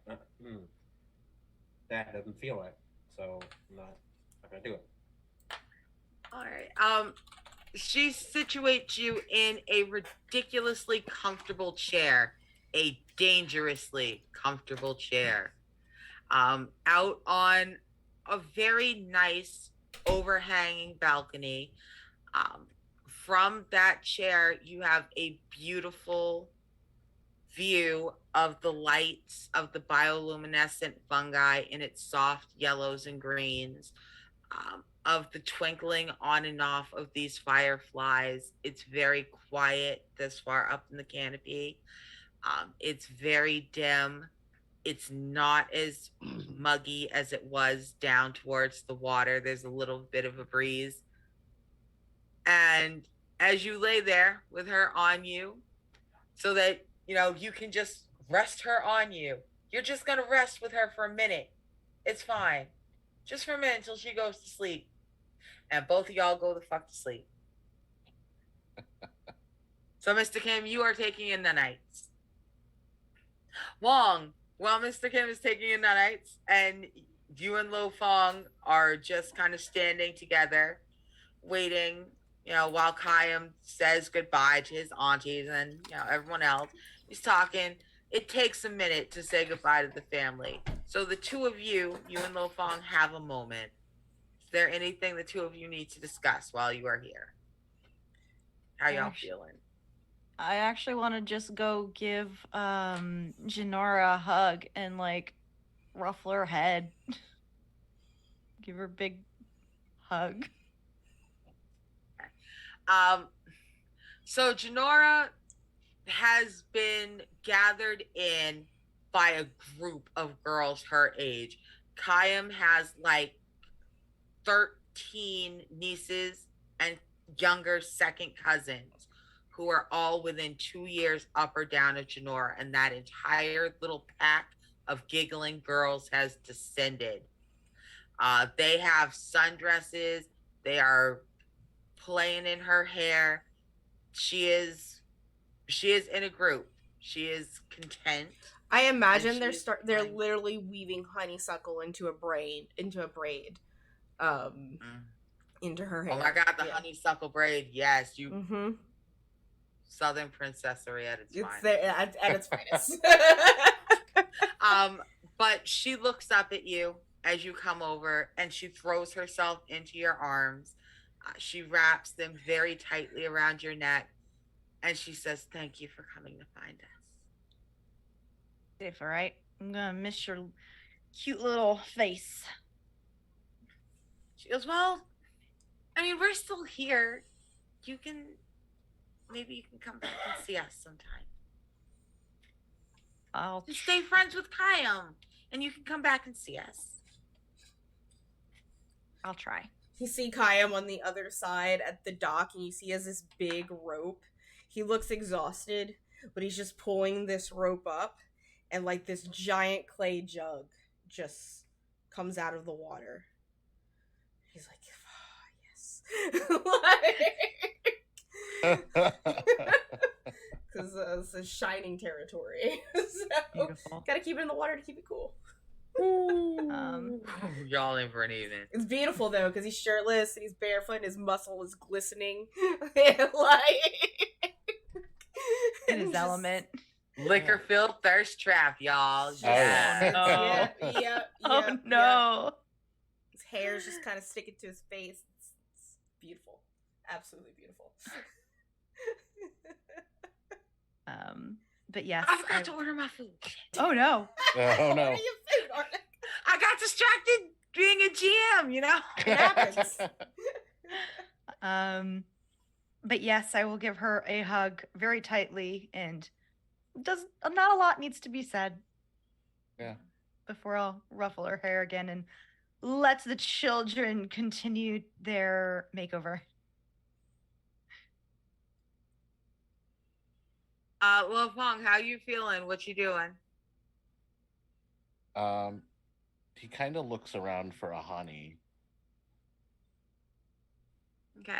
doesn't feel right, so I'm not gonna do it.
All right. She situates you in a ridiculously comfortable chair, a dangerously comfortable chair, out on a very nice overhanging balcony. From that chair, you have a beautiful view of the lights of the bioluminescent fungi in its soft yellows and greens, of the twinkling on and off of these fireflies. It's very quiet this far up in the canopy. It's very dim. It's not as muggy as it was down towards the water. There's a little bit of a breeze. And as you lay there with her on you, so that, you can just rest her on you. You're just going to rest with her for a minute. It's fine. Just for a minute until she goes to sleep. And both of y'all go the fuck to sleep. So, Mr. Kim, you are taking in the nights. Wong, while Mr. Kim is taking in the nights, and you and Lo Fong are just kind of standing together, waiting, while Kayam says goodbye to his aunties and, everyone else. He's talking. It takes a minute to say goodbye to the family. So the two of you and Lo Fong, have a moment. Is there anything the two of you need to discuss while you are here? How y'all feeling?
I actually want to just go give Janora a hug and like ruffle her head. Give her a big hug.
So Janora has been gathered in by a group of girls her age. Kayam has like 13 nieces and younger second cousins who are all within 2 years up or down of Janora, and that entire little pack of giggling girls has descended. They have sundresses. They are playing in her hair. She is in a group. She is content.
I imagine they're literally weaving honeysuckle into a braid, into her hair.
Oh my god, the honeysuckle braid! Yes, you. Southern princessery at its finest.
At its finest.
But she looks up at you as you come over, and she throws herself into your arms. She wraps them very tightly around your neck, and she says, "Thank you for coming to find us."
Safe, all right? I'm gonna miss your cute little face.
She goes, "Well, I mean, we're still here. maybe you can come back and see us sometime.
I'll
Just stay friends with Kayam, and you can come back and see us.
I'll try.
You see Kayam on the other side at the dock, and you see he has this big rope. He looks exhausted, but he's just pulling this rope up, and like this giant clay jug just comes out of the water. He's like, because this is shining territory. So,
Beautiful.
gotta keep it in the water to keep it cool.
Y'all in for an evening.
It's beautiful though, because he's shirtless and he's barefoot and his muscle is glistening. And, like,
In his element.
Liquor filled thirst trap, y'all.
Yeah.
Oh no.
His hair's just kind of sticking to his face. It's beautiful. Absolutely beautiful.
But yes.
I forgot to order my food.
Oh no.
Oh no.
What are you food, Arctic?
I got distracted being a GM, you know?
It happens.
But yes, I will give her a hug very tightly, and not a lot needs to be said.
Yeah.
Before I'll ruffle her hair again and let the children continue their makeover.
Lo Fong, how you feeling? What you doing?
He kind of looks around for Ahani.
Okay.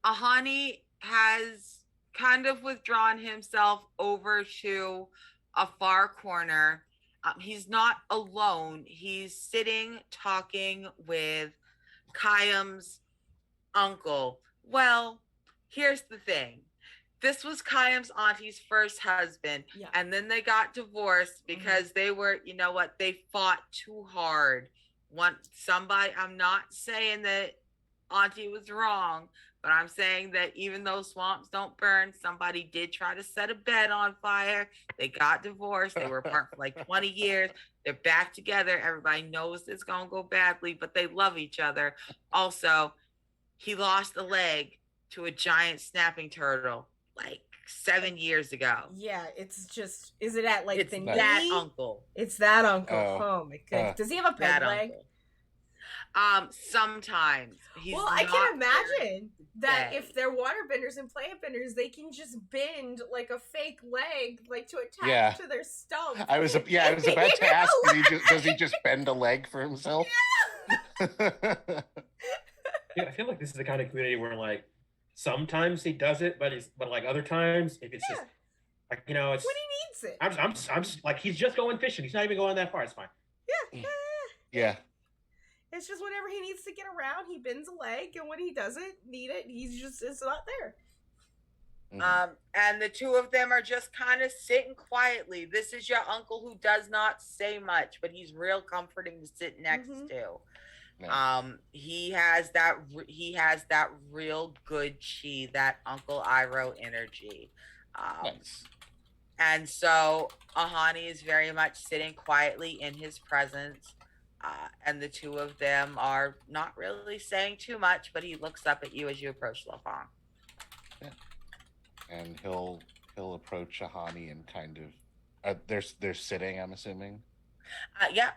Ahani has kind of withdrawn himself over to a far corner. He's not alone. He's sitting talking with Kayam's uncle. Well, here's the thing. This was Kayam's auntie's first husband,
Yeah.
and then they got divorced because they were, you know what, they fought too hard. I'm not saying that auntie was wrong, but I'm saying that even though swamps don't burn, somebody did try to set a bed on fire. They got divorced. They were apart for like 20 years. They're back together. Everybody knows it's going to go badly, but they love each other. Also, he lost a leg to a giant snapping turtle like 7 years ago.
Yeah, it's just, is it at like
It's
the
that
knee?
uncle.
It's that uncle.
Oh.
Oh my goodness. Does he have a peg
That
leg?
uncle. Sometimes. He's
Well, I can
not
imagine that
dead.
if they're waterbenders and plant benders, they can just bend like a fake leg, like to attach
Yeah.
to their stump.
I was about to ask, does he just bend a leg for himself?
Yeah, I feel like this is the kind of community where like sometimes he does it, but like other times if it's just like, you know, it's
when he needs it.
I'm just like, he's just going fishing. He's not even going that far. It's fine.
Yeah.
It's just whenever he needs to get around, he bends a leg, and when he doesn't need it, it's not there.
And the two of them are just kind of sitting quietly. This is your uncle who does not say much, but he's real comforting to sit next to.
Yeah.
He has that real good chi, that Uncle Iroh energy.
Nice.
And so Ahani is very much sitting quietly in his presence. And the two of them are not really saying too much, but he looks up at you as you approach Lafong.
Yeah. And he'll approach Ahani and kind of they're sitting, I'm assuming.
Yeah.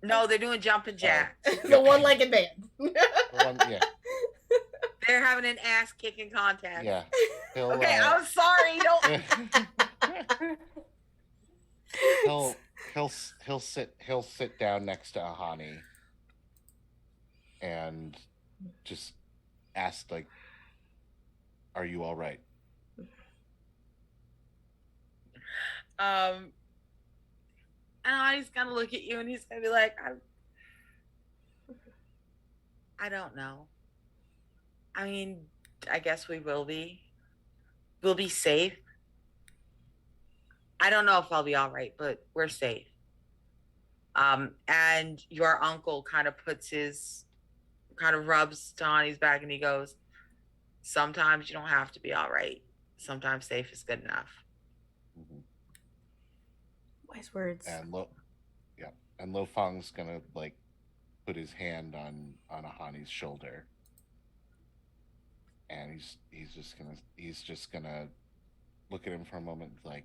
No, they're doing jumping jack.
The one-legged man.
Yeah.
They're having an ass kicking contest.
Yeah.
Okay, I'm sorry. Don't.
He'll sit down next to Ahani and just ask, like, are you all right?
And Ahani's gonna look at you and he's gonna be like, I don't know. I mean, I guess we will be. We'll be safe. I don't know if I'll be all right, but we're safe. And your uncle kind of rubs Tawny's back and he goes, sometimes you don't have to be all right. Sometimes safe is good enough.
Mm-hmm.
Wise words.
And Lo Feng's gonna put his hand on Ahani's shoulder And he's just gonna look at him for a moment, like,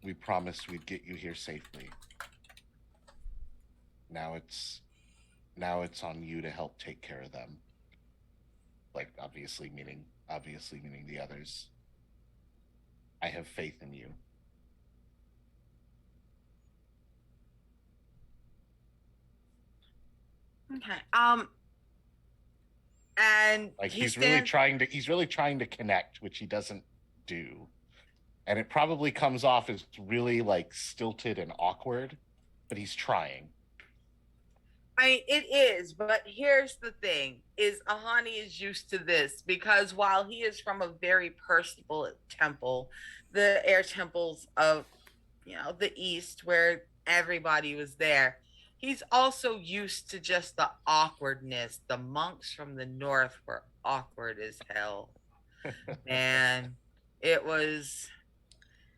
we promised we'd get you here safely. Now it's on you to help take care of them. Like, obviously meaning the others. I have faith in you.
Okay. And
like he's really trying to connect, which he doesn't do. And it probably comes off as really like stilted and awkward, but he's trying.
It is, but here's the thing: is Ahani is used to this because while he is from a very personable temple, the air temples of, the East, where everybody was there, he's also used to just the awkwardness. The monks from the North were awkward as hell, and it was.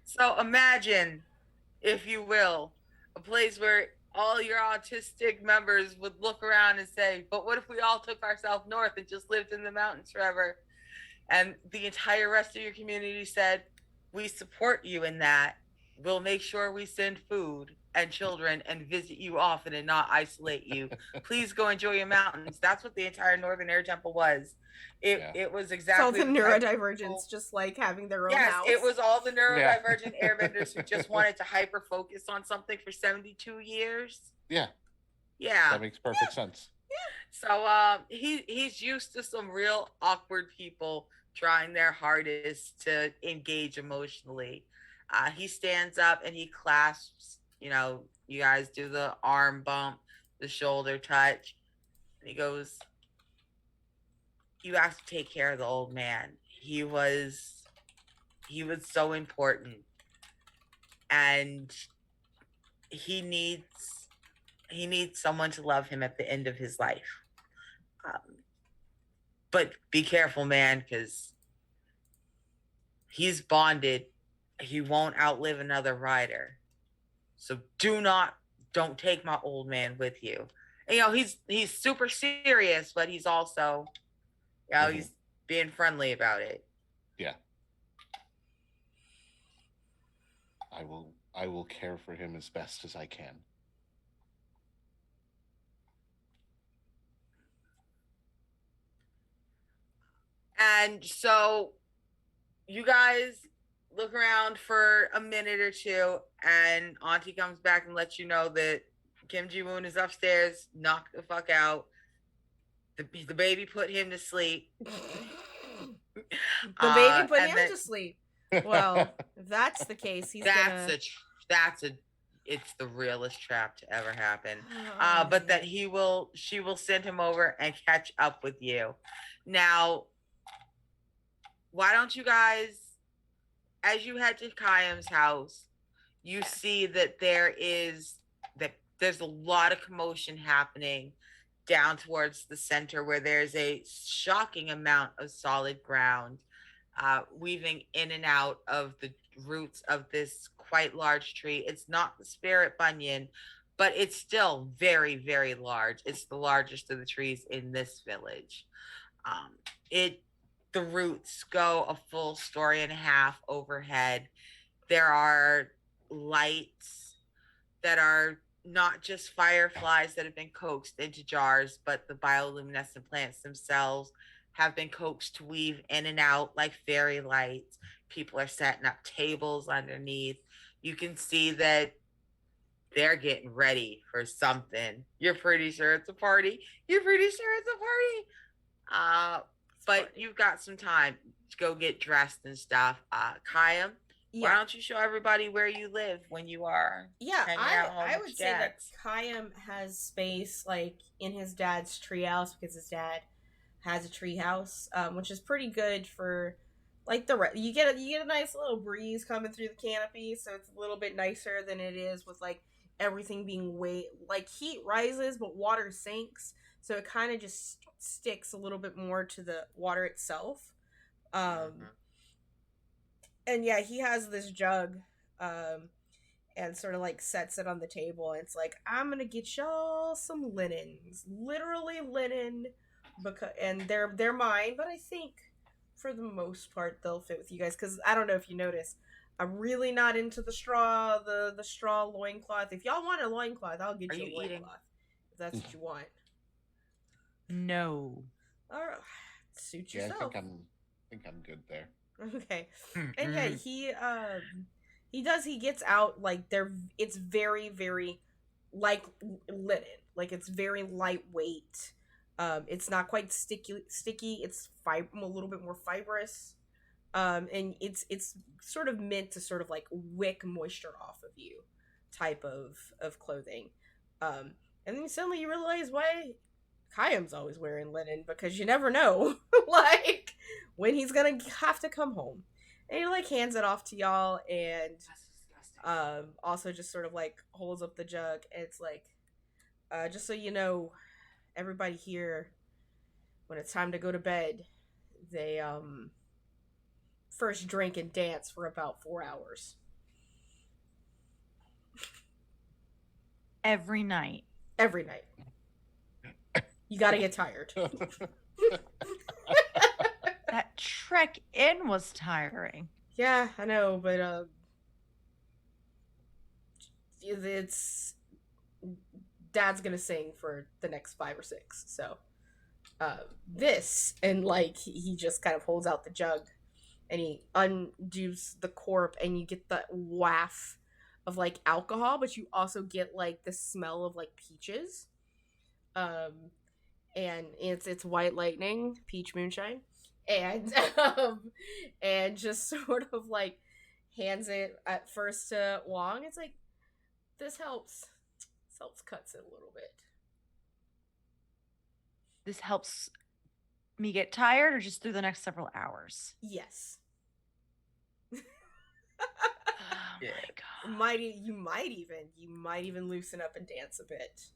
So imagine, if you will, a place where all your autistic members would look around and say, but what if we all took ourselves north and just lived in the mountains forever? And the entire rest of your community said, we support you in that. We'll make sure we send food and children and visit you often and not isolate you. Please go enjoy your mountains. That's what the entire Northern Air Temple was. It was exactly
so the neurodivergents just like having their own house.
It was all the neurodivergent airbenders who just wanted to hyper focus on something for 72 years.
Yeah that makes perfect sense.
So he's used to some real awkward people trying their hardest to engage emotionally. He stands up and he clasps, you guys do the arm bump, the shoulder touch, and he goes, you have to take care of the old man. He was so important, and he needs someone to love him at the end of his life. But be careful, man, because he's bonded. He won't outlive another rider. So don't take my old man with you. And, he's super serious, but he's also, he's being friendly about it.
Yeah. I will care for him as best as I can.
And so you guys look around for a minute or two, and Auntie comes back and lets you know that Kim Ji-woon is upstairs, knocked the fuck out. The baby put him to sleep.
The baby put him to sleep. Well, if that's the case,
it's the realest trap to ever happen. But that she will send him over and catch up with you. Now, why don't you guys, as you head to Kayam's house, you see that there's a lot of commotion happening down towards the center, where there's a shocking amount of solid ground, weaving in and out of the roots of this quite large tree. It's not the spirit banyan, but it's still very, very large. It's the largest of the trees in this village. The roots go a full story and a half overhead. There are lights that are not just fireflies that have been coaxed into jars, but the bioluminescent plants themselves have been coaxed to weave in and out like fairy lights. People are setting up tables underneath. You can see that they're getting ready for something. You're pretty sure it's a party. But you've got some time to go get dressed and stuff. Kayam, why don't you show everybody where you live when you are hanging out home?
I would say that Kayam has space like in his dad's treehouse, because his dad has a treehouse, which is pretty good for like you get a nice little breeze coming through the canopy, so it's a little bit nicer than it is with like everything being like heat rises but water sinks, so it kind of just sticks a little bit more to the water itself. And yeah, he has this jug, and sort of like sets it on the table, and it's like, I'm gonna get y'all some linens, literally linen, and they're mine, but I think for the most part they'll fit with you guys because I don't know if you notice, I'm really not into the straw loincloth. If y'all want a loincloth, I'll get
Are
you a
you eating?
loincloth if that's what you want.
No.
All right, suit
Yeah,
yourself.
I think I'm good there.
Okay, and yeah, he does. He gets out like it's very very like linen, like it's very lightweight. It's not quite sticky. It's a little bit more fibrous. And it's sort of meant to sort of like wick moisture off of you, type of clothing. And then suddenly you realize why Kayam's always wearing linen, because you never know, like when he's gonna have to come home. And he like hands it off to y'all, and also just sort of like holds up the jug. And it's like, just so you know, everybody here, when it's time to go to bed, they first drink and dance for about 4 hours.
Every night.
Every night. You gotta get tired.
That trek in was tiring.
Yeah, I know, but it's Dad's gonna sing for the next 5 or 6. So this, and like he just kind of holds out the jug and he undoes the cork, and you get the waft of like alcohol, but you also get like the smell of like peaches. And it's white lightning, peach moonshine. And and just sort of like hands it at first to Wong. It's like, this helps. This helps cuts it a little bit.
This helps me get tired, or just through the next several hours?
Yes.
Oh
Yeah.
my god.
You might even loosen up and dance a bit.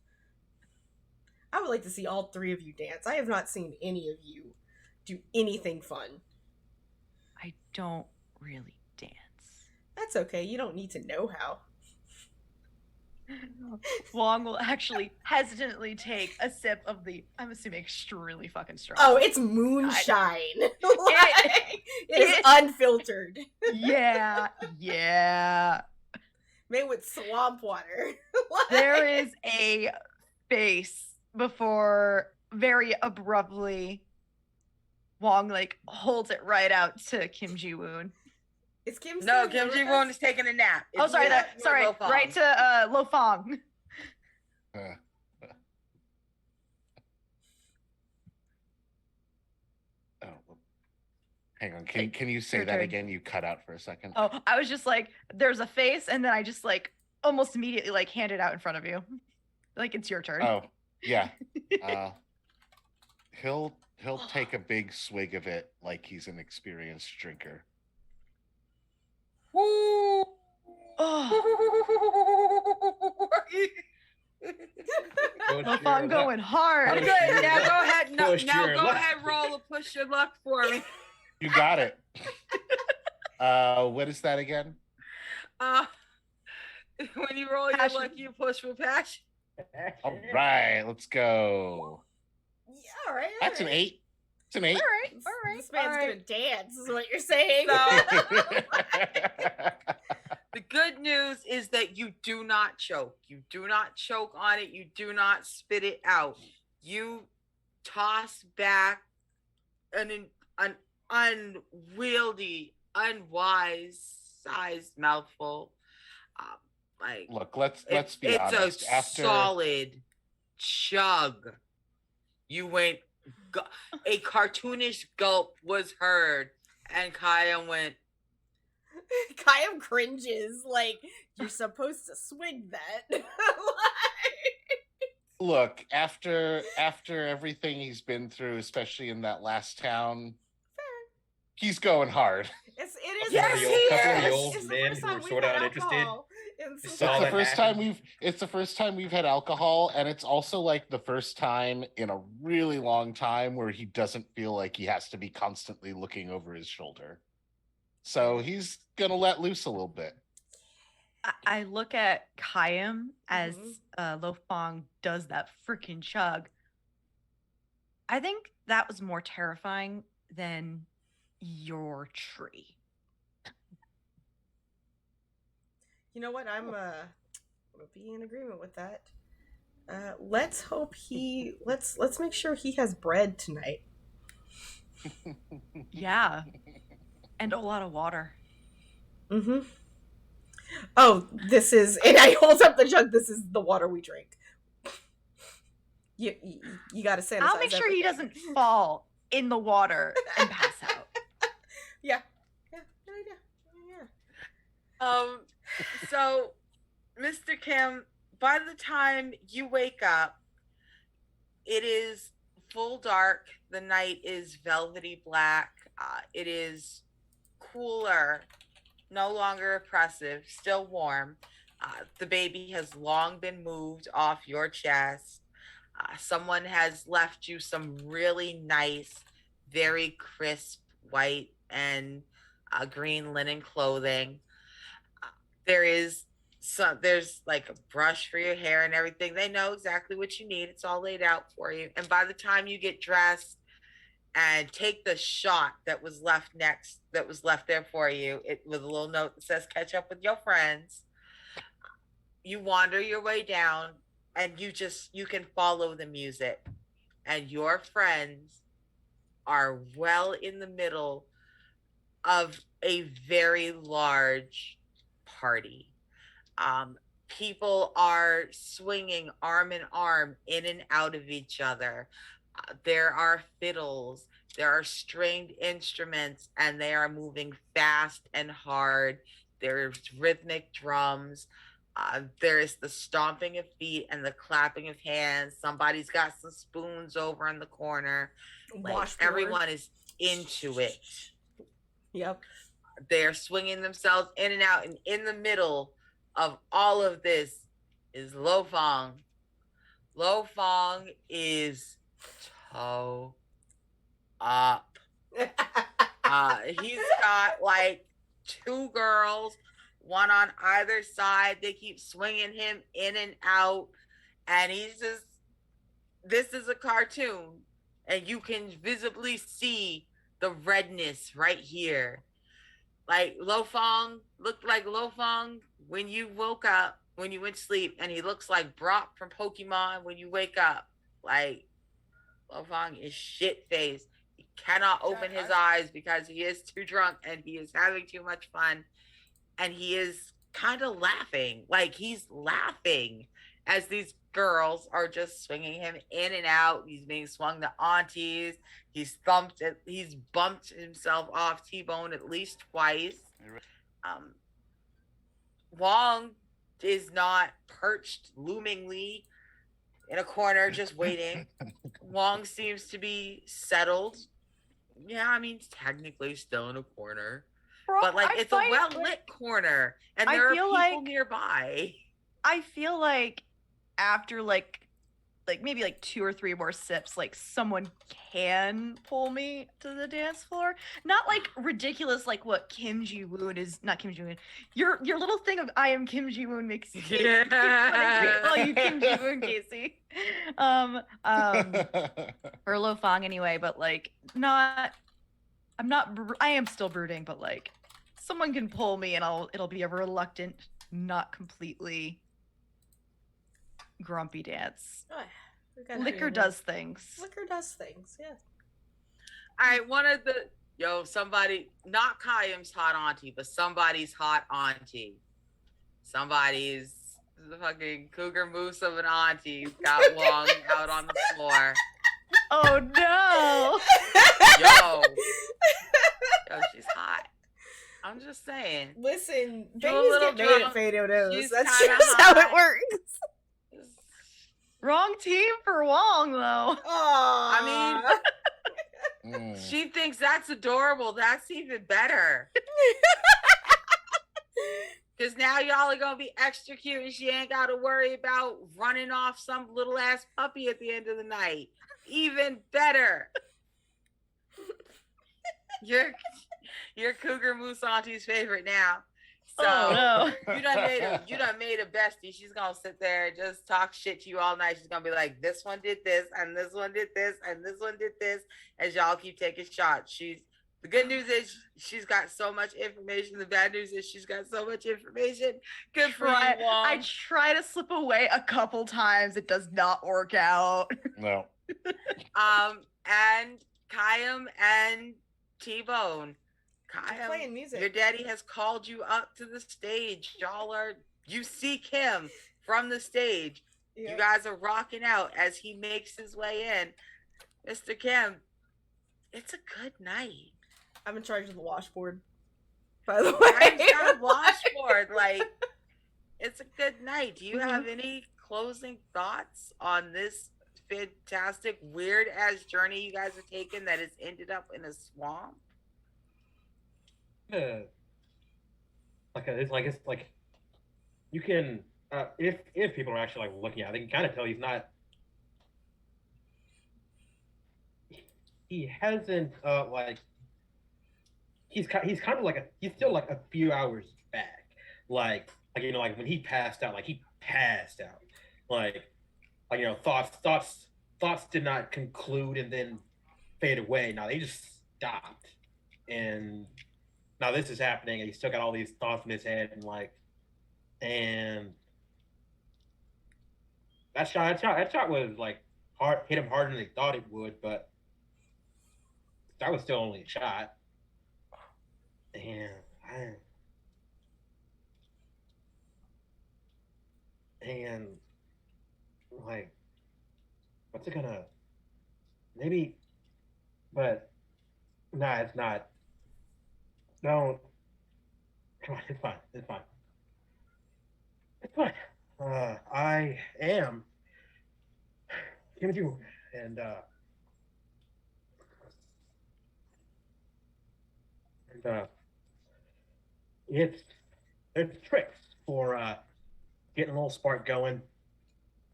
I would like to see all 3 of you dance. I have not seen any of you do anything fun.
I don't really dance.
That's okay. You don't need to know how.
Wong will actually hesitantly take a sip of the, I'm assuming, extremely fucking strong.
Oh, it's moonshine. Like, it is unfiltered.
Yeah.
Made with swamp water. Like,
There is a face before very abruptly Wong like holds it right out to Kim Ji-woon.
Is Kim
No,
still
Kim
with
Ji-woon
us?
is taking a nap.
Oh,
It's
sorry,
Lo Fong.
right to Lo Fong.
Oh, hang on. Can you say
Your
that
turn.
again? You cut out for a second.
Oh, I was just like, there's a face, and then I just like almost immediately like hand it out in front of you, like it's your turn.
Oh, yeah. He'll take a big swig of it like he's an experienced drinker.
Woo!
Oh, Lo Fong going hard.
Push
Good.
your
Now
luck.
go ahead. No,
Push
now
your
go
luck.
ahead. Roll a push your luck for me.
You got it. What is that again?
When you roll your
Passion.
luck, you push with passion.
All right, let's go.
Yeah, all right.
That's an 8. It's an 8.
All right.
This man's
all right.
gonna dance, is what you're saying.
The good news is that you do not choke. You do not choke on it. You do not spit it out. You toss back an unwieldy, unwise sized mouthful. Like
Look, let's be
it's
honest.
a solid chug. You went. A cartoonish gulp was heard, and Kaya went.
Kayam cringes, like, you're supposed to swing that. Like,
Look, after everything he's been through, especially in that last town, he's going hard.
it is.
Yes,
Couple of the
yes.
old
It's the
men
first
who
time
were
we've
sort of
had
uninterested.
alcohol in some
saw
It's
that
the first
happen.
time we've had alcohol, and it's also like the first time in a really long time where he doesn't feel like he has to be constantly looking over his shoulder. So he's gonna let loose a little bit.
I look at Kayam as Lo Fong does that freaking chug. I think that was more terrifying than your tree.
You know what? I'm gonna be in agreement with that. Let's hope let's make sure he has bread tonight.
Yeah. And a lot of water.
Mm-hmm. Oh, and I hold up the jug. This is the water we drink. You gotta sanitize.
I'll make sure he doesn't fall in the water and pass out.
Yeah, good idea.
So, Mr. Kim, by the time you wake up, it is full dark. The night is velvety black. It is cooler, no longer oppressive, still warm. The baby has long been moved off your chest. Someone has left you some really nice, very crisp white and green linen clothing. There's like a brush for your hair and everything. They know exactly what you need. It's all laid out for you. And by the time you get dressed and take the shot that was left there for you, with a little note that says catch up with your friends, you wander your way down and you can follow the music, and your friends are well in the middle of a very large party. People are swinging arm in arm in and out of each other. There are fiddles, there are stringed instruments, and they are moving fast and hard. There's rhythmic drums. There is the stomping of feet and the clapping of hands. Somebody's got some spoons over in the corner. Like, everyone is into it.
Yep.
They're swinging themselves in and out, and in the middle of all of this is Lo Fong. Lo Fong is toe up. He's got like two girls, one on either side. They keep swinging him in and out, and this is a cartoon, and you can visibly see the redness right here. Like Lo Fong looked like Lo Fong when you woke up, when you went to sleep, and he looks like Brock from Pokemon when you wake up. Like, Lo Fong is shit faced. He cannot open his eyes because he is too drunk and he is having too much fun. And he is kind of laughing. Like, he's laughing as these girls are just swinging him in and out. He's being swung to aunties. He's bumped himself off T-Bone at least twice. Wong is not perched loomingly in a corner just waiting. Wong seems to be settled. Yeah, I mean, technically still in a corner. But like, it's a well-lit corner, and there are people nearby.
I feel like after like maybe like 2 or 3 more sips, like someone can pull me to the dance floor. Not like ridiculous, like what Kim Ji-woon is. Not Kim Ji-woon. Your little thing of I am Kim Ji-woon makes me call you Kim Ji-woon, Casey. For Lo Fong anyway, but like I am still brooding, but like someone can pull me and it'll be a reluctant, not completely grumpy dance. Liquor does things.
Liquor does things, yeah.
All right, somebody, not Kayam's hot auntie, but somebody's hot auntie. Somebody's the fucking cougar moose of an auntie got Wong out on the floor.
Oh no!
Yo, she's hot. I'm just saying.
Listen,
Do a little
babies get made at Fado. That's
kinda
just how it works.
Wrong team for Wong, though.
I mean, she thinks that's adorable. That's even better. Because now y'all are going to be extra cute and she ain't got to worry about running off some little ass puppy at the end of the night. Even better. Your cougar moose auntie's favorite now. So
Oh, no.
you done made a bestie. She's gonna sit there and just talk shit to you all night. She's gonna be like, this one did this, and this one did this, and this one did this, as y'all keep taking shots. The good news is she's got so much information. The bad news is she's got so much information. Good for you, Wong.
I try to slip away a couple times. It does not work out.
No.
And Kayam and T-Bone.
I'm playing music.
Your daddy has called you up to the stage. You seek him from the stage. Yep. You guys are rocking out as he makes his way in. Mr. Kim, it's a good night.
I'm in charge of the washboard, by the way.
I've got a washboard. Like, it's a good night. Do you have any closing thoughts on this fantastic, weird-ass journey you guys have taken that has ended up in a swamp?
It's like you can if people are actually like looking at it, they can kind of tell he's not. He hasn't like he's kind of like he's still like a few hours back, like you know, like when he passed out, like you know, thoughts did not conclude and then fade away. Now they just stopped, and now this is happening, and he's still got all these thoughts in his head, and that shot was like hit him harder than they thought it would, but that was still only a shot. And like, what's it gonna? Maybe, but nah, it's not. Don't. Come on, it's fine. It's fine. It's fine. I am Kim Ju, and it's tricks for getting a little spark going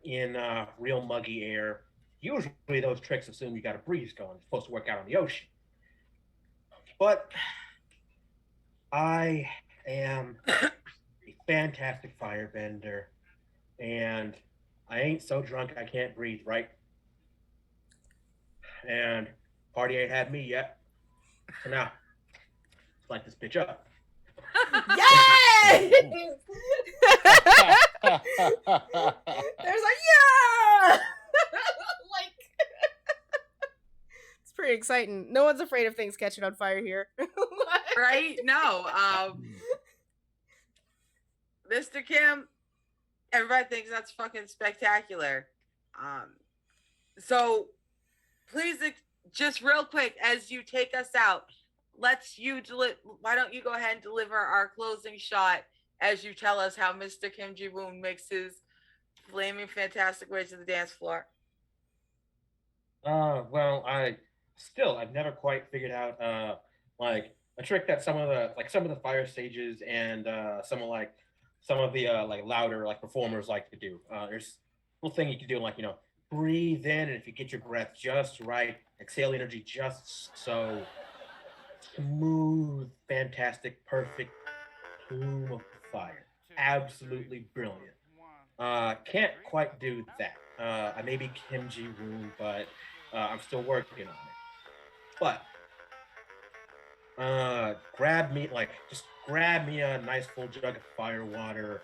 in real muggy air. Usually those tricks assume you got a breeze going. It's supposed to work out on the ocean. But I am a fantastic firebender, and I ain't so drunk I can't breathe, right? And party ain't had me yet. So now, let's light this bitch up.
Yay! There's a yeah! Like, it's pretty exciting. No one's afraid of things catching on fire here.
Right? No. Mr. Kim, everybody thinks that's fucking spectacular. So please, just real quick, as you take us out, why don't you go ahead and deliver our closing shot as you tell us how Mr. Kim Ji-woon makes his flaming fantastic way to the dance floor?
Well, I've never quite figured out like a trick that some of the fire stages and some of the like louder like performers like to do. There's a little thing you can do, like, you know, breathe in, and if you get your breath just right, exhale energy just so. Smooth, fantastic, perfect plume of fire. Absolutely brilliant. Can't quite do that. I may be Kim Ji-woon, but I'm still working on it. But grab me a nice full jug of fire water.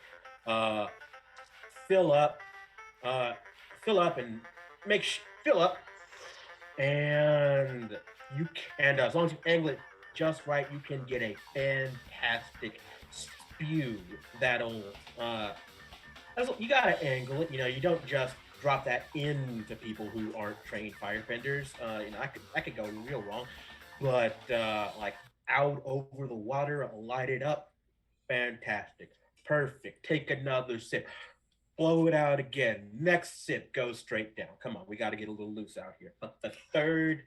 Fill up and fill up, and as long as you angle it just right, you can get a fantastic spew that'll you gotta angle it. You know, you don't just drop that into people who aren't trained firebenders. You know, I could go real wrong, but like out over the water, light it up, fantastic, perfect. Take another sip, blow it out again. Next sip, go straight down. Come on, we got to get a little loose out here. But the third,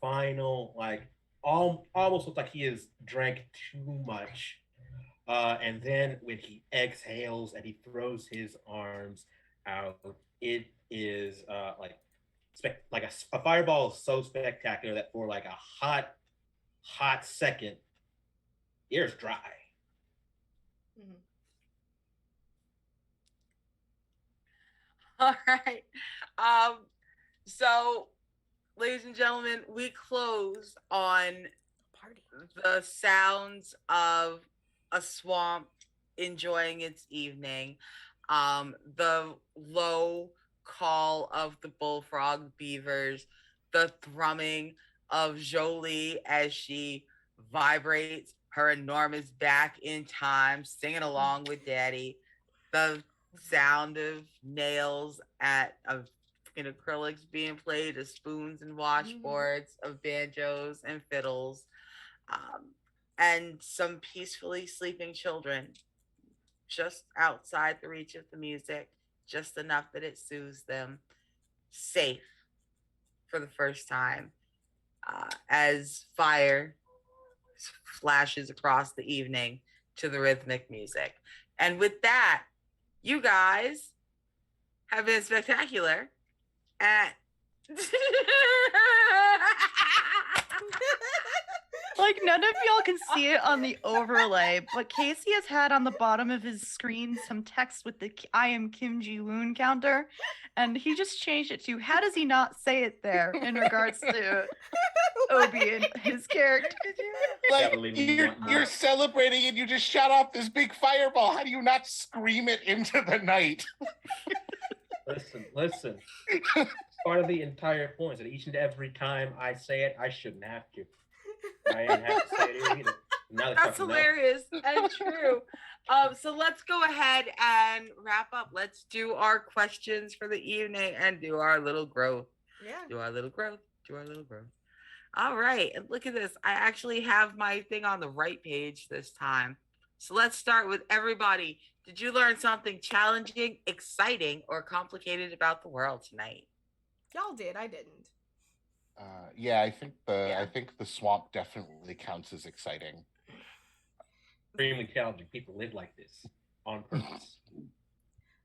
final, like almost looks like he has drank too much. And then when he exhales and he throws his arms out, it is like a fireball is so spectacular that for like a hot second, ears dry.
Mhm.
All right. So, ladies and gentlemen, we close on
Party.
the sounds of a swamp enjoying its evening, the low call of the bullfrog beavers, the thrumming of Jolie as she vibrates her enormous back in time, singing along with Daddy, the sound of nails of acrylics being played, of spoons and washboards, of banjos and fiddles, and some peacefully sleeping children just outside the reach of the music, just enough that it soothes them, safe for the first time, as fire flashes across the evening to the rhythmic music. And with that, you guys have been spectacular at
Like, none of y'all can see it on the overlay, but Casey has had on the bottom of his screen some text with the I am Kim Ji-woon counter, and he just changed it to, how does he not say it there in regards to Obi and his character?
Like, you're celebrating and you just shot off this big fireball. How do you not scream it into the night?
Listen. Part of the entire point is that each and every time I say it, I shouldn't have to. I didn't have to say it either. Now
that's hilarious and true. So let's go ahead and wrap up. Let's do our questions for the evening and do our little growth.
Yeah.
Do our little growth. All right. And look at this. I actually have my thing on the right page this time. So let's start with everybody. Did you learn something challenging, exciting, or complicated about the world tonight?
Y'all did. I didn't.
Yeah, I think the swamp definitely counts as exciting.
Extremely challenging. People live like this on purpose.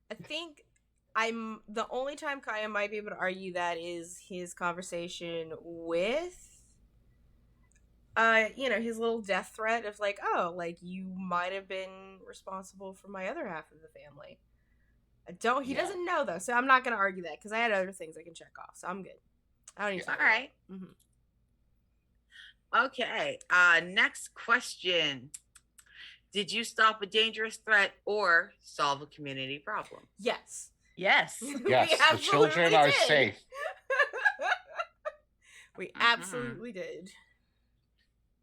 I think the only time Kaya might be able to argue that is his conversation with his little death threat of like, oh, like you might have been responsible for my other half of the family. He doesn't know though, so I'm not gonna argue that because I had other things I can check off, so I'm good. I don't need to.
All right. Okay. Next question. Did you stop a dangerous threat or solve a community problem?
Yes.
Yes, the children are safe.
We absolutely did.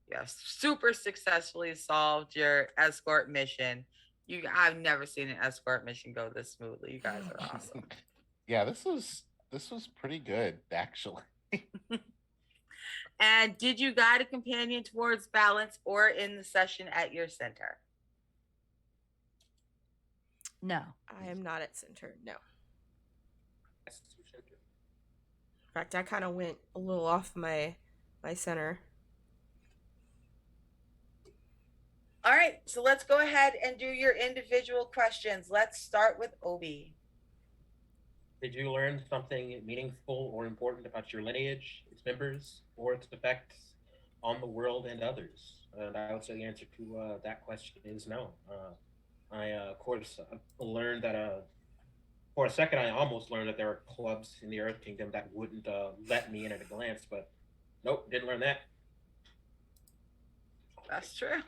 Yes, super successfully solved your escort mission. I've never seen an escort mission go this smoothly. You guys are awesome.
Yeah, this was pretty good, actually.
And did you guide a companion towards balance or in the session at your center?
No.
I am not at center, no. In fact, I kind of went a little off my center.
All right, so let's go ahead and do your individual questions. Let's start with Obi.
Did you learn something meaningful or important about your lineage, its members, or its effects on the world and others? And I would say the answer to that question is no. I, of course, learned that for a second, I almost learned that there are clubs in the Earth Kingdom that wouldn't let me in at a glance, but nope, didn't learn that.
That's true.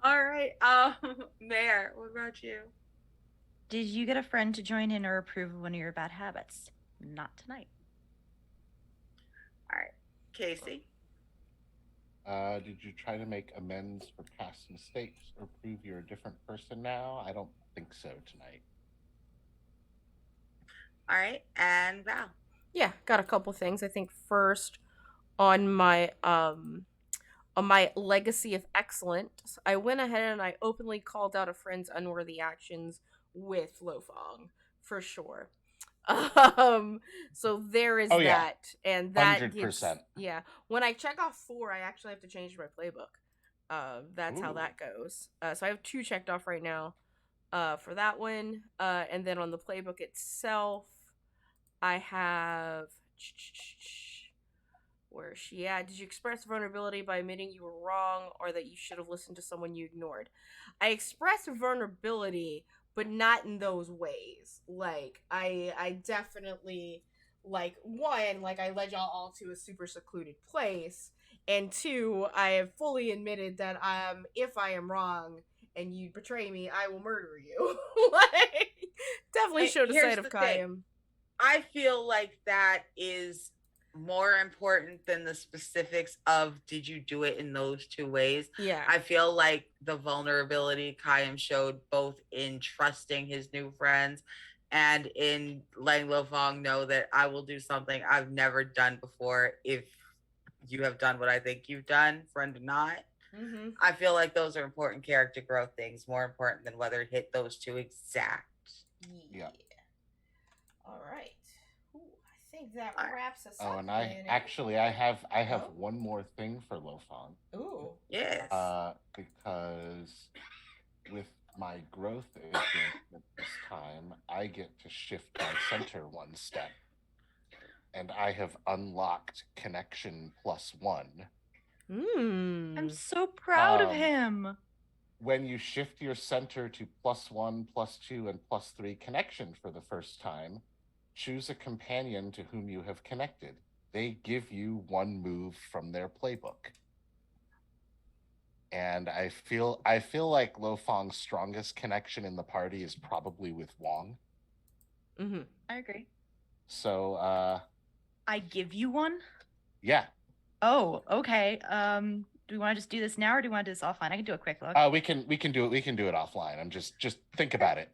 All right, Mayor, what about you?
Did you get a friend to join in or approve of one of your bad habits? Not tonight.
All right, Casey.
Did you try to make amends for past mistakes or prove you're a different person now? I don't think so tonight.
All right, and Val.
Yeah, got a couple things. I think first on my legacy of excellence, I went ahead and I openly called out a friend's unworthy actions with Lofong, for sure. So there is that, and that
100%.
When I check off 4, I actually have to change my playbook. That's how that goes. So I have 2 checked off right now, for that one. And then on the playbook itself, I have Worse. Yeah. Did you express vulnerability by admitting you were wrong or that you should have listened to someone you ignored? I expressed vulnerability, but not in those ways. Like, I definitely, like, one, like, I led y'all all to a super secluded place. And two, I have fully admitted that if I am wrong and you betray me, I will murder you. Like, definitely showed a
Here's
side of
the thing.
Kayam.
I feel like that is more important than the specifics of did you do it in those two ways.
Yeah.
I feel like the vulnerability Kayam showed both in trusting his new friends and in letting Lo Fong know that I will do something I've never done before if you have done what I think you've done, friend or not.
Mm-hmm.
I feel like those are important character growth things, more important than whether it hit those two exact.
Yeah. All right. Ooh, I think that
All right.
wraps us
Oh,
up.
and I have one more thing for Lofong.
Ooh.
Yes.
Because with my growth advancement this time, I get to shift my center one step. And I have unlocked connection +1.
I'm so proud of him.
When you shift your center to +1, +2, and +3 connection for the first time, choose a companion to whom you have connected. They give you one move from their playbook. And I feel like Lo Fong's strongest connection in the party is probably with Wong.
Mm-hmm.
I agree.
So
I give you one?
Yeah.
Oh, okay. Do we want to just do this now or do we want to do this offline? I can do a quick look.
We can do it offline. I'm just think about it.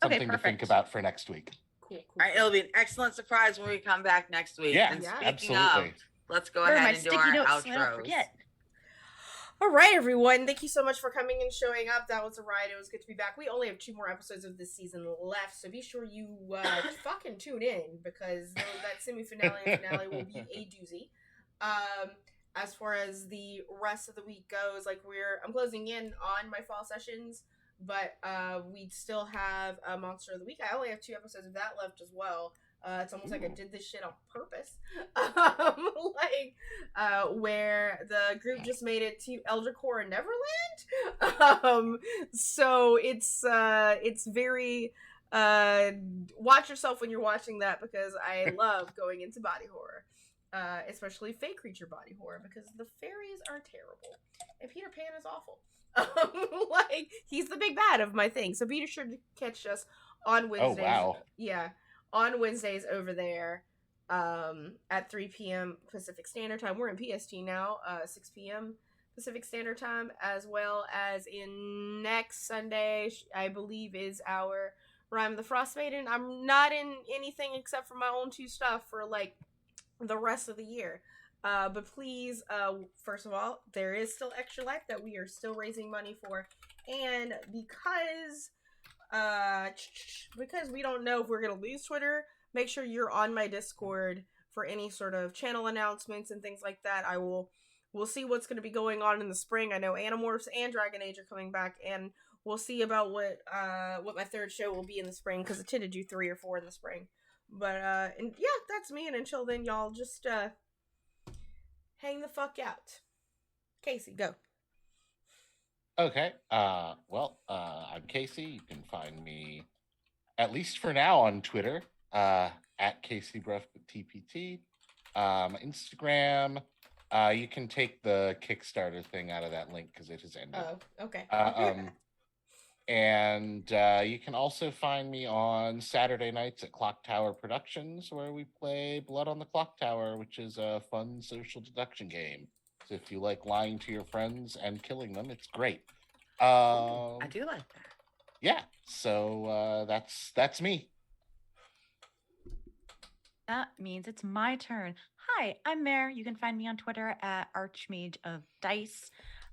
Something to think about for next week.
Cool.
All right, it'll be an excellent surprise when we come back next week.
Yeah,
and speaking
absolutely.
of, let's go
Where are
ahead
my
and do
sticky
our
notes so I don't
outros.
forget?
All right, everyone. Thank you so much for coming and showing up. That was a ride. It was good to be back. We only have 2 more episodes of this season left, so be sure you fucking tune in because that semi-finale and finale will be a doozy. As far as the rest of the week goes, like I'm closing in on my fall sessions, but we still have a Monster of the Week. I only have 2 episodes of that left as well. It's almost like I did this shit on purpose. Where the group just made it to Eldracore and Neverland. So it's very watch yourself when you're watching that because I love going into body horror. Especially fake creature body horror because the fairies are terrible and Peter Pan is awful. Like he's the big bad of my thing. So be sure to catch us on Wednesdays.
Oh wow.
Yeah, on Wednesdays over there at 3 p.m. Pacific Standard Time. We're in PST now, 6 p.m. Pacific Standard Time, as well as in next Sunday, I believe is our Rhyme of the Frost Maiden. I'm not in anything except for my own 2 stuff for like the rest of the year. But please, first of all, there is still Extra Life that we are still raising money for. And because we don't know if we're going to lose Twitter, make sure you're on my Discord for any sort of channel announcements and things like that. We'll see what's going to be going on in the spring. I know Animorphs and Dragon Age are coming back, and we'll see about what my 3rd show will be in the spring, because I tend to do 3 or 4 in the spring. But, and yeah, that's me, and until then, y'all just, hang the fuck out. Casey, go.
Okay. Well, I'm Casey. You can find me, at least for now, on Twitter, at CaseyBruffTPT. Instagram. You can take the Kickstarter thing out of that link because it has ended.
Oh, okay.
And you can also find me on Saturday nights at Clock Tower Productions, where we play Blood on the Clock Tower, which is a fun social deduction game. So if you like lying to your friends and killing them, it's great.
I do like that.
Yeah, so that's me.
That means it's my turn. Hi, I'm Mare. You can find me on Twitter at Archmage of Dice.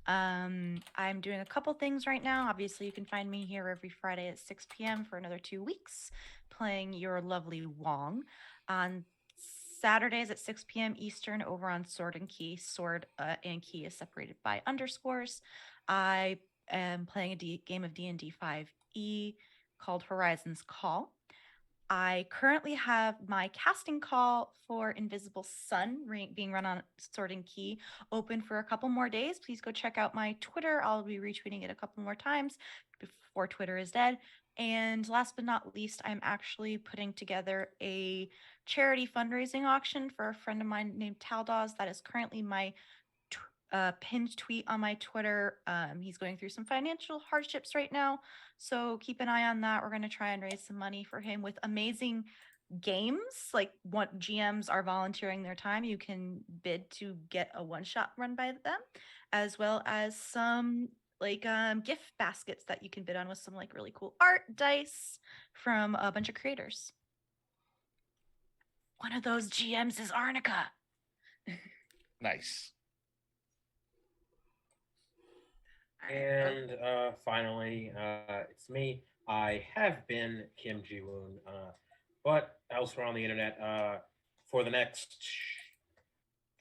I'm doing a couple things right now. Obviously, you can find me here every Friday at 6 p.m. for another 2 weeks, playing your lovely Wong. On Saturdays at 6 p.m. Eastern over on Sword and Key. Sword and Key is separated by underscores. I am playing a game of D&D 5e called Horizon's Call. I currently have my casting call for Invisible Sun being run on Sword and Key open for a couple more days. Please go check out my Twitter. I'll be retweeting it a couple more times before Twitter is dead. And last but not least, I'm actually putting together a charity fundraising auction for a friend of mine named Taldoz. That is currently my pinned tweet on my Twitter. He's going through some financial hardships right now, so keep an eye on that. We're going to try and raise some money for him with amazing games. Like, what GMs are volunteering their time, you can bid to get a one-shot run by them, as well as some like gift baskets that you can bid on with some like really cool art dice from a bunch of creators. One of those GMs is Arnica.
Nice.
And finally, it's me. I have been Kim Ji-woon, but elsewhere on the internet, for the next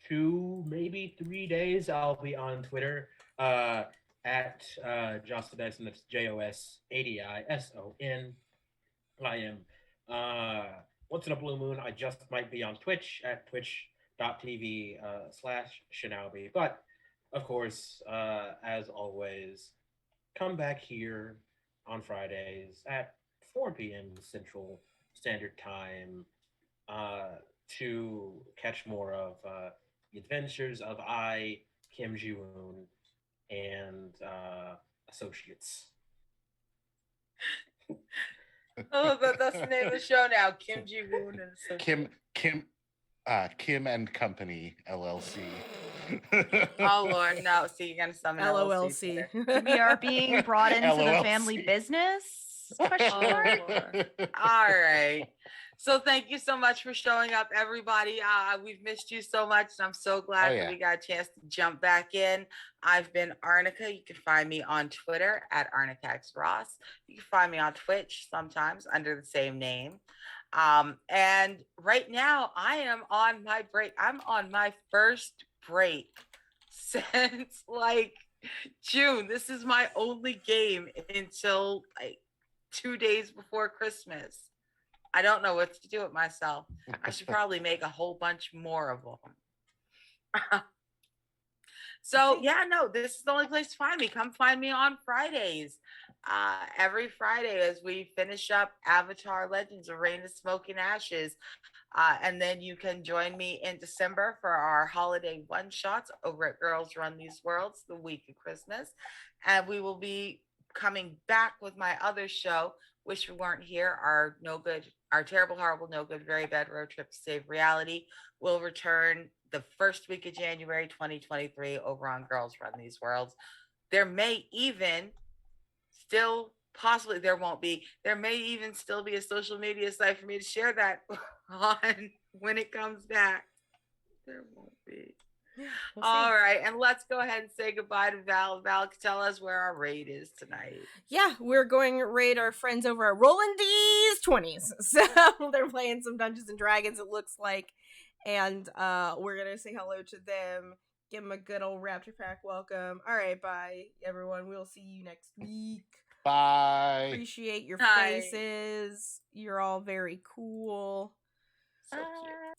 2, maybe 3 days, I'll be on Twitter at Jostadison. That's JOSADISON. I am once in a blue moon. I just might be on Twitch at twitch.tv/Shinobi. But of course, as always, come back here on Fridays at 4 p.m. Central Standard Time to catch more of the adventures of I, Kim Ji-woon, and associates.
Oh, that's the name of the show now. Kim Ji-woon and Associates.
Kim and Company LLC.
Oh Lord, no! See, you're gonna summon
LOLC.
We are being brought into the
LOLC.
family business? Question mark.
All right. So thank you so much for showing up, everybody. We've missed you so much, and I'm so glad that we got a chance to jump back in. I've been Arnica. You can find me on Twitter at ArnicaXRoss. You can find me on Twitch sometimes under the same name. And right now, I am on my break. I'm on my first break since like June. This is my only game until like 2 days before Christmas. I don't know what to do with myself. I should probably make a whole bunch more of them. So yeah, no, this is the only place to find me. Come find me on Fridays. Every Friday as we finish up Avatar Legends of Rain of Smoke and Ashes. And then you can join me in December for our holiday one-shots over at Girls Run These Worlds, the week of Christmas. And we will be coming back with my other show, Wish We Weren't Here, our terrible, horrible, no good, very bad road trip to save reality. Will return the first week of January 2023 over on Girls Run These Worlds. There may even still, possibly there won't be, there may even still be a social media site for me to share that on when it comes back. There won't be. All right, and let's go ahead and say goodbye to Val. Val, tell us where our raid is tonight.
Yeah, we're going to raid our friends over at Rollin' D's 20s. So they're playing some Dungeons and Dragons, it looks like. And we're going to say hello to them. Give them a good old Raptor Pack welcome. All right, bye, everyone. We'll see you next week.
Bye.
Appreciate your
Bye.
faces. You're all very cool.
So cute.